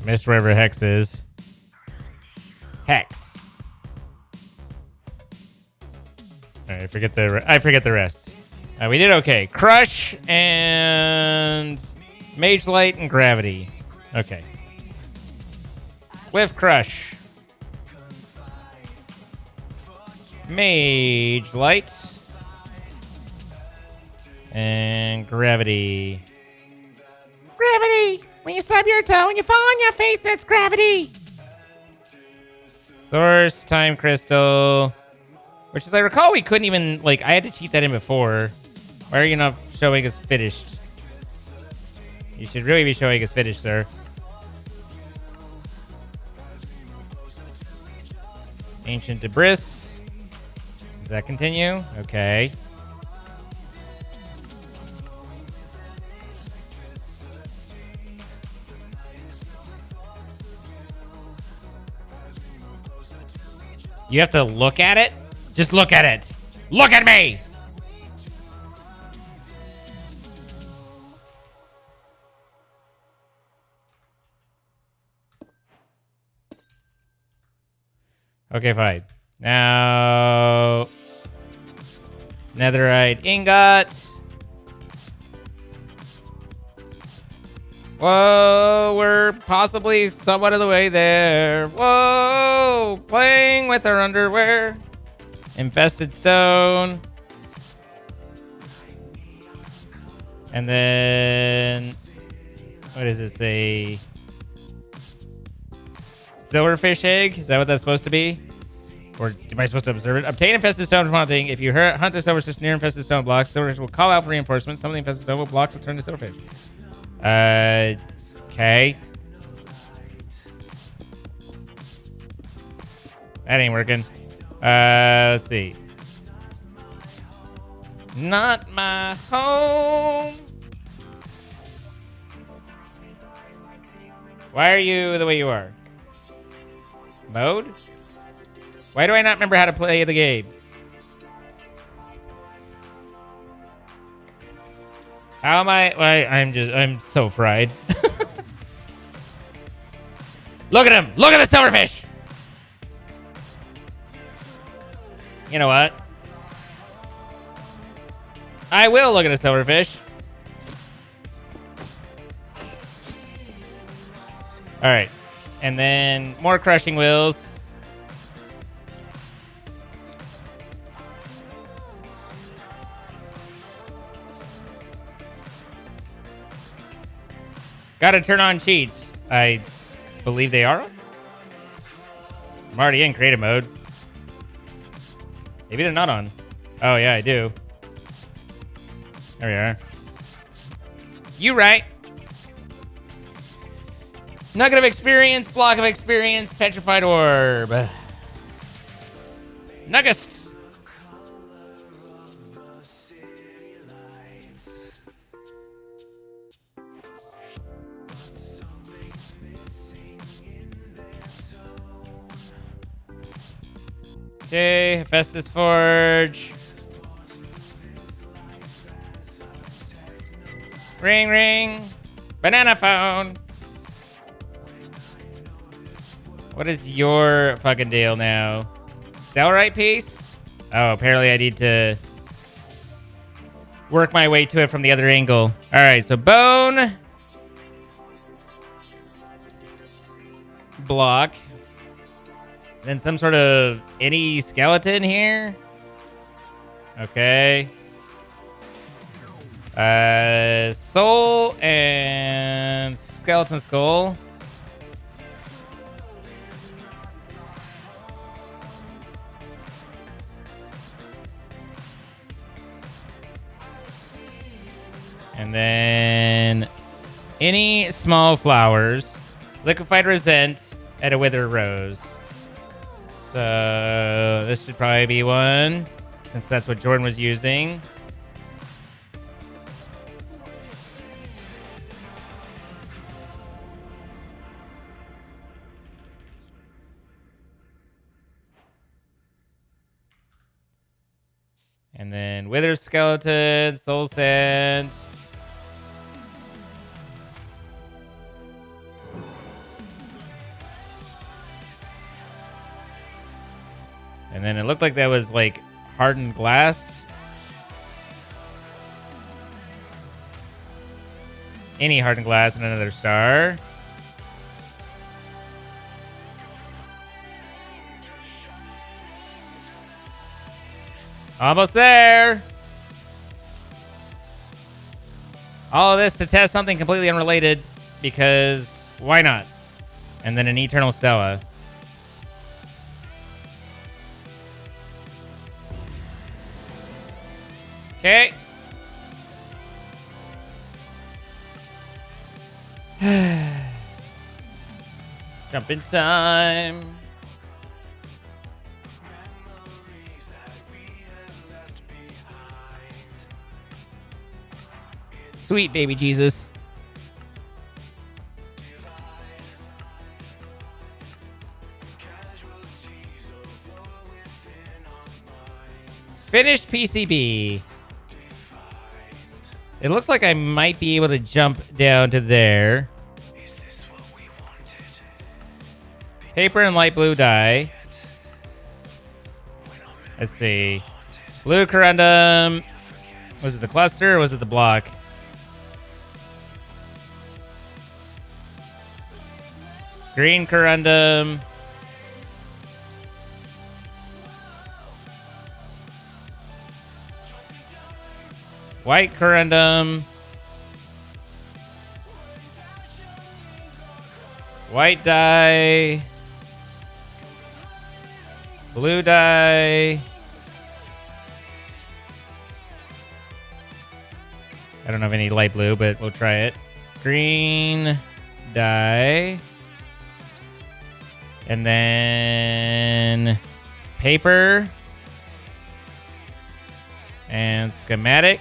Missed wherever Hex is. Hex. All right, I forget the rest. We did okay. Crush and Mage Light and Gravity. Okay. With Crush. Mage Light. And Gravity. Gravity! When you stub your toe and you fall on your face, that's gravity! Source, time crystal. Which, as I recall, we couldn't even, like, I had to cheat that in before. Why are you not showing us finished? You should really be showing us finished, sir. Ancient Debris. Does that continue? Okay. You have to look at it? Just look at it. Look at me! Okay, fine. Now... Netherite ingot. Whoa, we're possibly somewhat of the way there. Whoa, playing with our underwear. Infested stone. And then, what does it say? Silverfish egg? Is that what that's supposed to be? Or am I supposed to observe it? Obtain infested stone from hunting. If you hunt a silverfish near infested stone blocks, silverfish will call out for reinforcements. Some of the infested stone blocks will turn to silverfish. Okay. That ain't working. Let's see. Not my home. Why are you the way you are? Mode? Why do I not remember how to play the game? How am I? I'm so fried. Look at him! Look at the silverfish! You know what? I will look at a silverfish. All right. And then more crushing wheels. Gotta turn on cheats. I believe they are on. I'm already in creative mode. Maybe they're not on. Oh, yeah, I do. There we are. You right. Nugget of experience, block of experience, petrified orb. Nuggest. Okay, Hephaestus Forge. Ring, ring. Banana phone. What is your fucking deal now? Stellarite piece? Oh, apparently I need to work my way to it from the other angle. All right, so bone. Block. Then some sort of any skeleton here. Okay. Soul and skeleton skull. And then any small flowers. Liquefied resent and a wither rose. So this should probably be one, since that's what Jordan was using. And then wither skeleton, soul sand. And then it looked like that was like hardened glass. Any hardened glass and another star. Almost there. All of this to test something completely unrelated because why not? And then an Eternal Stella. Okay. Jump in time. Sweet baby Jesus. Finished PCB. It looks like I might be able to jump down to there. Paper and light blue dye. Let's see. Blue corundum. Was it the cluster or was it the block? Green corundum. White corundum. White dye. Blue dye. I don't have any light blue, but we'll try it. Green dye. And then paper. And schematic.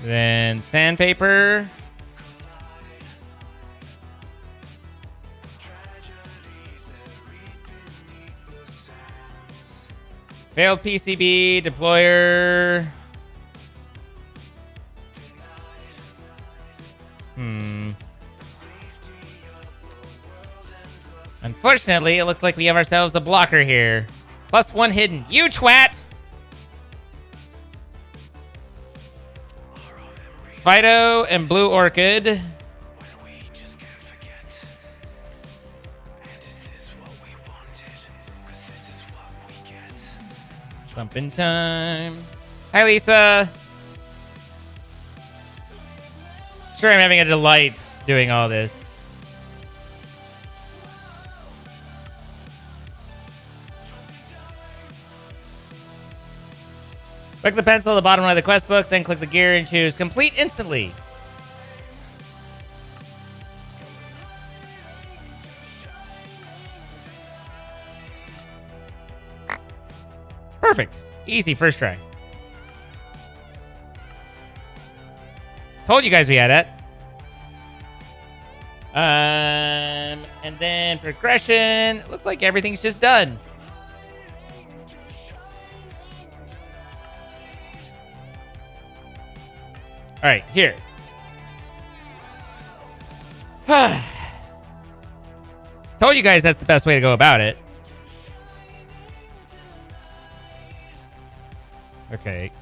Then sandpaper. Failed PCB, deployer. Unfortunately, it looks like we have ourselves a blocker here. +1 hidden. You twat! Fido and Blue Orchid. Jump in time. Hi, Lisa. sure I'm having a delight doing all this. Click the pencil at the bottom right of the quest book, then click the gear and choose complete instantly. Perfect. Easy first try. Told you guys we had it. And then progression. Looks like everything's just done. All right, here. Told you guys that's the best way to go about it. Okay.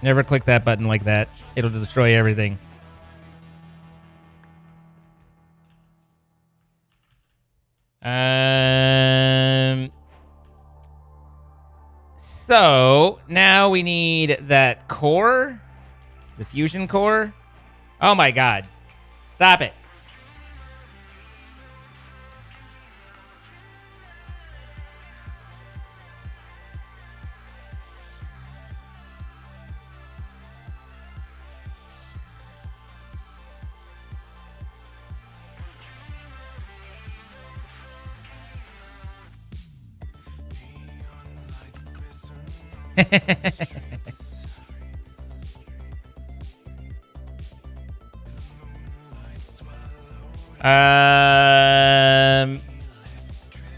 Never click that button like that. It'll destroy everything. So now we need that core, the fusion core. Oh my God. Stop it.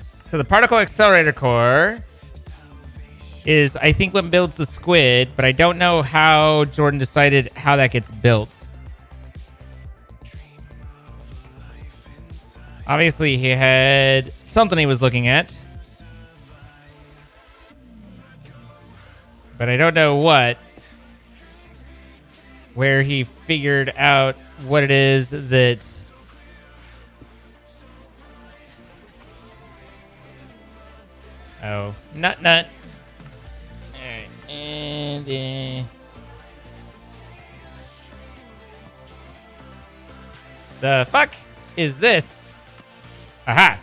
So the particle accelerator core is, I think, what builds the squid, but I don't know how Jordan decided how that gets built. Obviously, he had something he was looking at, but I don't know what. Where he figured out what it is that... Oh, nut. Alright, and... the fuck is this? Aha!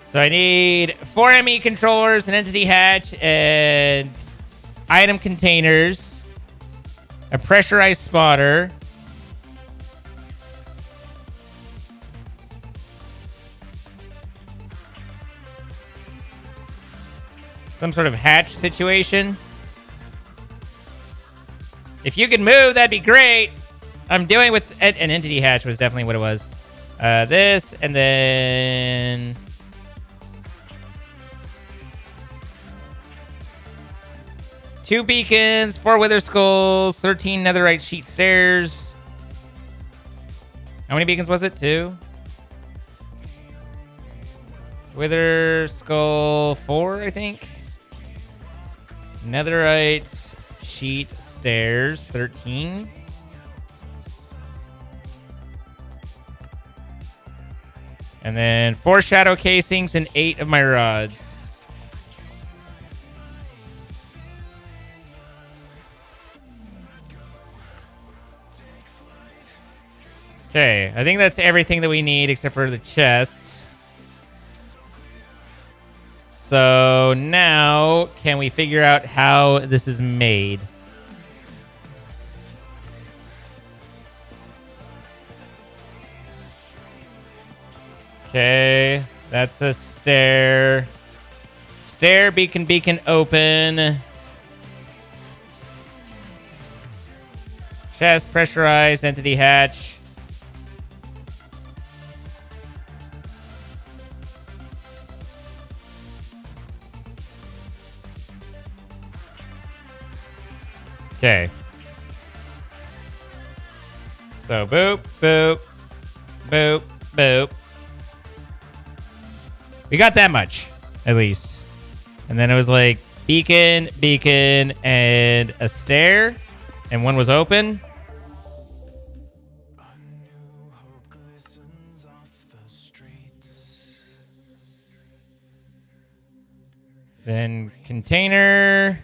So I need 4 ME controllers, an entity hatch, and item containers, a pressurized spotter, some sort of hatch situation. If you could move, that'd be great. I'm doing with an entity hatch was definitely what it was. This, and then... two beacons, 4 wither skulls, 13 netherite sheet stairs. How many beacons was it? 2? Wither skull 4, I think. Netherite sheet stairs 13. And then 4 shadow casings and 8 of my rods. Okay, I think that's everything that we need except for the chests. So now, can we figure out how this is made? Okay, that's a stair. Stair, beacon, open. Chest, pressurized, entity hatch. Okay. So boop, boop, boop, boop. We got that much, at least. And then it was like beacon, and a stair. And one was open. Then container.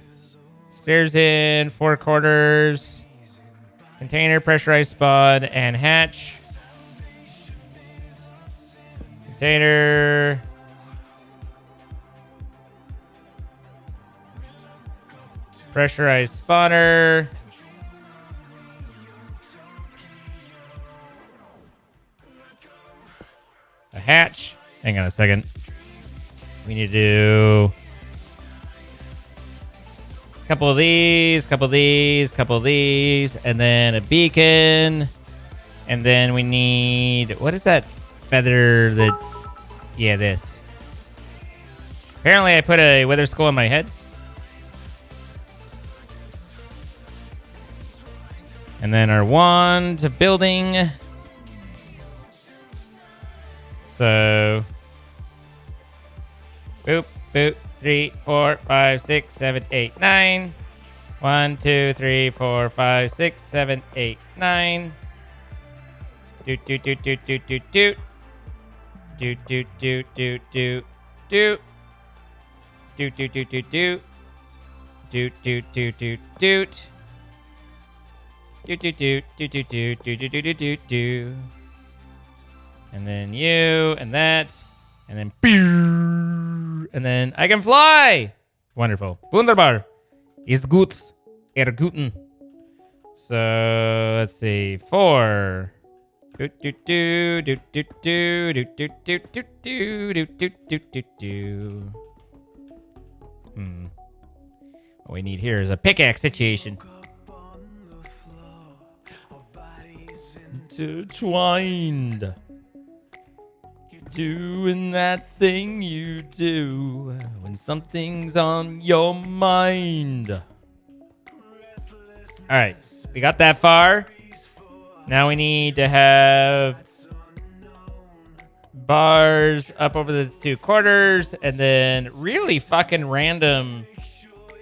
Stairs in, 4 quarters. Container, pressurized spud, and hatch. Container. Pressurized spawner. A hatch. Hang on a second. We need to do a couple of these, couple of these, couple of these, and then a beacon. And then we need, what is that feather that, yeah, this. Apparently I put a wither skull on my head. And then our wand building. So, boop, boop, 3, 4, 5, 6, 7, 8, 9. 1, 2, 3, 4, 5, 6, 7, 8, 9. Doot, doot, doot, doot, doot, doot, doot. Doot, doot, doot, doot, doot, doot. Doot, doot, doot, doot, doot. Doot, doot, doot, doot, doot. Doot, doot, doot, doot, doot, doot, doot, doot, doot, doot, doot. And then you, and that, and then and then I can fly. Wonderful. Wunderbar. Ist gut. Guten. So let's see. 4. Do do do do do do do do do do do do do do do. What we need here is a pickaxe situation. Intertwined. Doing that thing you do when something's on your mind. All right, we got that far. Now we need to have bars up over the 2 quarters, and then really fucking random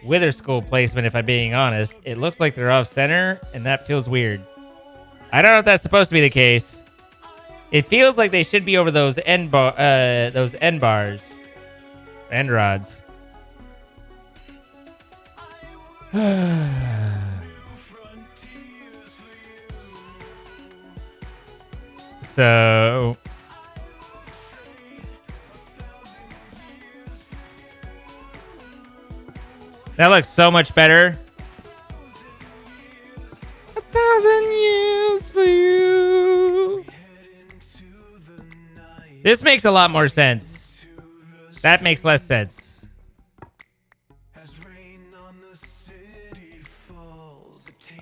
wither skull placement, if I'm being honest. It looks like they're off center, and that feels weird. I don't know if that's supposed to be the case. It feels like they should be over those end bars, end rods. So that looks so much better. 1,000 years for you. This makes a lot more sense. That makes less sense.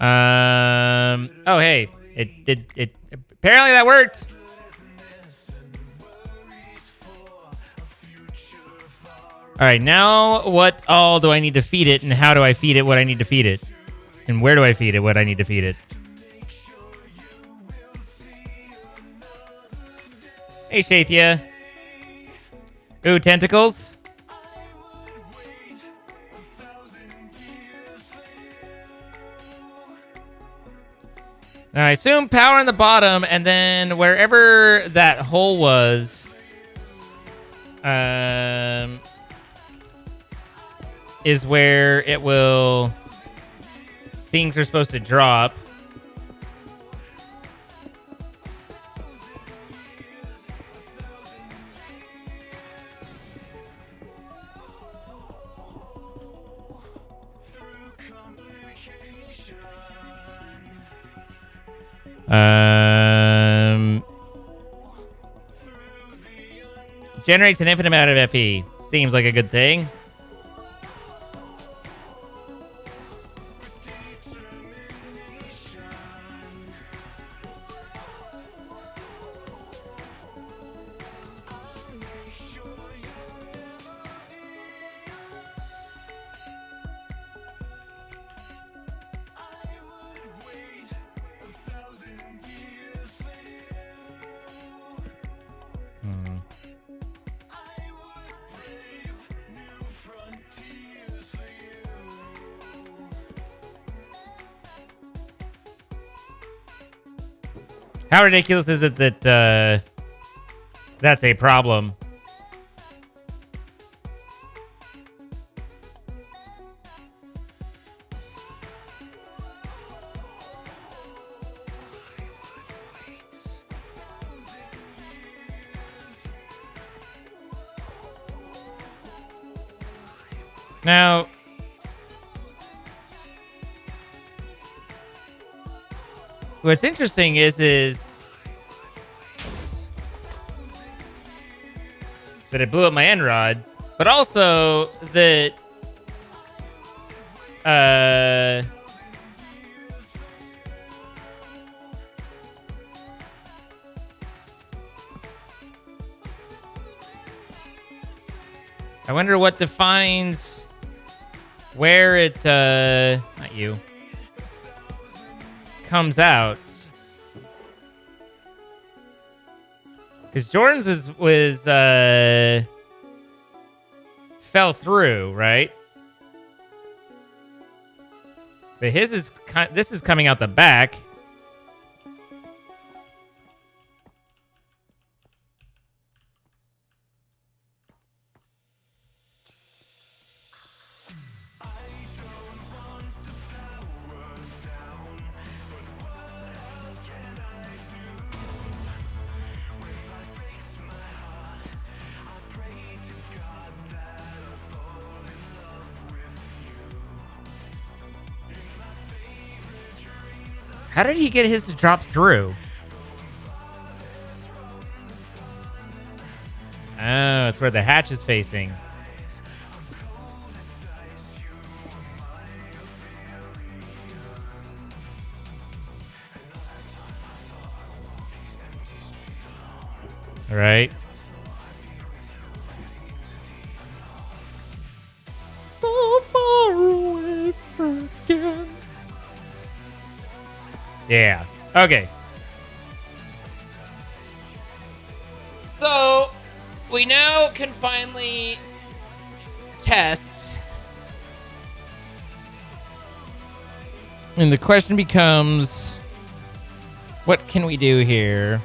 Oh, hey. It apparently that worked. All right, now what all do I need to feed it, and how do I feed it what I need to feed it? And where do I feed it what I need to feed it? Hey, Shathia. Ooh, tentacles. Now, I assume power on the bottom, and then wherever that hole was, is where it will... Things are supposed to drop. Generates an infinite amount of FE. Seems like a good thing. How ridiculous is it that that's a problem? Now, what's interesting is that it blew up my end rod, but also that I wonder what defines where it not you comes out. Because Jordan's was fell through, right? But his is this is coming out the back. How did he get his to drop through? Oh, it's where the hatch is facing. All right. So far away from again. Yeah. Okay. So we now can finally test. And the question becomes, what can we do here?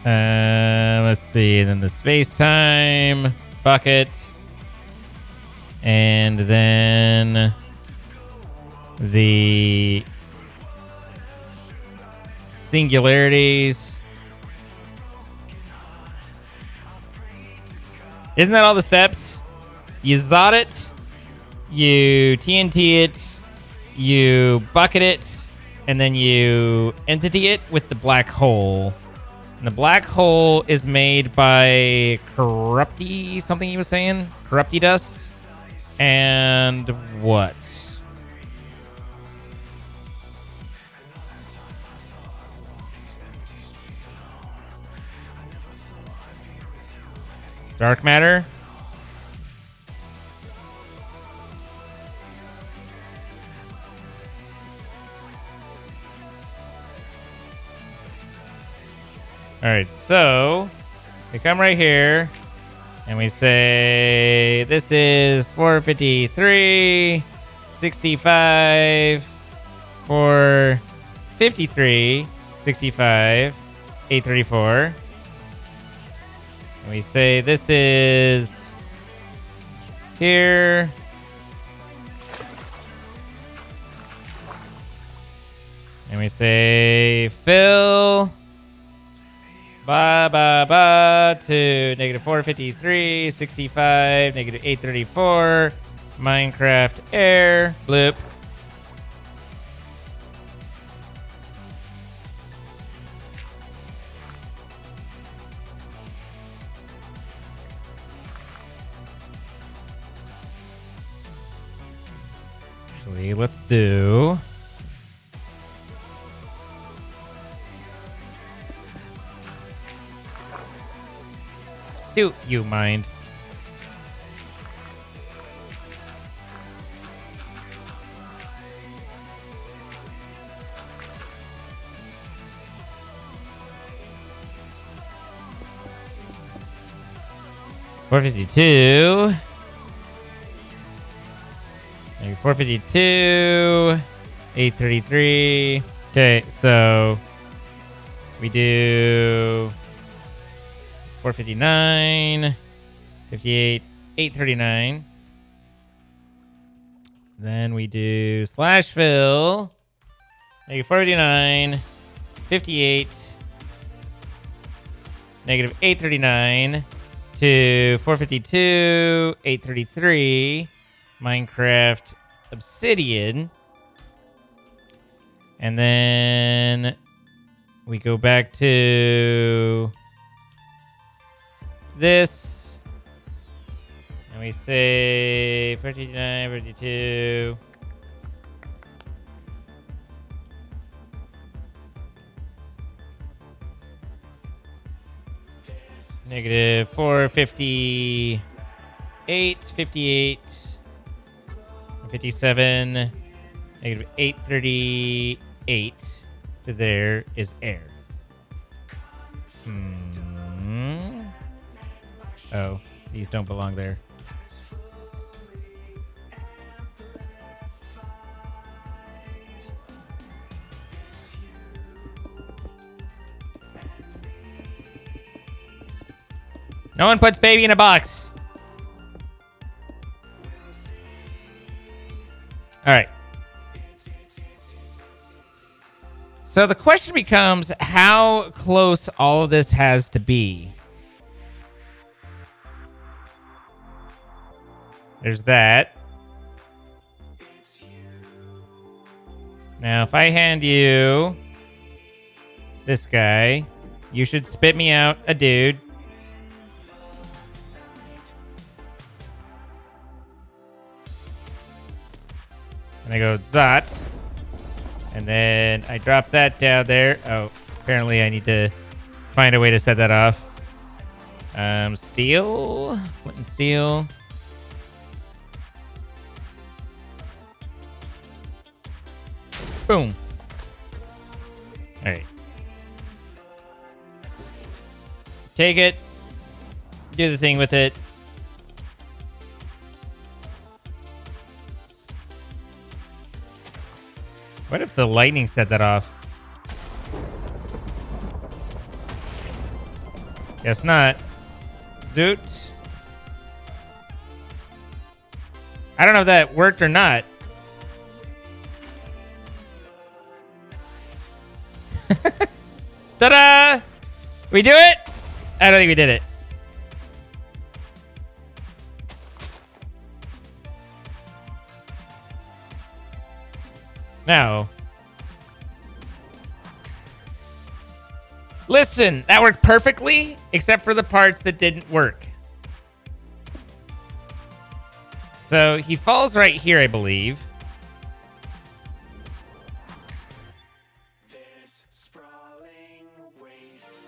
Let's see, and then the space-time bucket, and then the singularities. Isn't that all the steps? You Zod it, you TNT it, you bucket it, and then you entity it with the black hole. And the black hole is made by corrupty, something he was saying? Corrupty dust? And what? Dark matter? All right, so we come right here and we say this is 453, 65, 453, 65, 834. And we say this is here. And we say fill. To negative 453, 65, negative 834, Minecraft air, bloop. Actually, let's do... Do you mind? $452. Maybe $452. $833. Okay, so We do 459, 58, 839. Then we do slash fill, negative 459, 58, negative 839 to 452, 833, Minecraft Obsidian. And then we go back to this. And we say 59, 52. Negative 458, 58, 57, negative 838. To there is air. Oh, these don't belong there. No one puts baby in a box. All right. So the question becomes how close all of this has to be. There's that. Now, if I hand you this guy, you should spit me out a dude. And I go, Zot. And then I drop that down there. Oh, apparently I need to find a way to set that off. Steel. Flint and steel. Boom. All right. Take it. Do the thing with it. What if the lightning set that off? Guess not. Zoot. I don't know if that worked or not. Ta-da! We do it? I don't think we did it. Now, listen, that worked perfectly, except for the parts that didn't work. So he falls right here, I believe. This sprawling wasteland.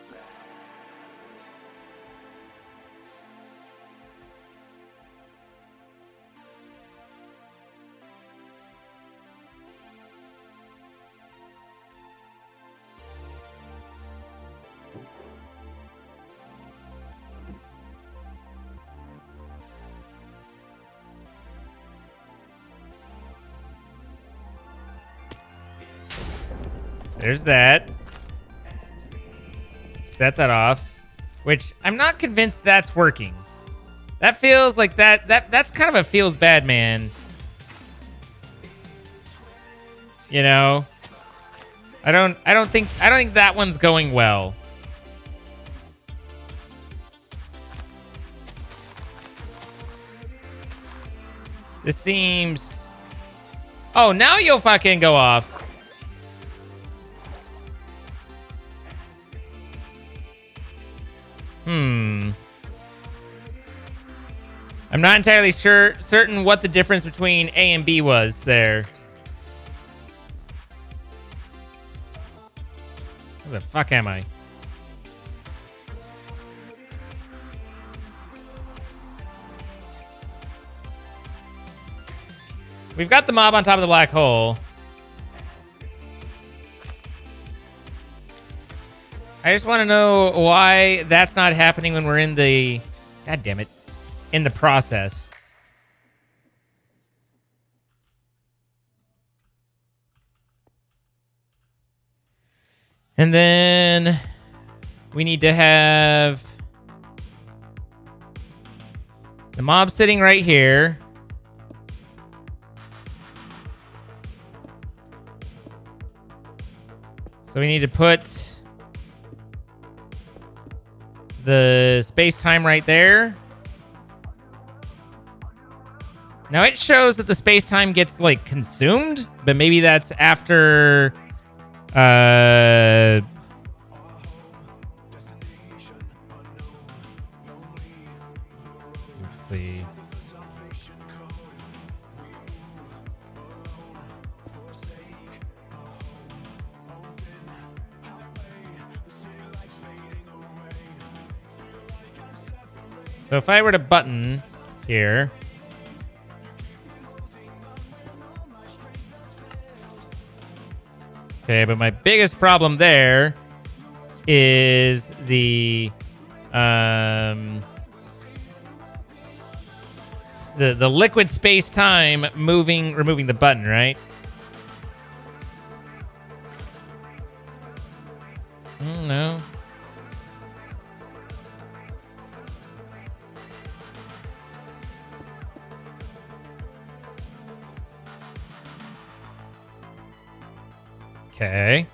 There's that. Set that off. Which I'm not convinced that's working. That feels like that's kind of a feels bad, man. You know? I don't think that one's going well. This seems... Oh, now you'll fucking go off. I'm not entirely certain what the difference between A and B was there. Where the fuck am I? We've got the mob on top of the black hole. I just want to know why that's not happening when we're in the... God damn it. In the process. And then we need to have the mob sitting right here. So we need to put the space-time right there. Now it shows that the space-time gets like consumed, but maybe that's after let's see. So if I were to button here, okay, but my biggest problem there is the liquid space-time removing the button, right? No. Okay.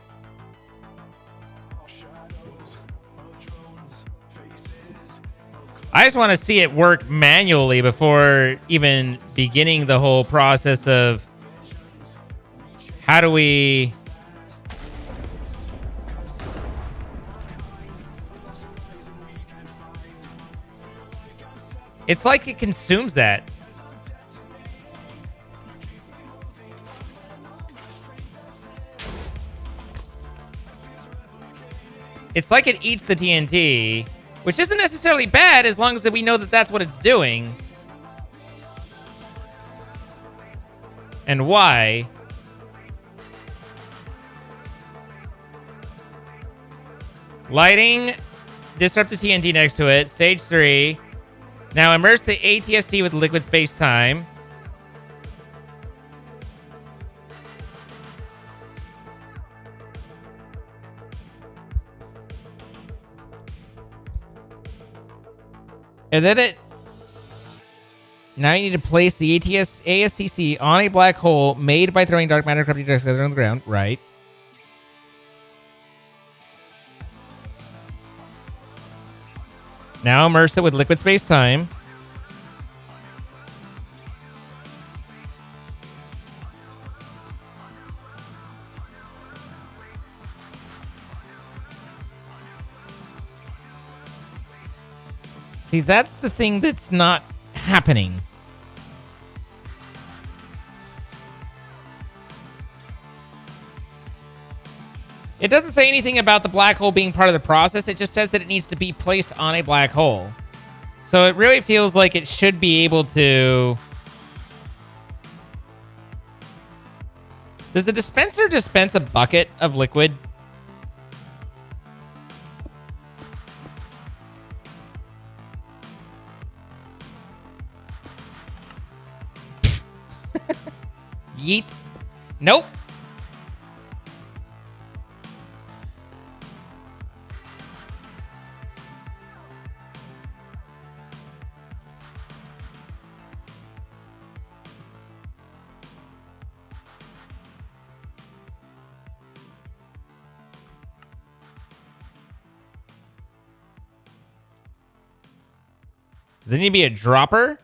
I just want to see it work manually before even beginning the whole process of how do we... It's like it consumes that. It's like it eats the TNT, which isn't necessarily bad as long as we know that that's what it's doing. And why. Lighting, disrupt the TNT next to it. Stage 3. Now immerse the ATST with liquid space-time. And then now you need to place the ASTC on a black hole made by throwing dark matter corrupting dark together on the ground. Right. Now immerse it with liquid space-time. See, that's the thing that's not happening. It doesn't say anything about the black hole being part of the process. It just says that it needs to be placed on a black hole. So it really feels like it should be able to... Does the dispenser dispense a bucket of liquid? Yeet. Nope. Does it need to be a dropper?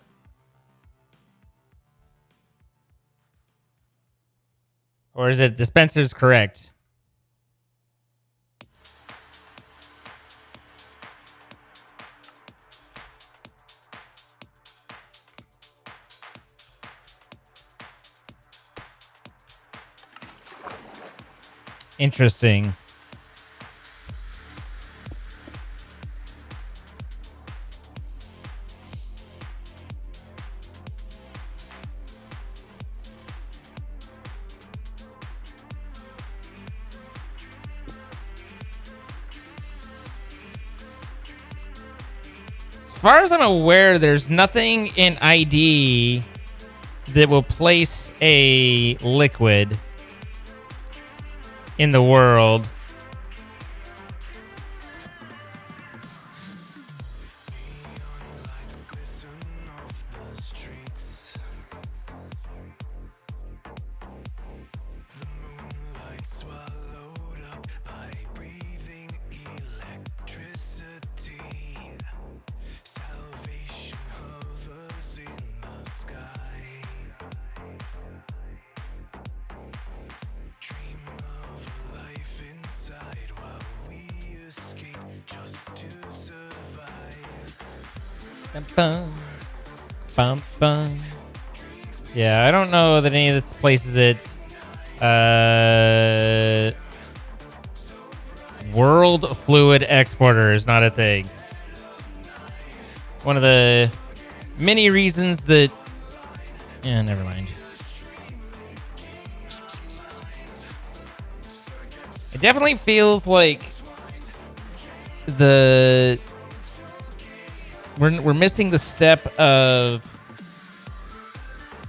Or is it dispenser's correct? Interesting. As far as I'm aware, there's nothing in ID that will place a liquid in the world. Bum, bum, bum. Yeah, I don't know that any of this places it. World Fluid Exporter is not a thing. One of the many reasons that... Yeah, never mind. It definitely feels like we're missing the step of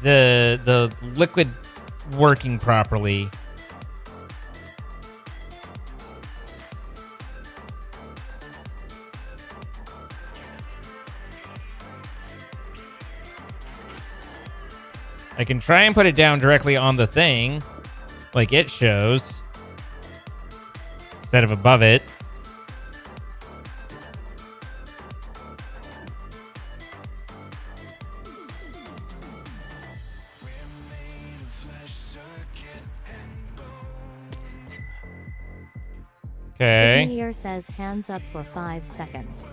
the liquid working properly. I can try and put it down directly on the thing, like it shows, instead of above it. Okay. Sydney here says hands up for 5 seconds.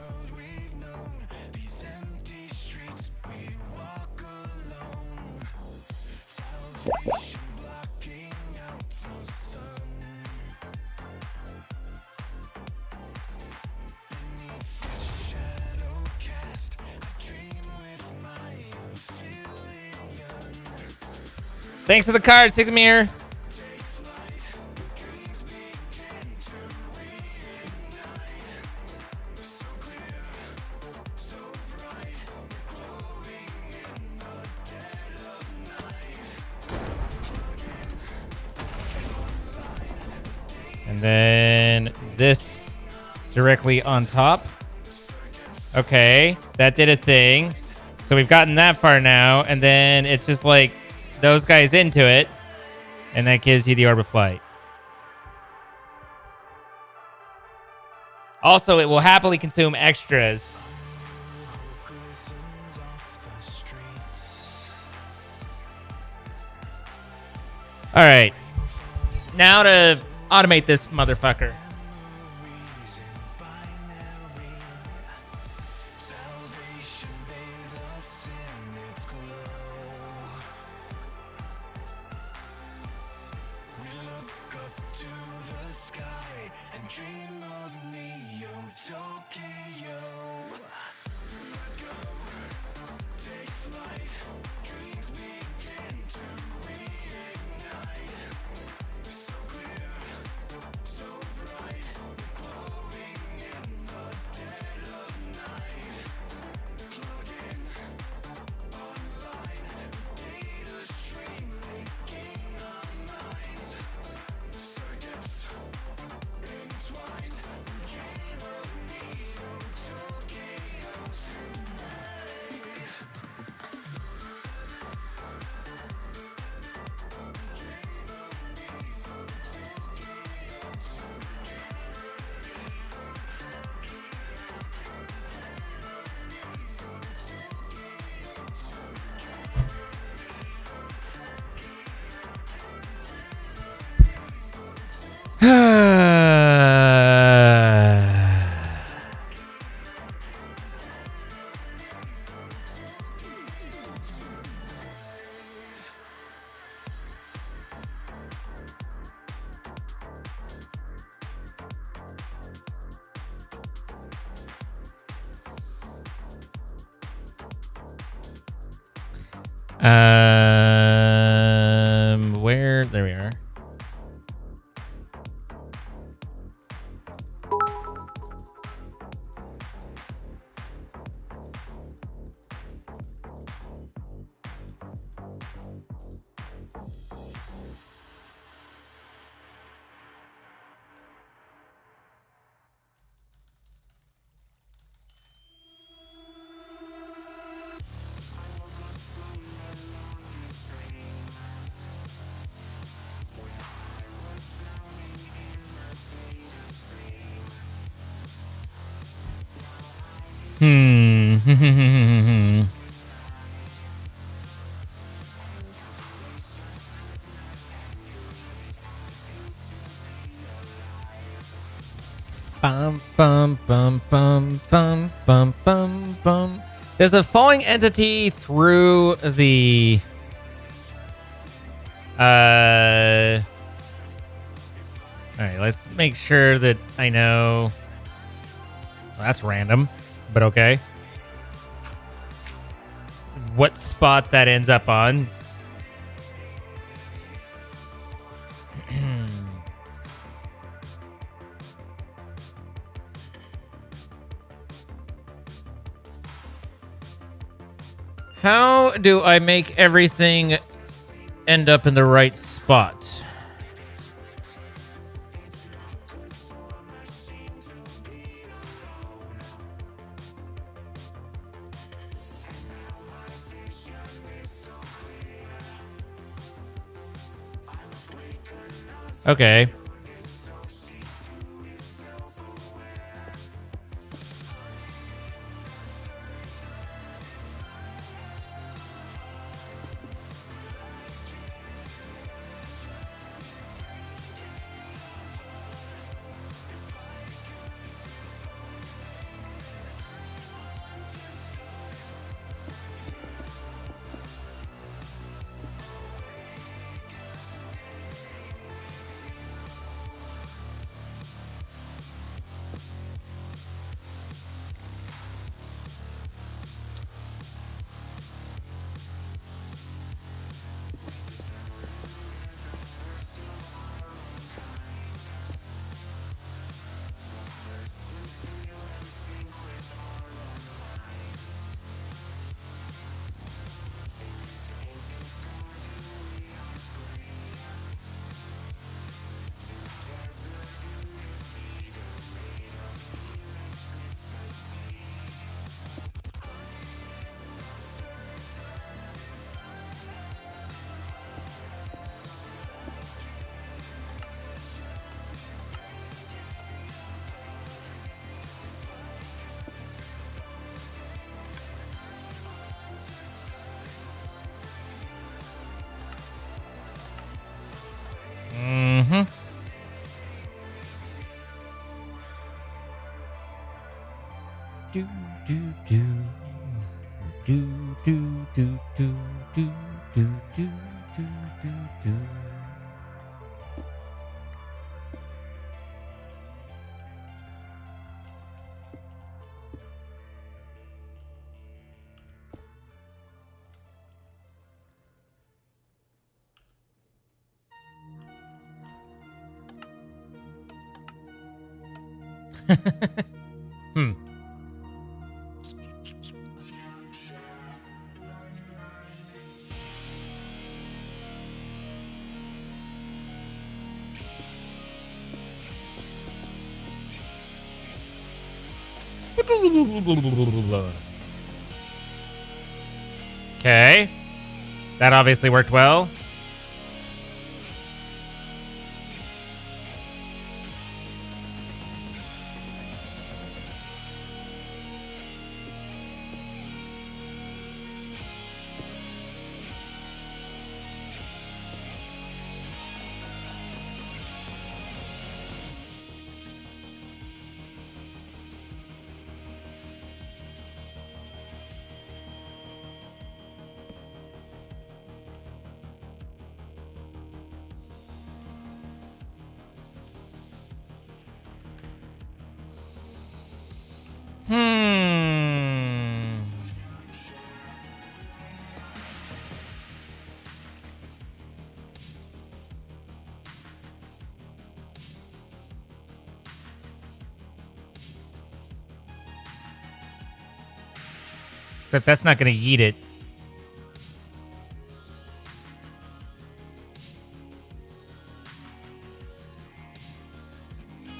Thanks for the card, Sigmir. And then this directly on top. Okay, that did a thing. So we've gotten that far now, and then it's just like those guys into it, and that gives you the orb of flight. Also, it will happily consume extras. All right, now to automate this motherfucker. Where? There we are. Bum bum bum bum bum bum bum bum. There's a falling entity through the all right, let's make sure that I know. Well, that's random, but okay. What spot that ends up on? How do I make everything end up in the right spot? Okay. Mm-hmm. Do do do do do do do do do do do do. Hmm. Okay. That obviously worked well. Except that's not going to yeet it.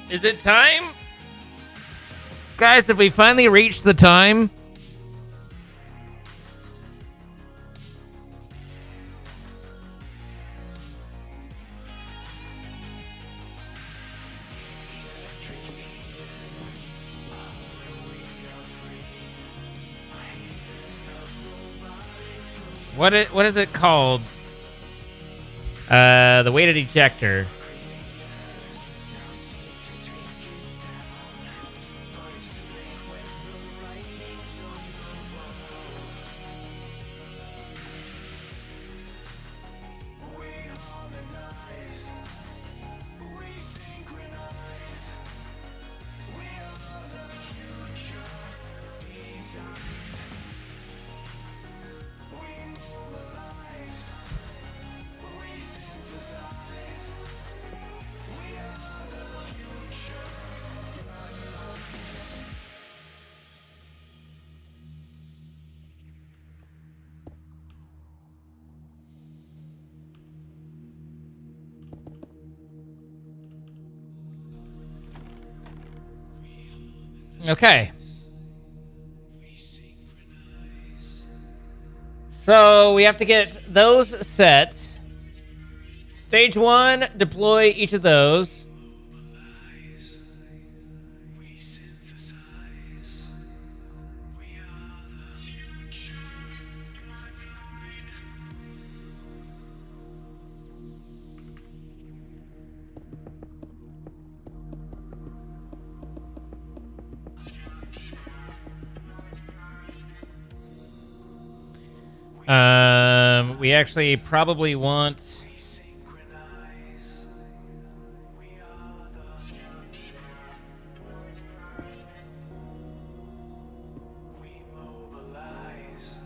Is it time? Guys, have we finally reached the time? What is it called? The weighted ejector. Okay. So we have to get those set. Stage 1, deploy each of those. We actually probably want...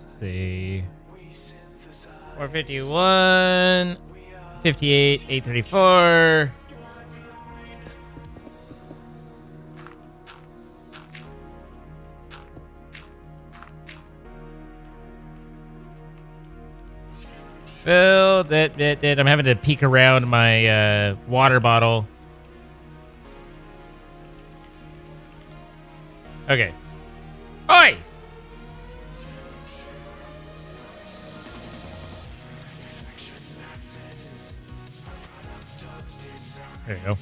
Let's see... 451... 58, 834... Fill that. I'm having to peek around my water bottle. Okay. Oi! There you go.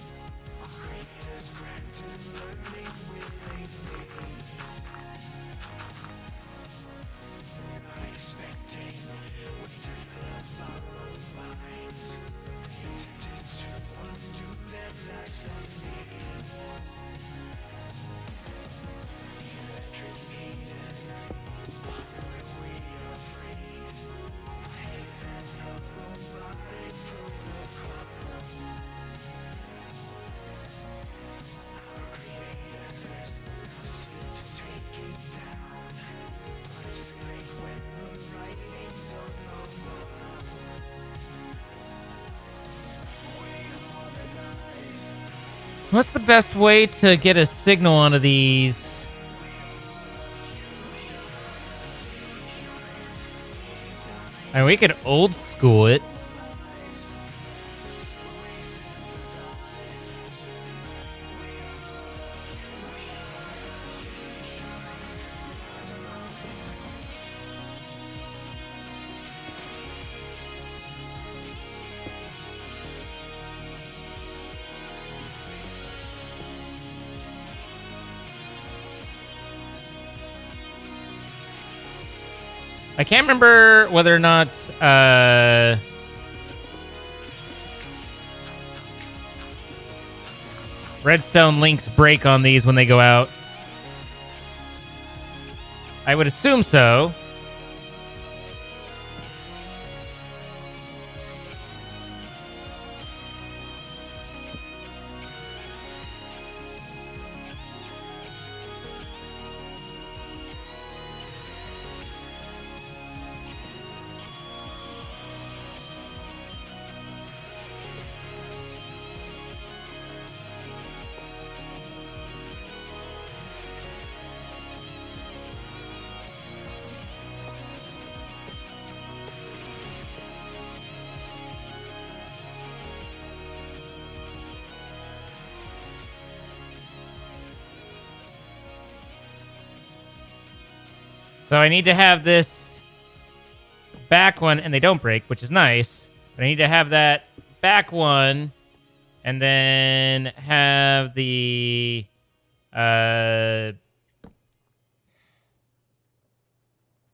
What's the best way to get a signal onto these? I mean, we could old school it. I can't remember whether or not redstone links break on these when they go out. I would assume so. So I need to have this back one, and they don't break, which is nice. But I need to have that back one, and then have the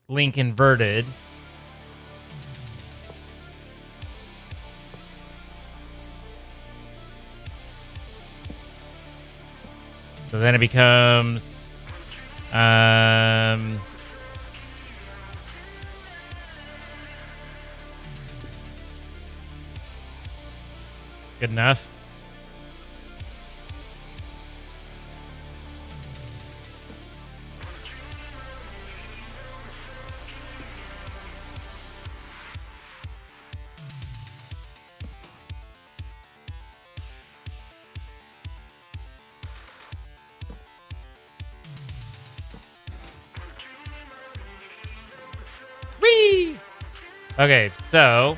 link inverted. So then it becomes good enough. Whee! Okay, so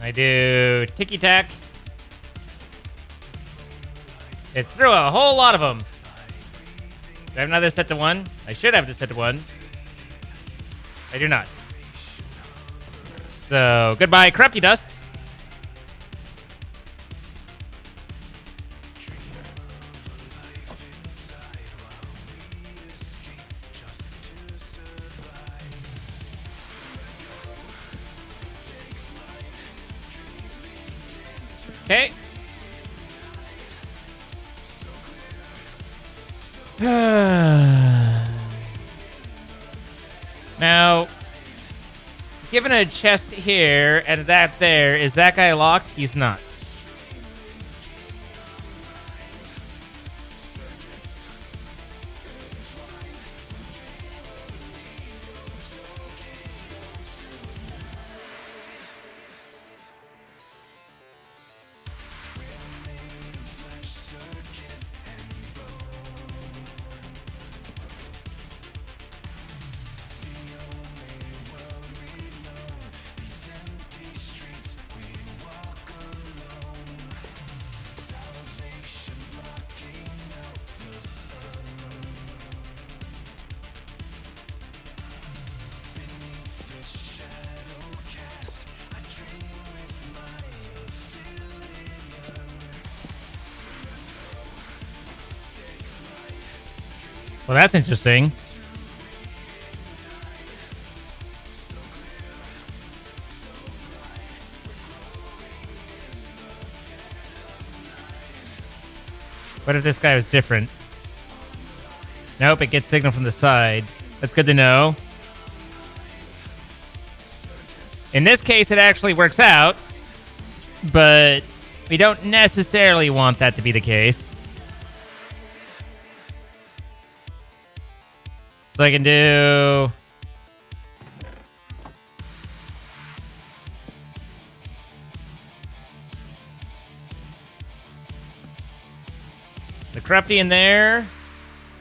I do ticky-tack. It threw a whole lot of them. Do I have another set to 1? I should have this set to 1. I do not. So, goodbye, Corrupty Dust. Okay. Now, given a chest here and that there, is that guy locked? He's not. Well, that's interesting. What if this guy was different? Nope, it gets signal from the side. That's good to know. In this case, it actually works out, but we don't necessarily want that to be the case. So I can do... the Corrupty in there,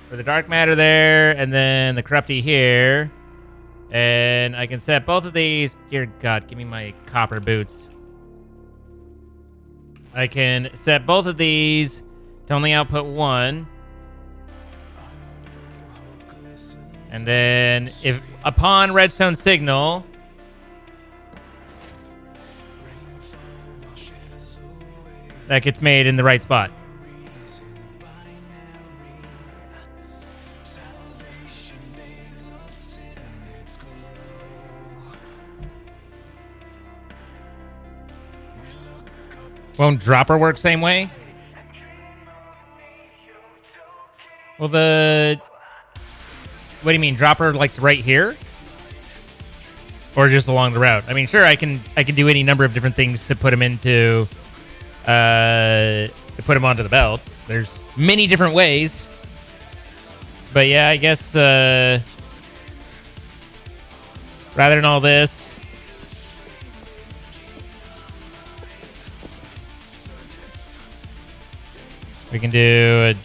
or the Dark Matter there, and then the Corrupty here. And I can set both of these... Dear God, give me my copper boots. I can set both of these to only output one. And then, if upon redstone signal, that gets made in the right spot. Won't dropper work same way? Well, the... What do you mean, dropper like right here? Or just along the route? I mean, sure, I can do any number of different things to put them into... to put them onto the belt. There's many different ways. But yeah, I guess... rather than all this... we can do a...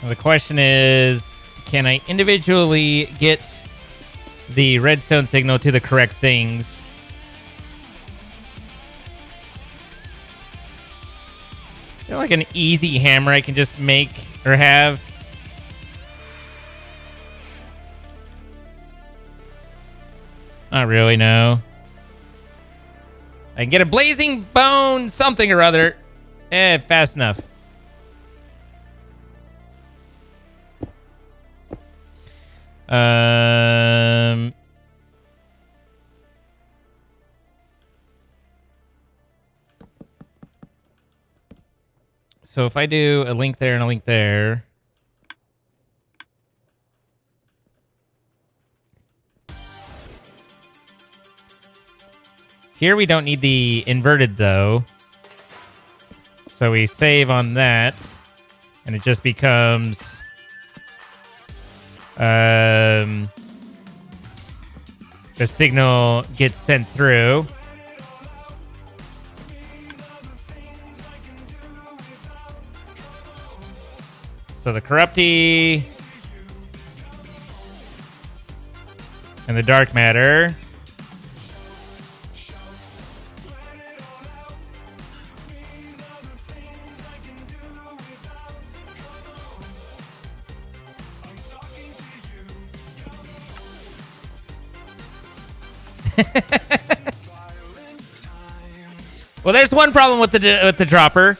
the question is, can I individually get the redstone signal to the correct things? Is there like an easy hammer I can just make or have? Not really, no. I can get a blazing bone something or other. Fast enough. So if I do a link there and a link there, here we don't need the inverted though. So we save on that and it just becomes the signal gets sent through. So the corrupty and the dark matter well, there's one problem with the dropper.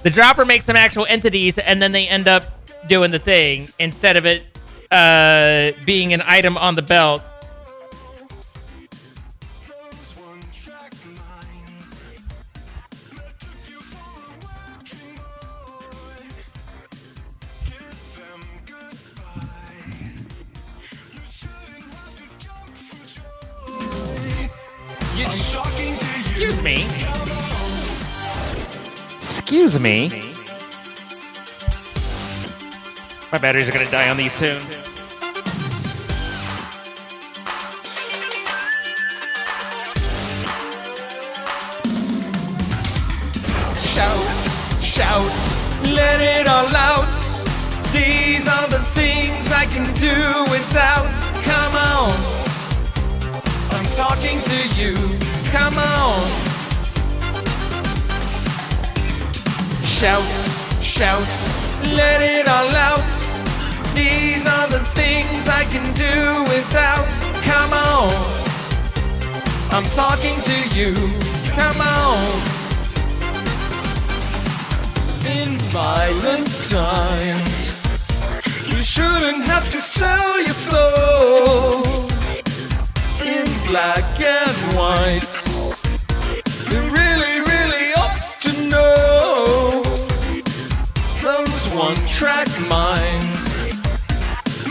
The dropper makes some actual entities, and then they end up doing the thing instead of it being an item on the belt. Excuse me. Excuse me. My batteries are gonna die on these soon. Shout, shout, let it all out. These are the things I can do without. Come on, I'm talking to you. Come on. Shout, shout, let it all out. These are the things I can do without. Come on, I'm talking to you. Come on. In violent times, you shouldn't have to sell your soul. In black and white, you really, really ought to know. Those one-track minds,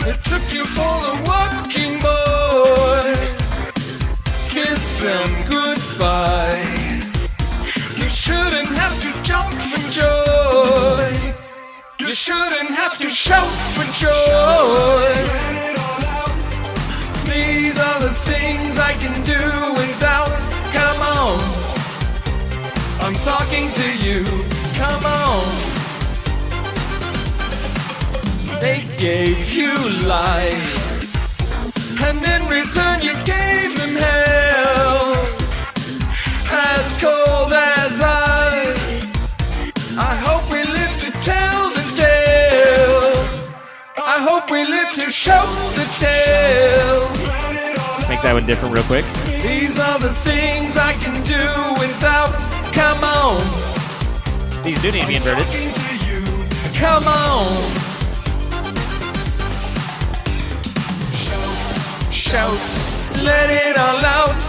it took you for a working boy. Kiss them goodbye. You shouldn't have to jump for joy. You shouldn't have to shout for joy. These are the things I can do without. Come on, I'm talking to you. Come on. They gave you life, and in return you gave them hell. As cold as ice. I hope we live to tell the tale. I hope we live to show the tale. Make that one different real quick. These are the things I can do without. Come on. These do need to be inverted. Come on. Shout, let it all out.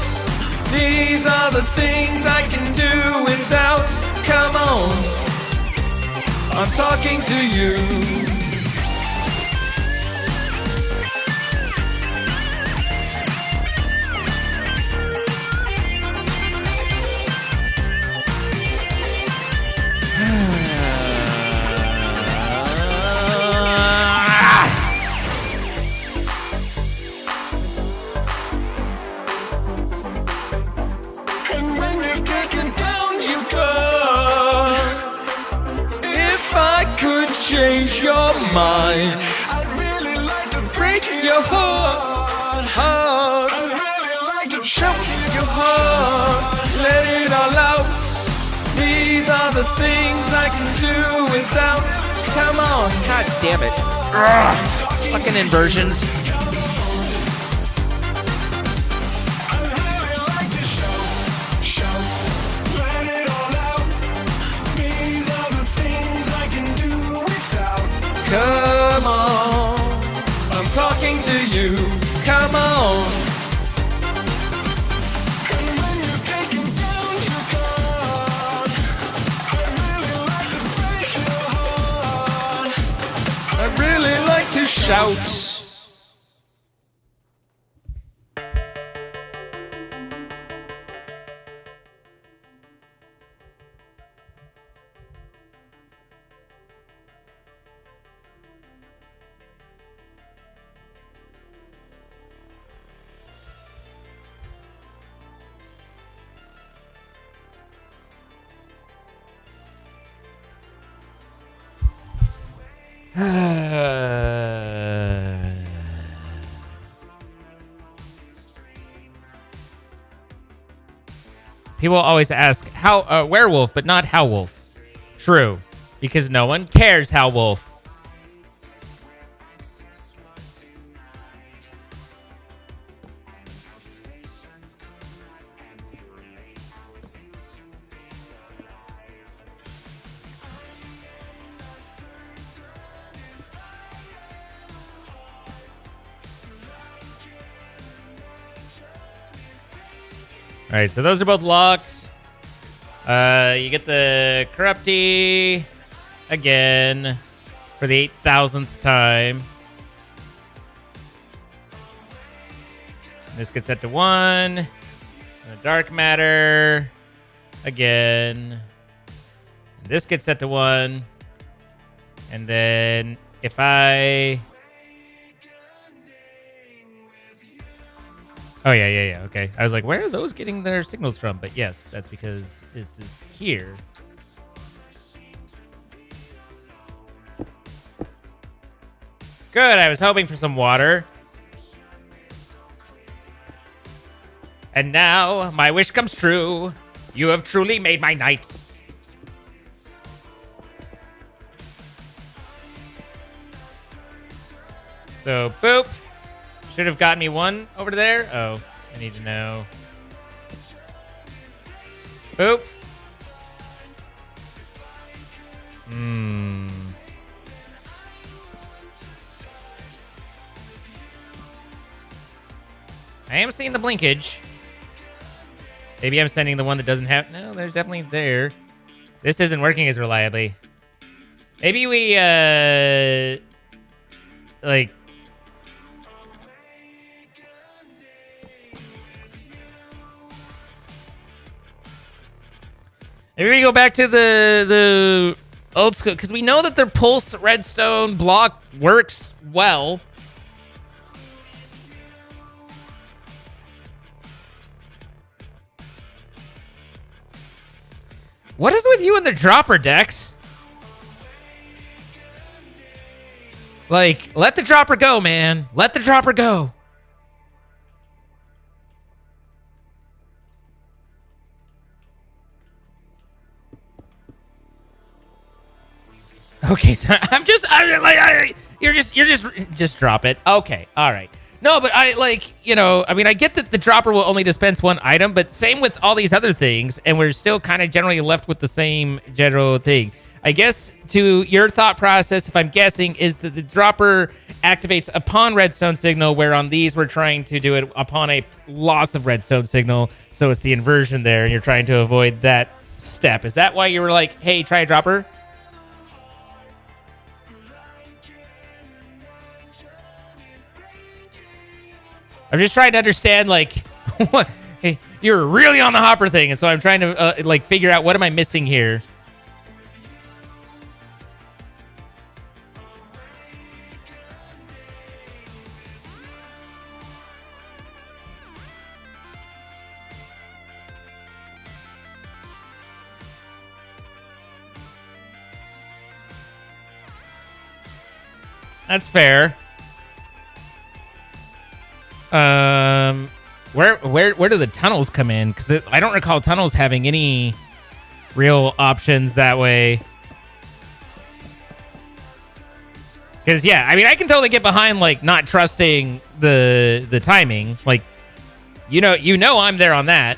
These are the things I can do without. Come on, I'm talking to you. Change your mind. I'd really like to break your heart. I'd really like to choke your heart. Let it all out. These are the things I can do without. Come on. God damn it. Ugh. Fucking inversions. Come on, I'm talking to you. Come on. And when you've taken down your guard, I'd really like to break your heart. I'd really like to shout. People always ask how werewolf, but not how wolf. True, because no one cares how wolf. All right, so those are both locked. You get the Corrupty again for the 8,000th time. This gets set to 1. And the Dark Matter again. This gets set to 1. And then if I... Oh, yeah. Okay. I was like, where are those getting their signals from? But yes, that's because this is here. Good. I was hoping for some water. And now my wish comes true. You have truly made my night. So, boop. Should have gotten me one over there. Oh, I need to know. Boop. I am seeing the blinkage. Maybe I'm sending the one that doesn't have... No, there's definitely there. This isn't working as reliably. Maybe we, like... Maybe we go back to the old school, because we know that their pulse redstone block works well. What is with you and the dropper, Dex? Like, let the dropper go, man. Let the dropper go. Okay, so you're just drop it. Okay, all right. No, but I I get that the dropper will only dispense one item, but same with all these other things, and we're still kind of generally left with the same general thing. I guess to your thought process, if I'm guessing, is that the dropper activates upon redstone signal, where on these we're trying to do it upon a loss of redstone signal, so it's the inversion there, and you're trying to avoid that step. Is that why you were like, hey, try a dropper? I'm just trying to understand, like, what you're really on the hopper thing, and so I'm trying to figure out what am I missing here. That's fair. Where do the tunnels come in? Because I don't recall tunnels having any real options that way. Because yeah, I mean, I can totally get behind like not trusting the timing. Like, you know, I'm there on that.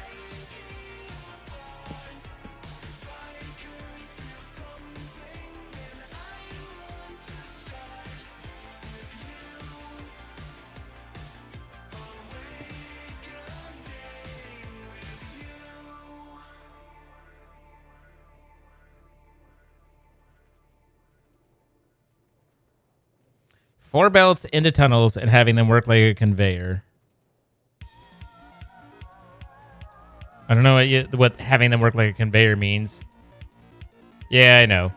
Four belts into tunnels and having them work like a conveyor. I don't know what having them work like a conveyor means. Yeah, I know.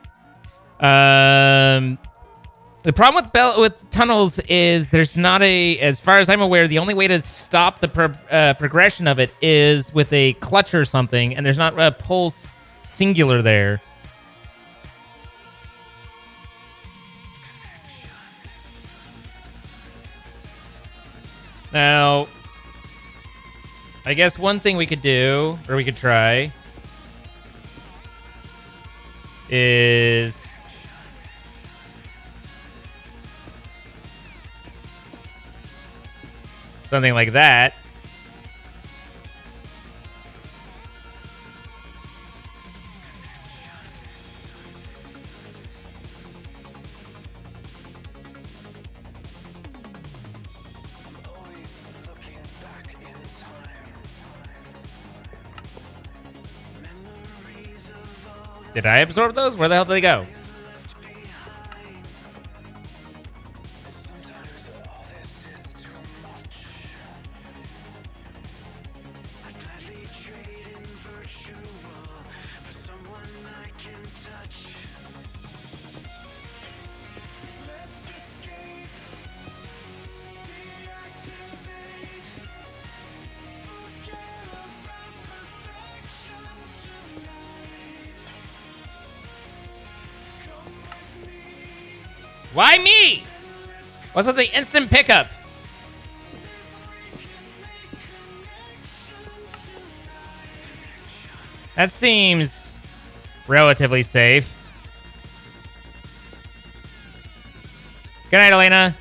The problem with tunnels is there's not as far as I'm aware, the only way to stop the progression of it is with a clutch or something, and there's not a pulse singular there. Now, I guess one thing we could do, or we could try, is something like that. Did I absorb those? Where the hell did they go? Why me? What's with the instant pickup? That seems relatively safe. Good night, Elena.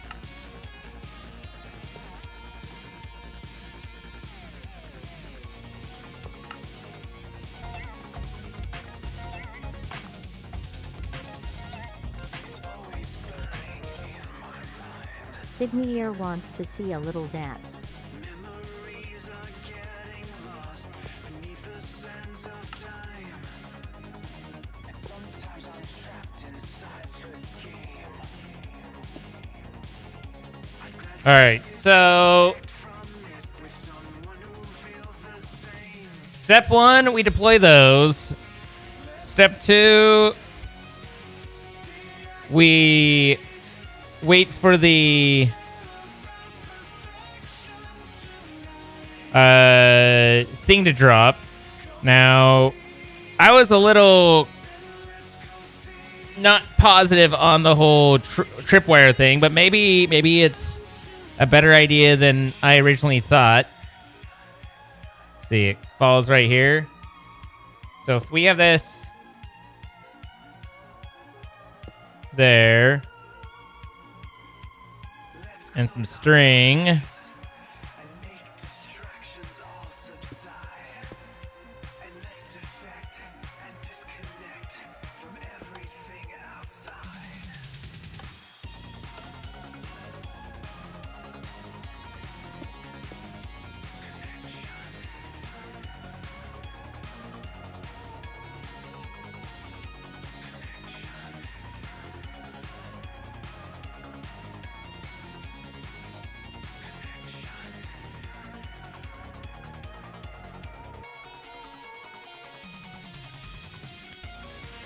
Signier wants to see a little dance. All right, so step one, we deploy those. Step two, we wait for the thing to drop. Now, I was a little not positive on the whole tripwire thing, but maybe it's a better idea than I originally thought. Let's see, it falls right here. So if we have this there and some string,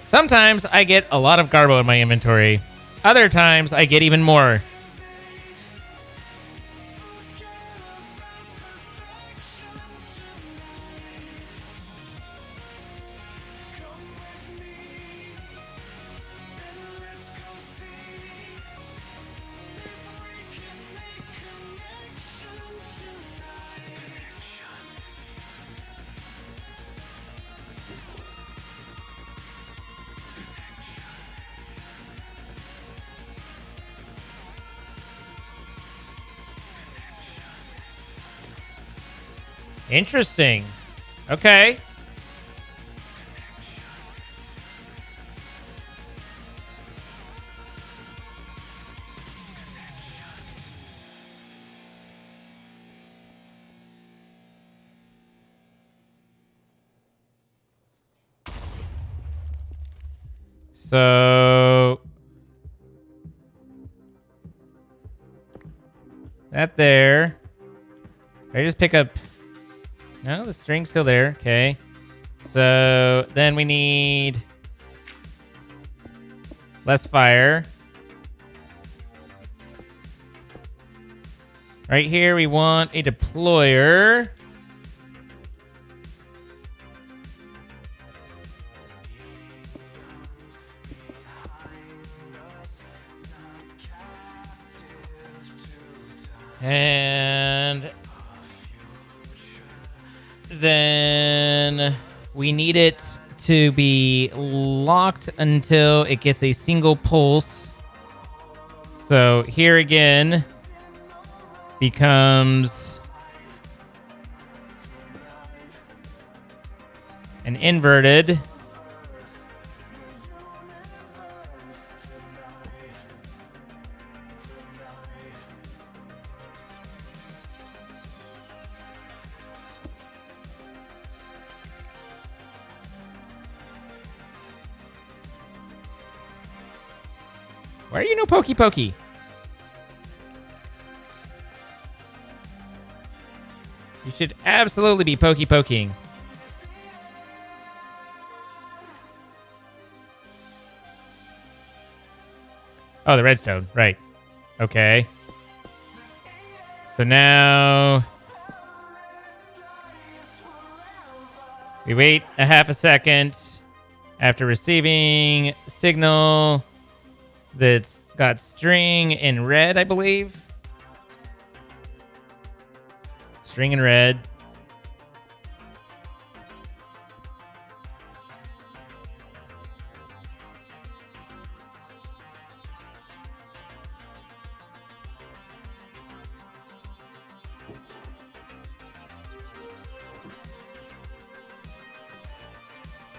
sometimes I get a lot of garbo in my inventory. Other times I get even more. Interesting. Okay. So that there. I just pick up. No, the string's still there. Okay. So then we need less fire. Right here, we want a deployer. And then we need it to be locked until it gets a single pulse. So here again becomes an inverted. Why are you no pokey pokey? You should absolutely be pokey poking. Oh, the redstone. Right. Okay. So now we wait a half a second after receiving signal that's got string in red, I believe. String in red.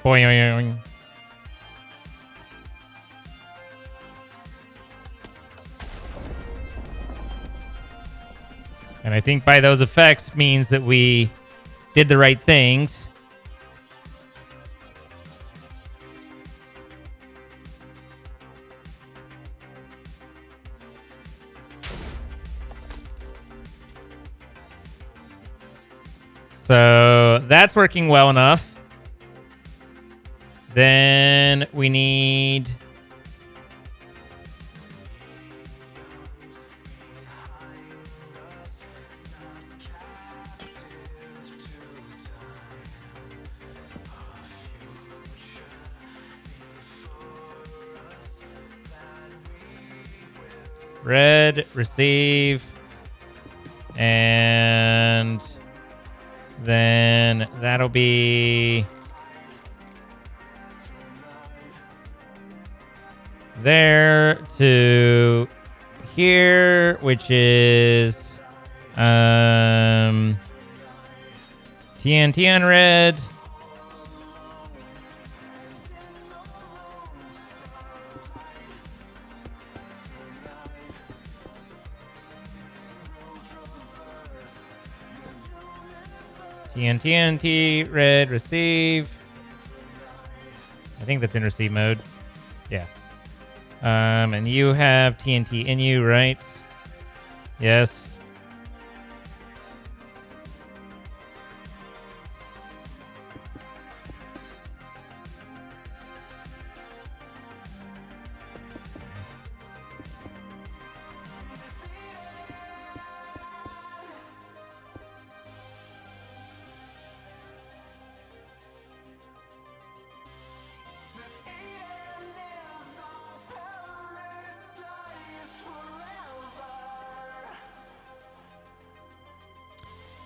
Boing. And I think by those effects means that we did the right things. So that's working well enough. Then we need... red, receive, and then that'll be there to here, which is TNT on red. TNT, red, receive. I think that's in receive mode. Yeah. And you have TNT in you, right? Yes.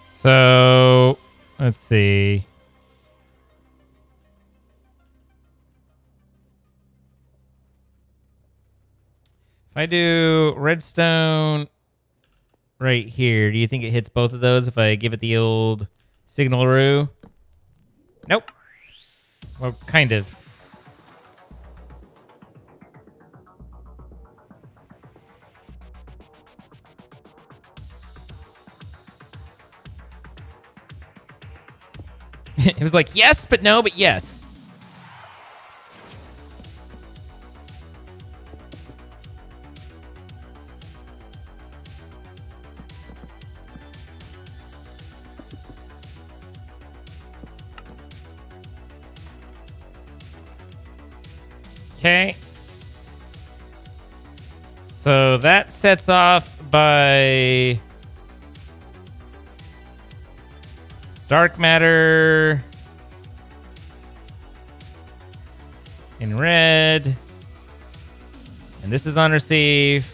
So, let's see. If I do redstone right here, do you think it hits both of those if I give it the old signal-roo? Nope. Well, kind of. It was like, yes, but no, but yes. Okay. So that sets off by dark matter in red. And this is on receive.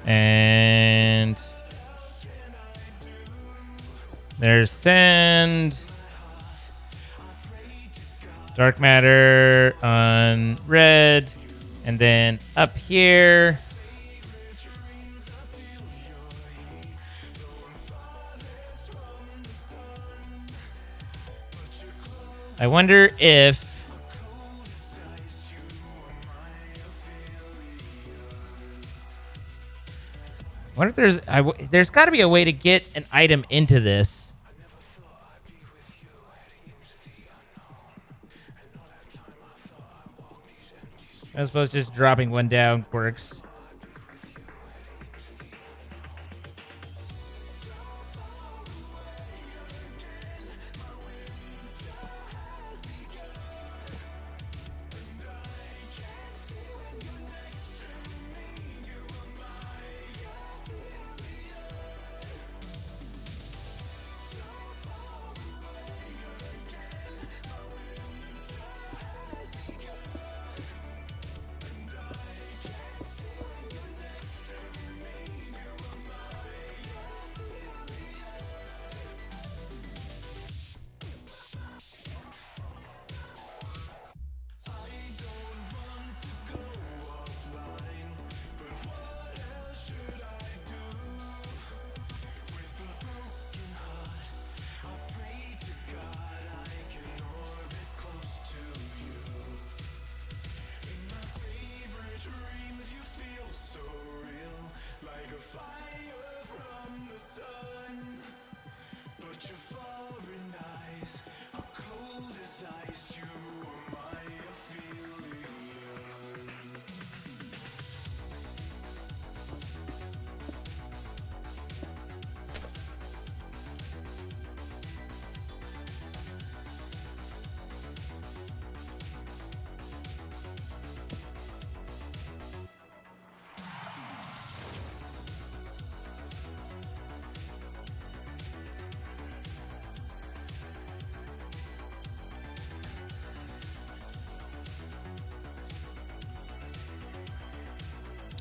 And There's sand. Dark matter on red. And then up here. I wonder if... I wonder if there's got to be a way to get an item into this. I suppose just dropping one down works.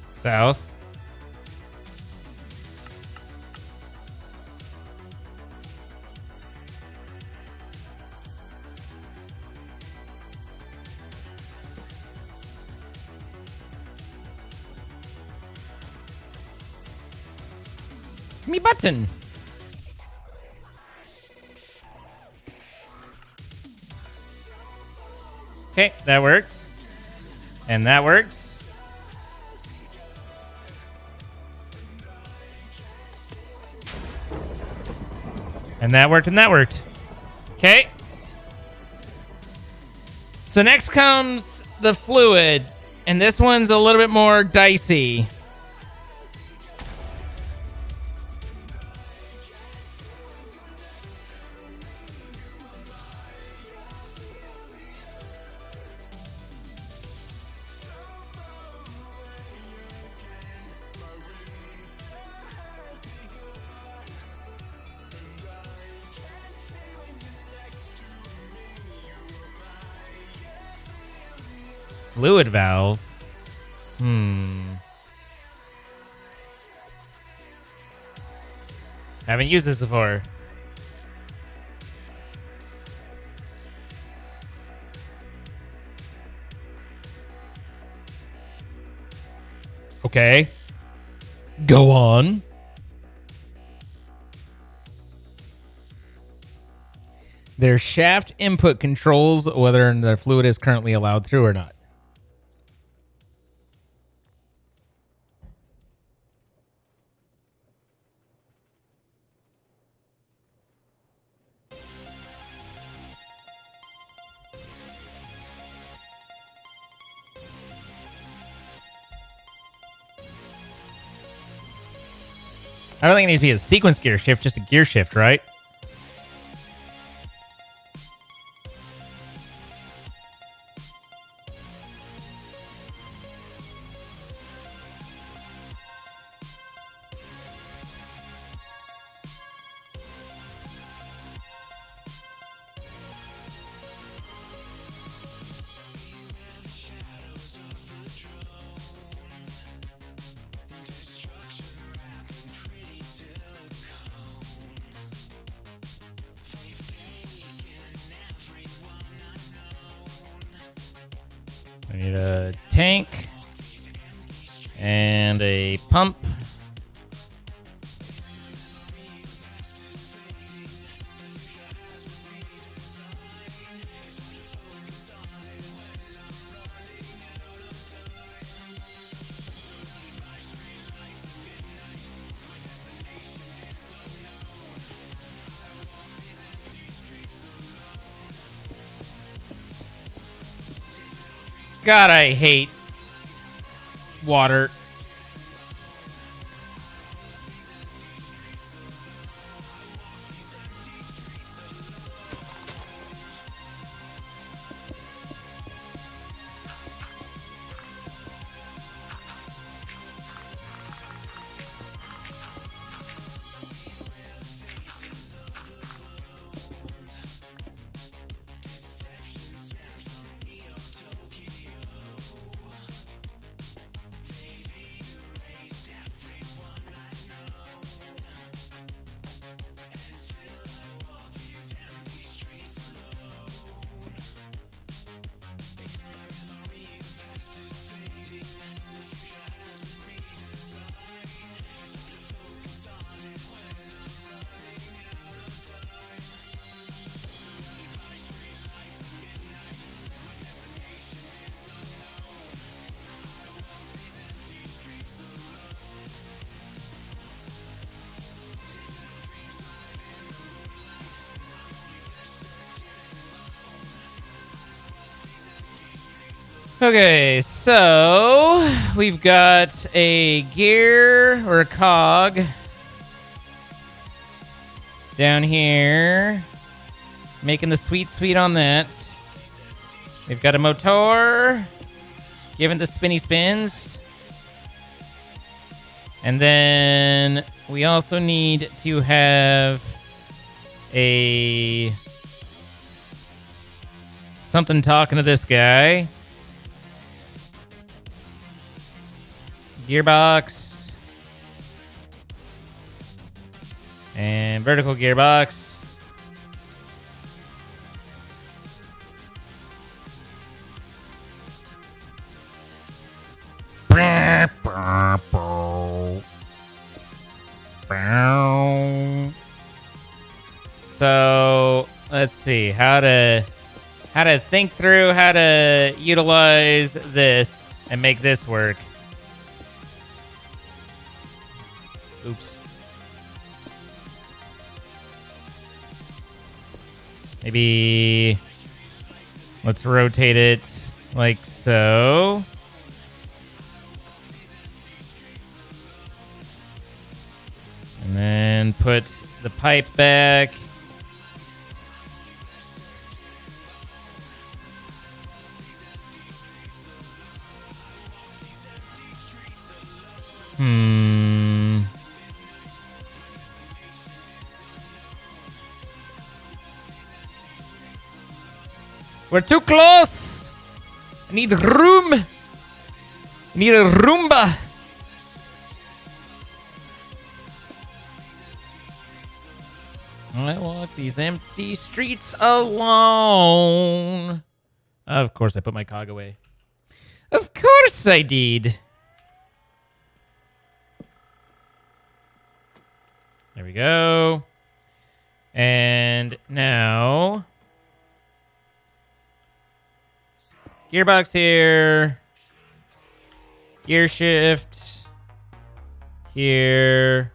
South. Me button. Okay, that worked. And that worked. And that worked, and that worked. Okay. So next comes the fluid. And this one's a little bit more dicey. Fluid valve. Haven't used this before. Okay. Go on. Their shaft input controls whether the fluid is currently allowed through or not. I don't think it needs to be a sequence gear shift, just a gear shift, right? We need a tank and a pump. God, I hate water. Okay, so we've got a gear or a cog down here, making the sweet on that. We've got a motor giving the spinny spins. And then we also need to have a something talking to this guy. Gearbox. And vertical gearbox. So let's see how to think through how to utilize this and make this work. Oops. Maybe let's rotate it like so. And then put the pipe back. We're too close. I need room. I need a Roomba. I walk these empty streets alone. Of course I put my cog away. Of course I did. There we go. And now gearbox here. Gear shift here.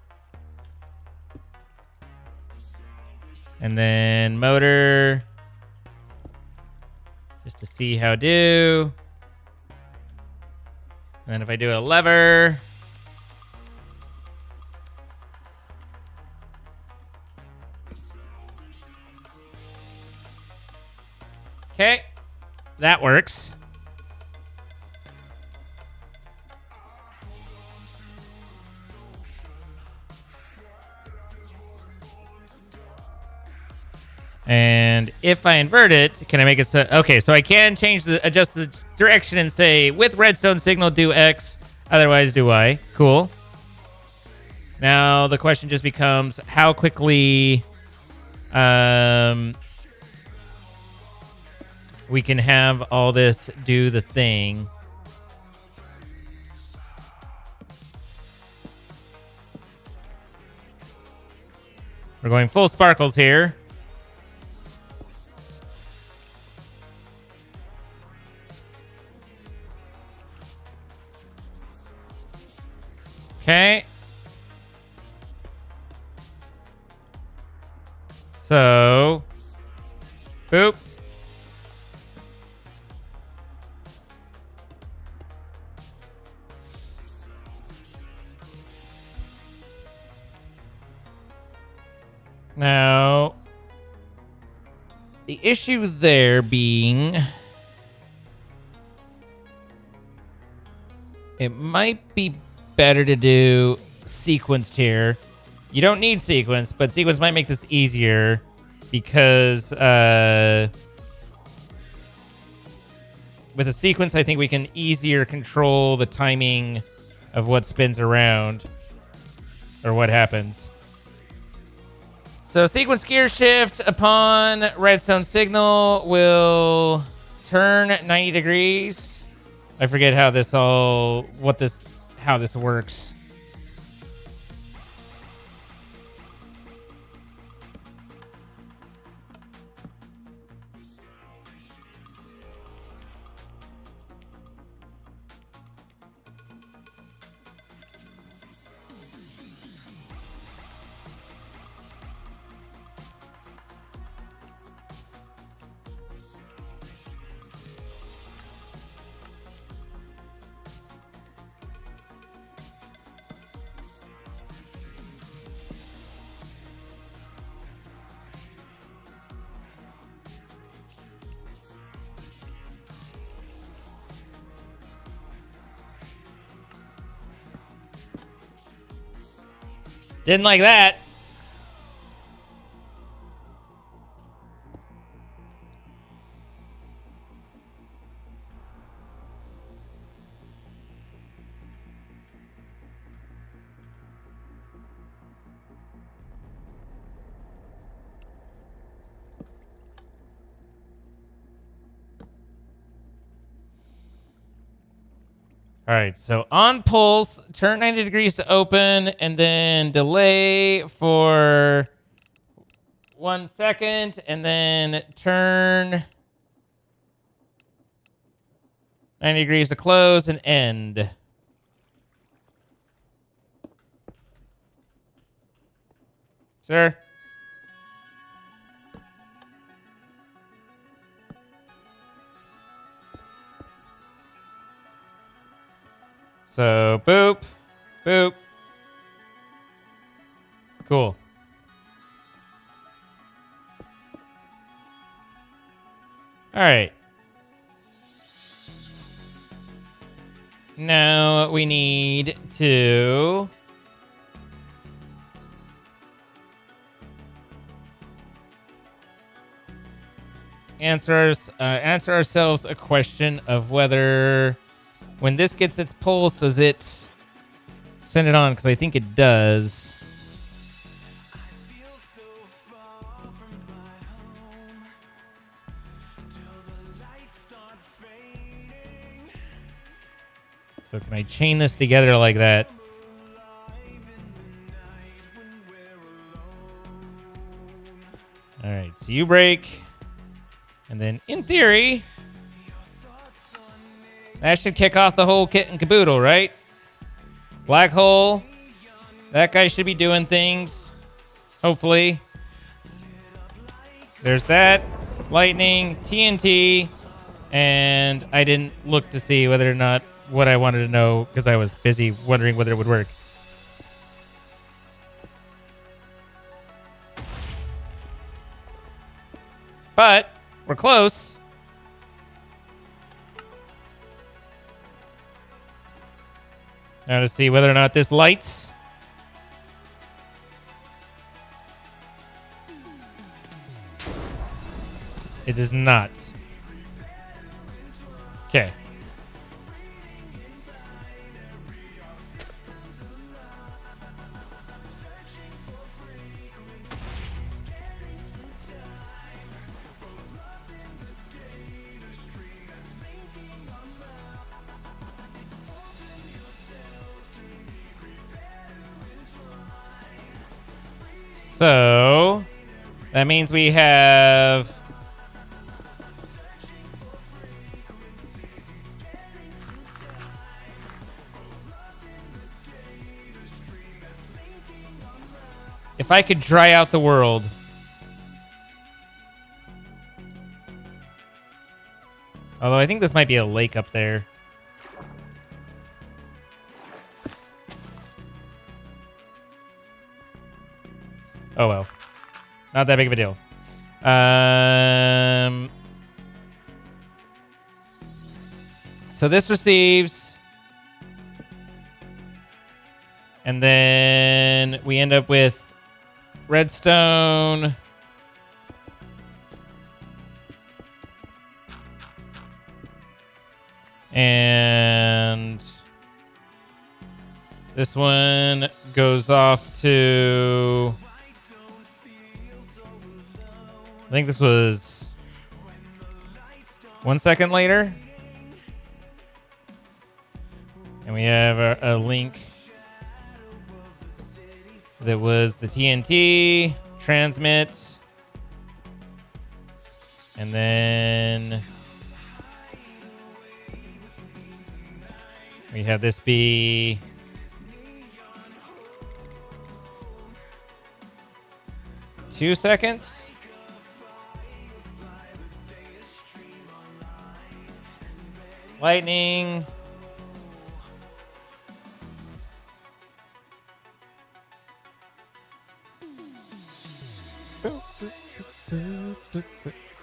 And then motor. Just to see how do. And then if I do a lever. Okay. That works. And if I invert it, can I make it so? Okay, so I can adjust the direction and say with redstone signal do X, otherwise do Y. Cool. Now the question just becomes how quickly we can have all this do the thing. We're going full sparkles here. Okay. So, boop. Now, the issue there being, it might be better to do sequenced here. You don't need sequence, but sequence might make this easier because with a sequence, I think we can easier control the timing of what spins around or what happens. So sequence gear shift upon redstone signal will turn 90 degrees. I forget how this how this works. Didn't like that. All right, so on pulse, turn 90 degrees to open, and then delay for 1 second, and then turn 90 degrees to close and end. Sir? So, boop, boop. Cool. All right. Now we need to answer ourselves a question of whether when this gets its pulse, does it send it on? Because I think it does. So can I chain this together like that? All right, so you break. And then in theory, that should kick off the whole kit and caboodle, right? Black hole. That guy should be doing things. Hopefully. There's that. Lightning, TNT. And I didn't look to see whether or not what I wanted to know because I was busy wondering whether it would work. But we're close. Now to see whether or not this lights. It does not. Okay. So that means we have if I could dry out the world. Although I think this might be a lake up there. Oh well. Not that big of a deal. So this receives. And then we end up with redstone. And this one goes off to, I think this was 1 second later. And we have a link that was the TNT, transmit, and then we have this be two seconds. Lightning.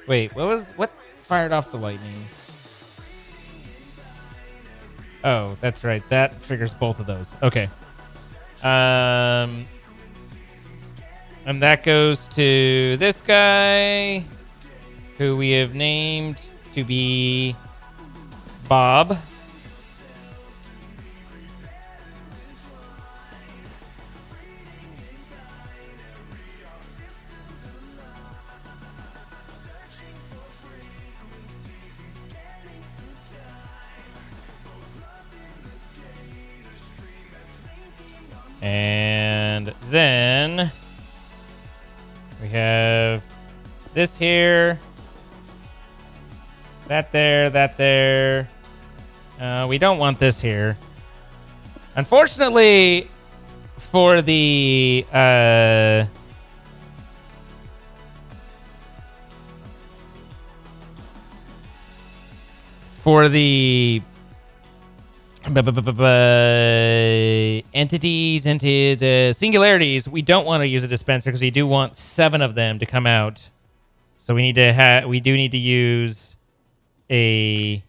Wait, what fired off the lightning? Oh, that's right. That triggers both of those. Okay. And that goes to this guy, who we have named to be Bob. And then we have this here, that there. We don't want this here. Unfortunately, for the entities into the singularities, we don't want to use a dispenser because we do want 7 of them to come out. So we need to we do need to use a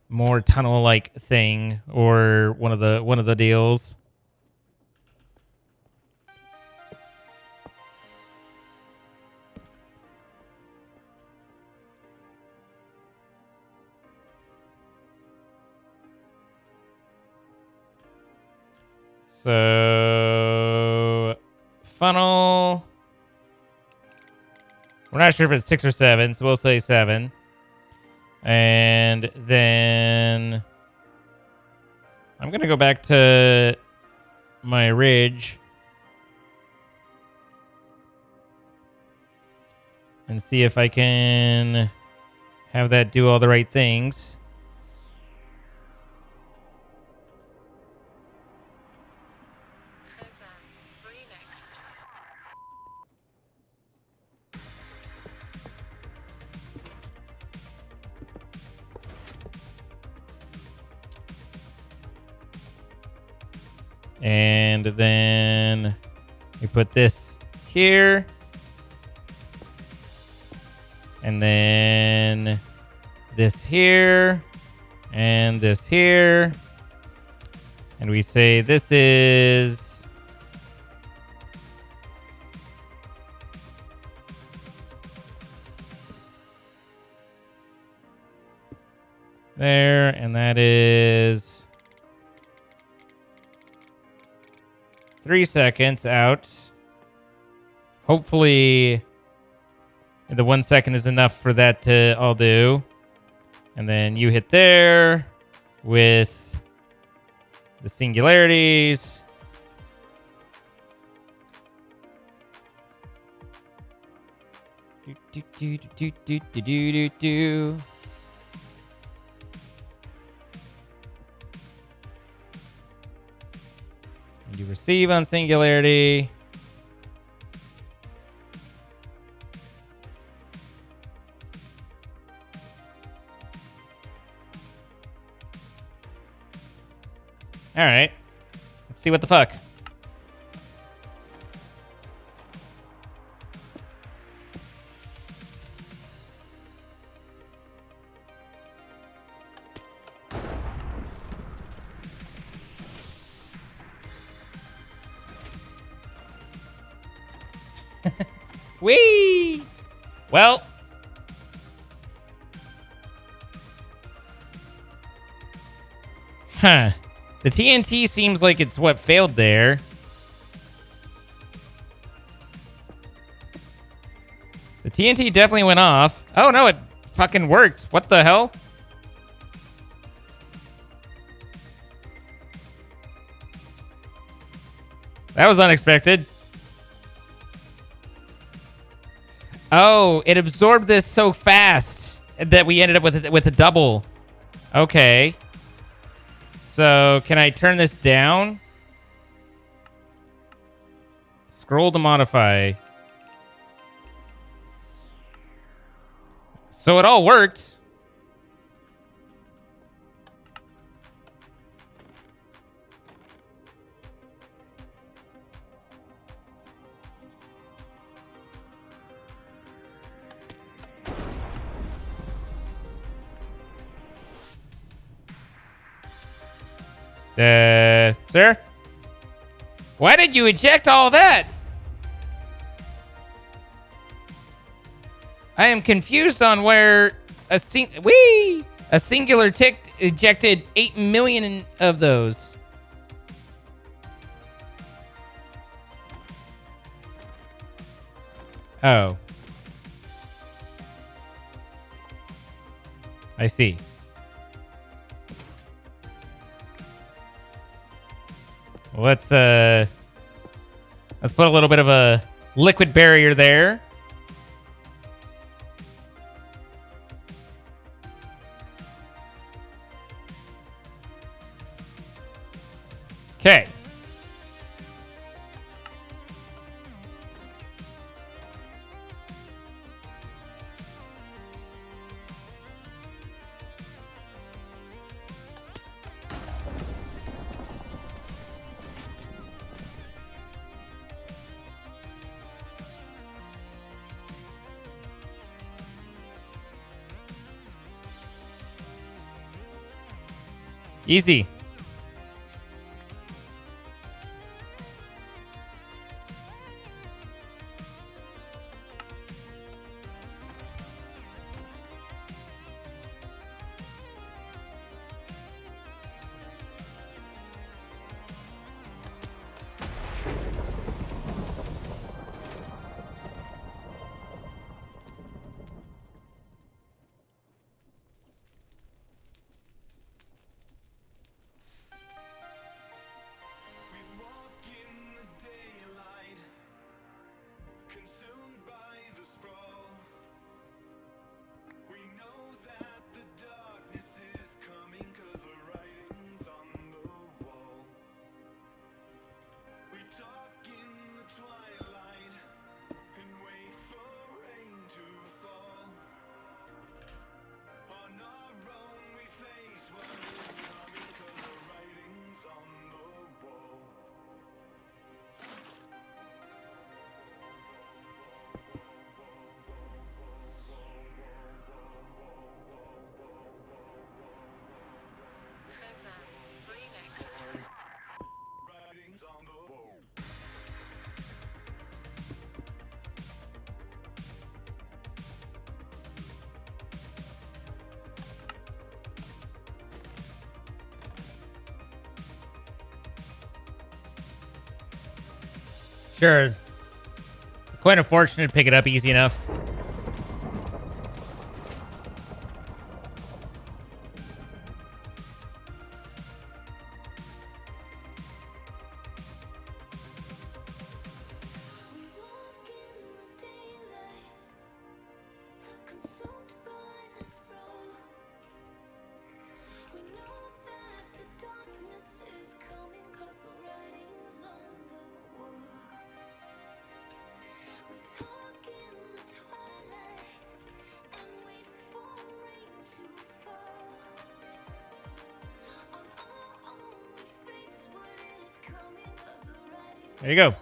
more tunnel-like thing or one of the deals. So, funnel. We're not sure if it's 6 or 7, so we'll say 7. And then I'm going to go back to my ridge and see if I can have that do all the right things. And then we put this here. And then this here. And this here. And we say this is there. And that is 3 seconds out. Hopefully the 1 second is enough for that to all do. And then you hit there with the singularities. You receive on singularity. All right. Let's see what the fuck. Whee! Well. Huh. The TNT seems like it's what failed there. The TNT definitely went off. Oh, no, it fucking worked. What the hell? That was unexpected. Oh, it absorbed this so fast that we ended up with a double. Okay. So, can I turn this down? Scroll to modify. So it all worked. Sir? Why did you eject all that? I am confused on where a singular tick ejected 8 million of those. Oh. I see. Let's put a little bit of a liquid barrier there. Okay. Easy. Sure. Quite unfortunate to pick it up easy enough. There you go.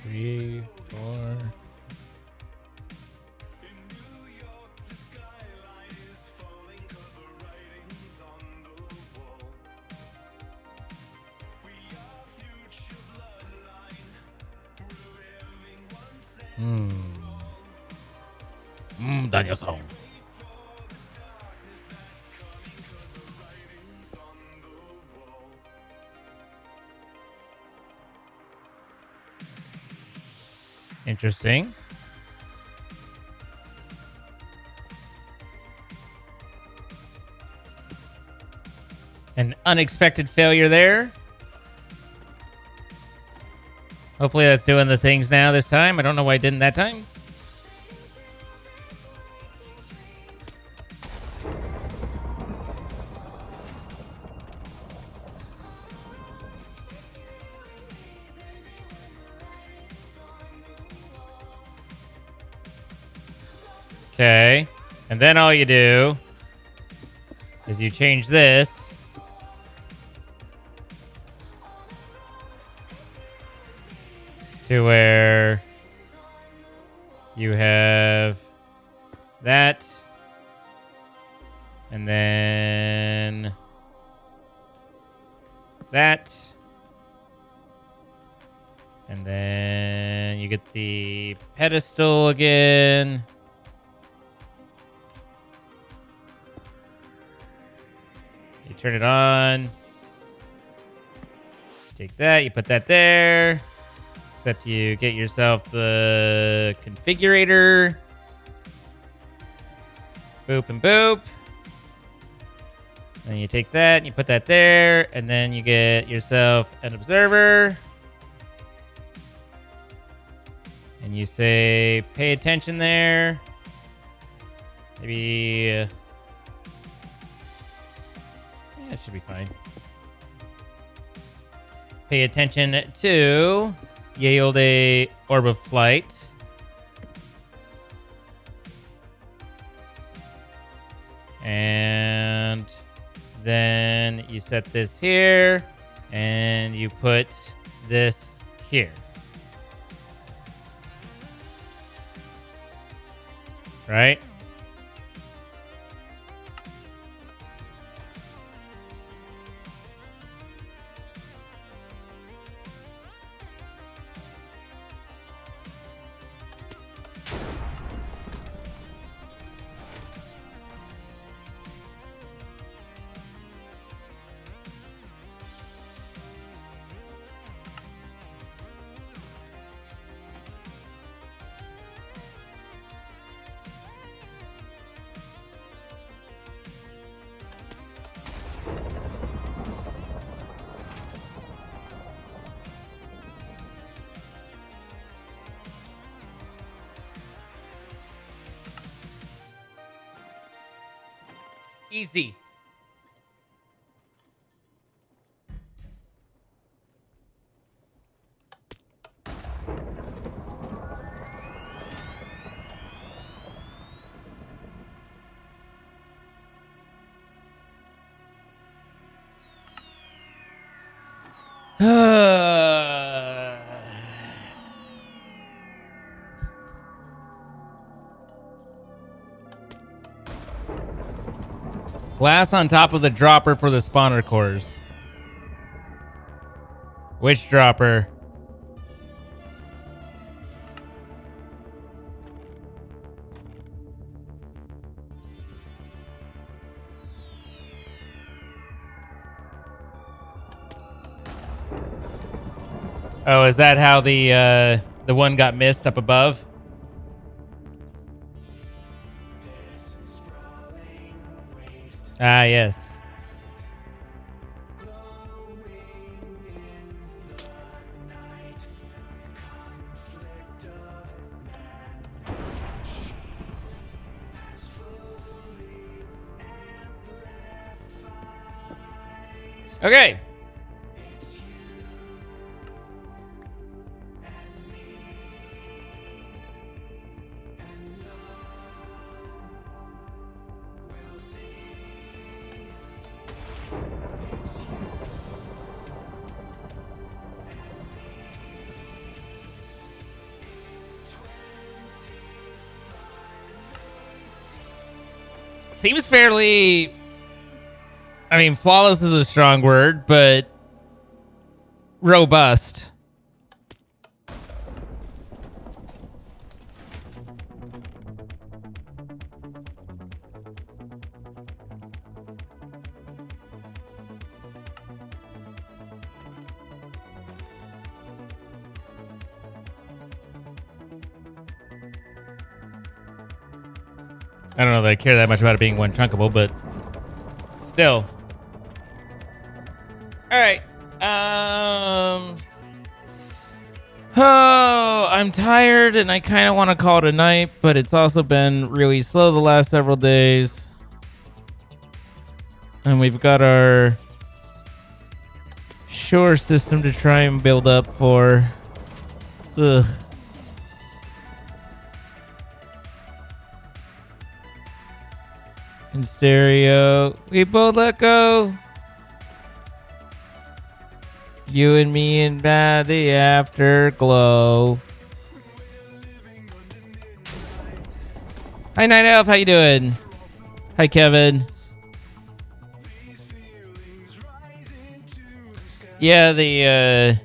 Three, four. Daniel song. Interesting. An unexpected failure there. Hopefully that's doing the things now this time. I don't know why it didn't that time. Okay. And then all you do is you change this to where you have that, and then that, and then you get the pedestal again. You turn it on. Take that, you put that there. Except you get yourself the configurator. Boop and boop. And you take that and you put that there. And then you get yourself an observer. And you say, pay attention there. Maybe... yeah, it should be fine. Pay attention to yield a orb of flight. And then you set this here and you put this here. Right? Easy. Glass on top of the dropper for the spawner cores. Which dropper? Oh, is that how the one got missed up above? Ah, yes. Okay. seems fairly... I mean, flawless is a strong word, but robust. I don't know that I care that much about it being one chunkable, but still. All right. Oh, I'm tired and I kind of want to call it a night, but it's also been really slow the last several days. And we've got our shore system to try and build up for. Ugh. In stereo, we both let go. You and me in bad the afterglow. Hi Night Elf, how you doing? Hi Kevin. Yeah, the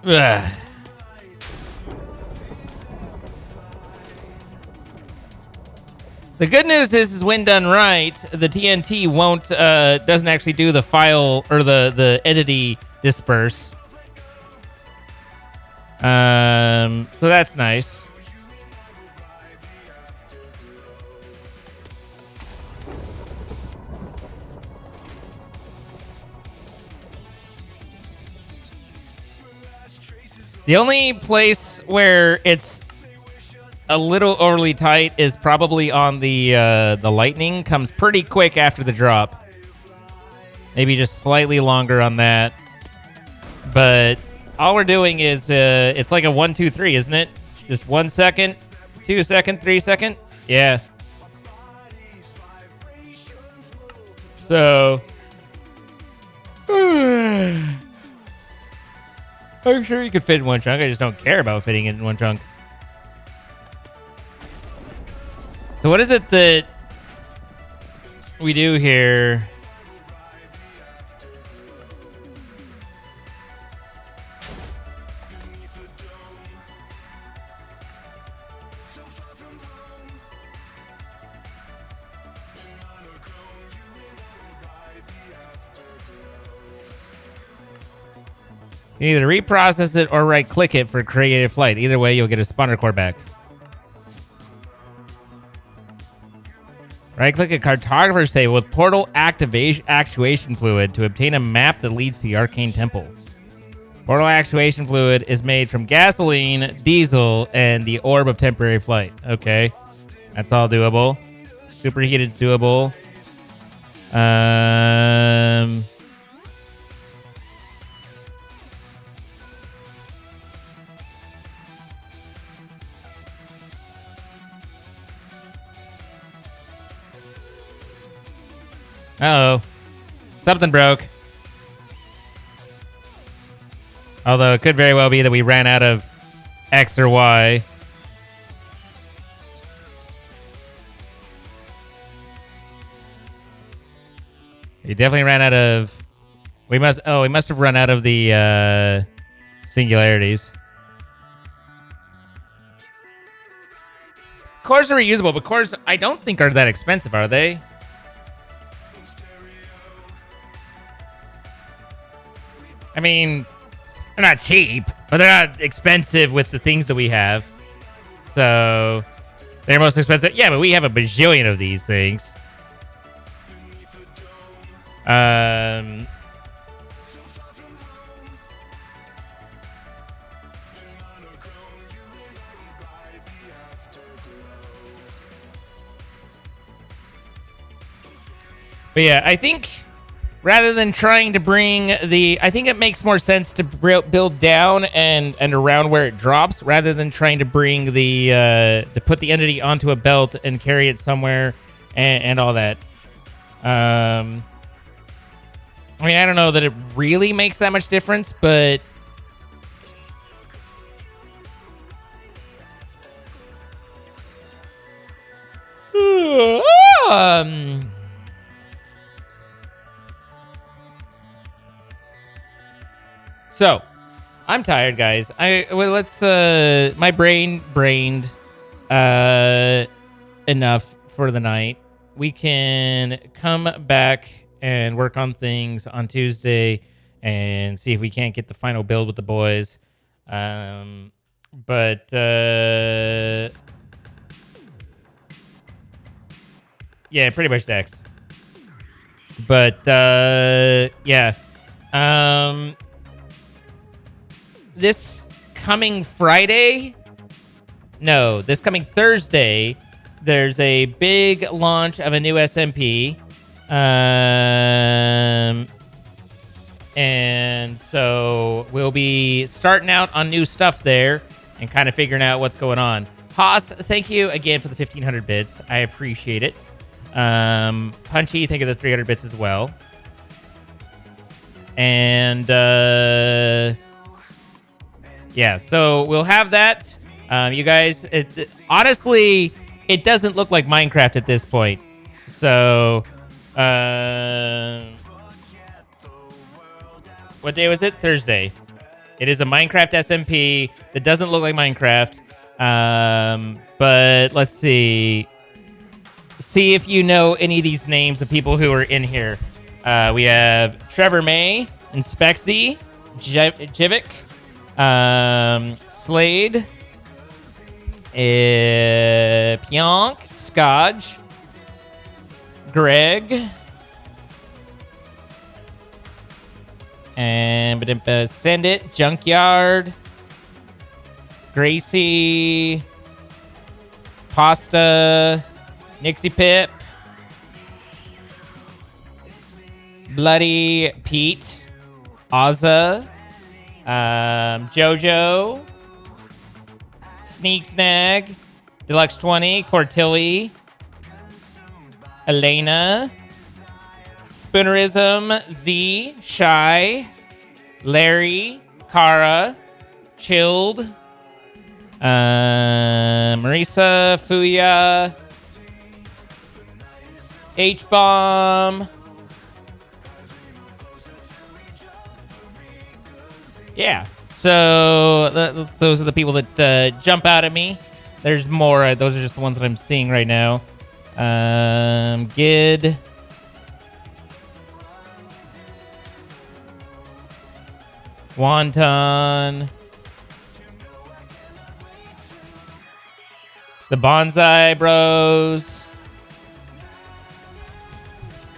ugh. The good news is when done right, the TNT won't doesn't actually do the file or the entity disperse. So that's nice. The only place where it's a little overly tight is probably on the lightning. Comes pretty quick after the drop. Maybe just slightly longer on that. But all we're doing is it's like a 1, 2, 3, isn't it? Just 1 second, 2 second, 3 second. Yeah. So I'm sure you could fit in one chunk. I just don't care about fitting it in one chunk. So what is it that we do here? You either reprocess it or right-click it for creative flight. Either way, you'll get a spawner core back. Right-click a cartographer's table with portal actuation fluid to obtain a map that leads to the Arcane Temple. Portal actuation fluid is made from gasoline, diesel, and the orb of temporary flight. Okay, that's all doable. Superheated's doable. Uh-oh. Something broke. Although it could very well be that we ran out of X or Y. We definitely ran out of... we must have run out of the singularities. Cores are reusable, but cores I don't think are that expensive, are they? I mean, they're not cheap, but they're not expensive with the things that we have. So, they're most expensive. Yeah, but we have a bajillion of these things. But yeah, I think... rather than trying to bring I think it makes more sense to build down and around where it drops, rather than trying to bring to put the entity onto a belt and carry it somewhere and all that. I mean, I don't know that it really makes that much difference, but so I'm tired, guys. Let's my brained enough for the night. We can come back and work on things on Tuesday and see if we can't get the final build with the boys. But yeah, pretty much Dex. But yeah. This coming Friday? No, this coming Thursday, there's a big launch of a new SMP. And so we'll be starting out on new stuff there and kind of figuring out what's going on. Haas, thank you again for the 1,500 bits. I appreciate it. Punchy, thank you for the 300 bits as well. And yeah, so we'll have that. You guys, honestly, it doesn't look like Minecraft at this point. So, what day was it? Thursday. It is a Minecraft SMP that doesn't look like Minecraft. But let's see. See if you know any of these names of people who are in here. We have Trevor May, Inspexy, Jivik, Slade, Pionk, Scodge, Greg, and Send It, Junkyard, Gracie, Pasta, Nixie Pip, Bloody Pete, Ozza, Jojo, Sneak Snag, Deluxe 20, Cortilli, Elena, Spoonerism, Z, Shy, Larry, Kara, Chilled, Marisa, Fuya, H-Bomb. Yeah, so those are the people that jump out at me. There's more. Those are just the ones that I'm seeing right now. Gid. Wonton. The Bonsai Bros.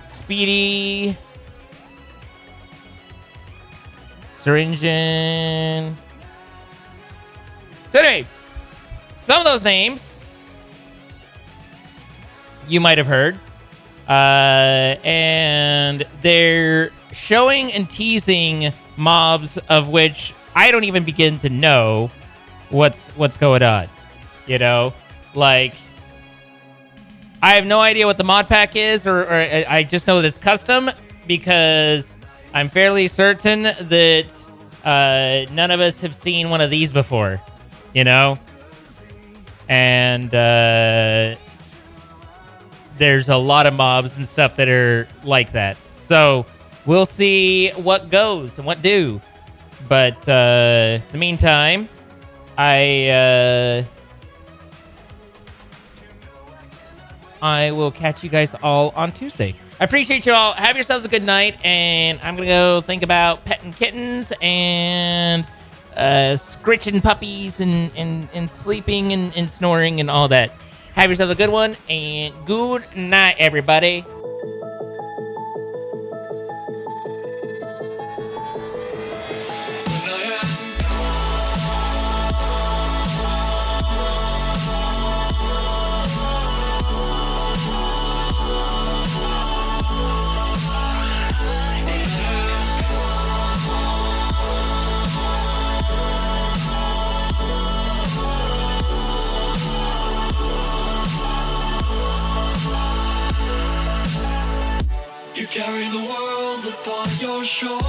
Speedy. Syringin. So anyway, some of those names you might have heard. And they're showing and teasing mobs of which I don't even begin to know what's going on. You know? Like, I have no idea what the mod pack is, or I just know that it's custom because I'm fairly certain that none of us have seen one of these before, you know? And there's a lot of mobs and stuff that are like that. So we'll see what goes and what do. But in the meantime, I will catch you guys all on Tuesday. I appreciate you all. Have yourselves a good night, and I'm going to go think about petting kittens and scritching puppies and sleeping and snoring and all that. Have yourself a good one, and good night, everybody. You carry the world. upon your shoulder.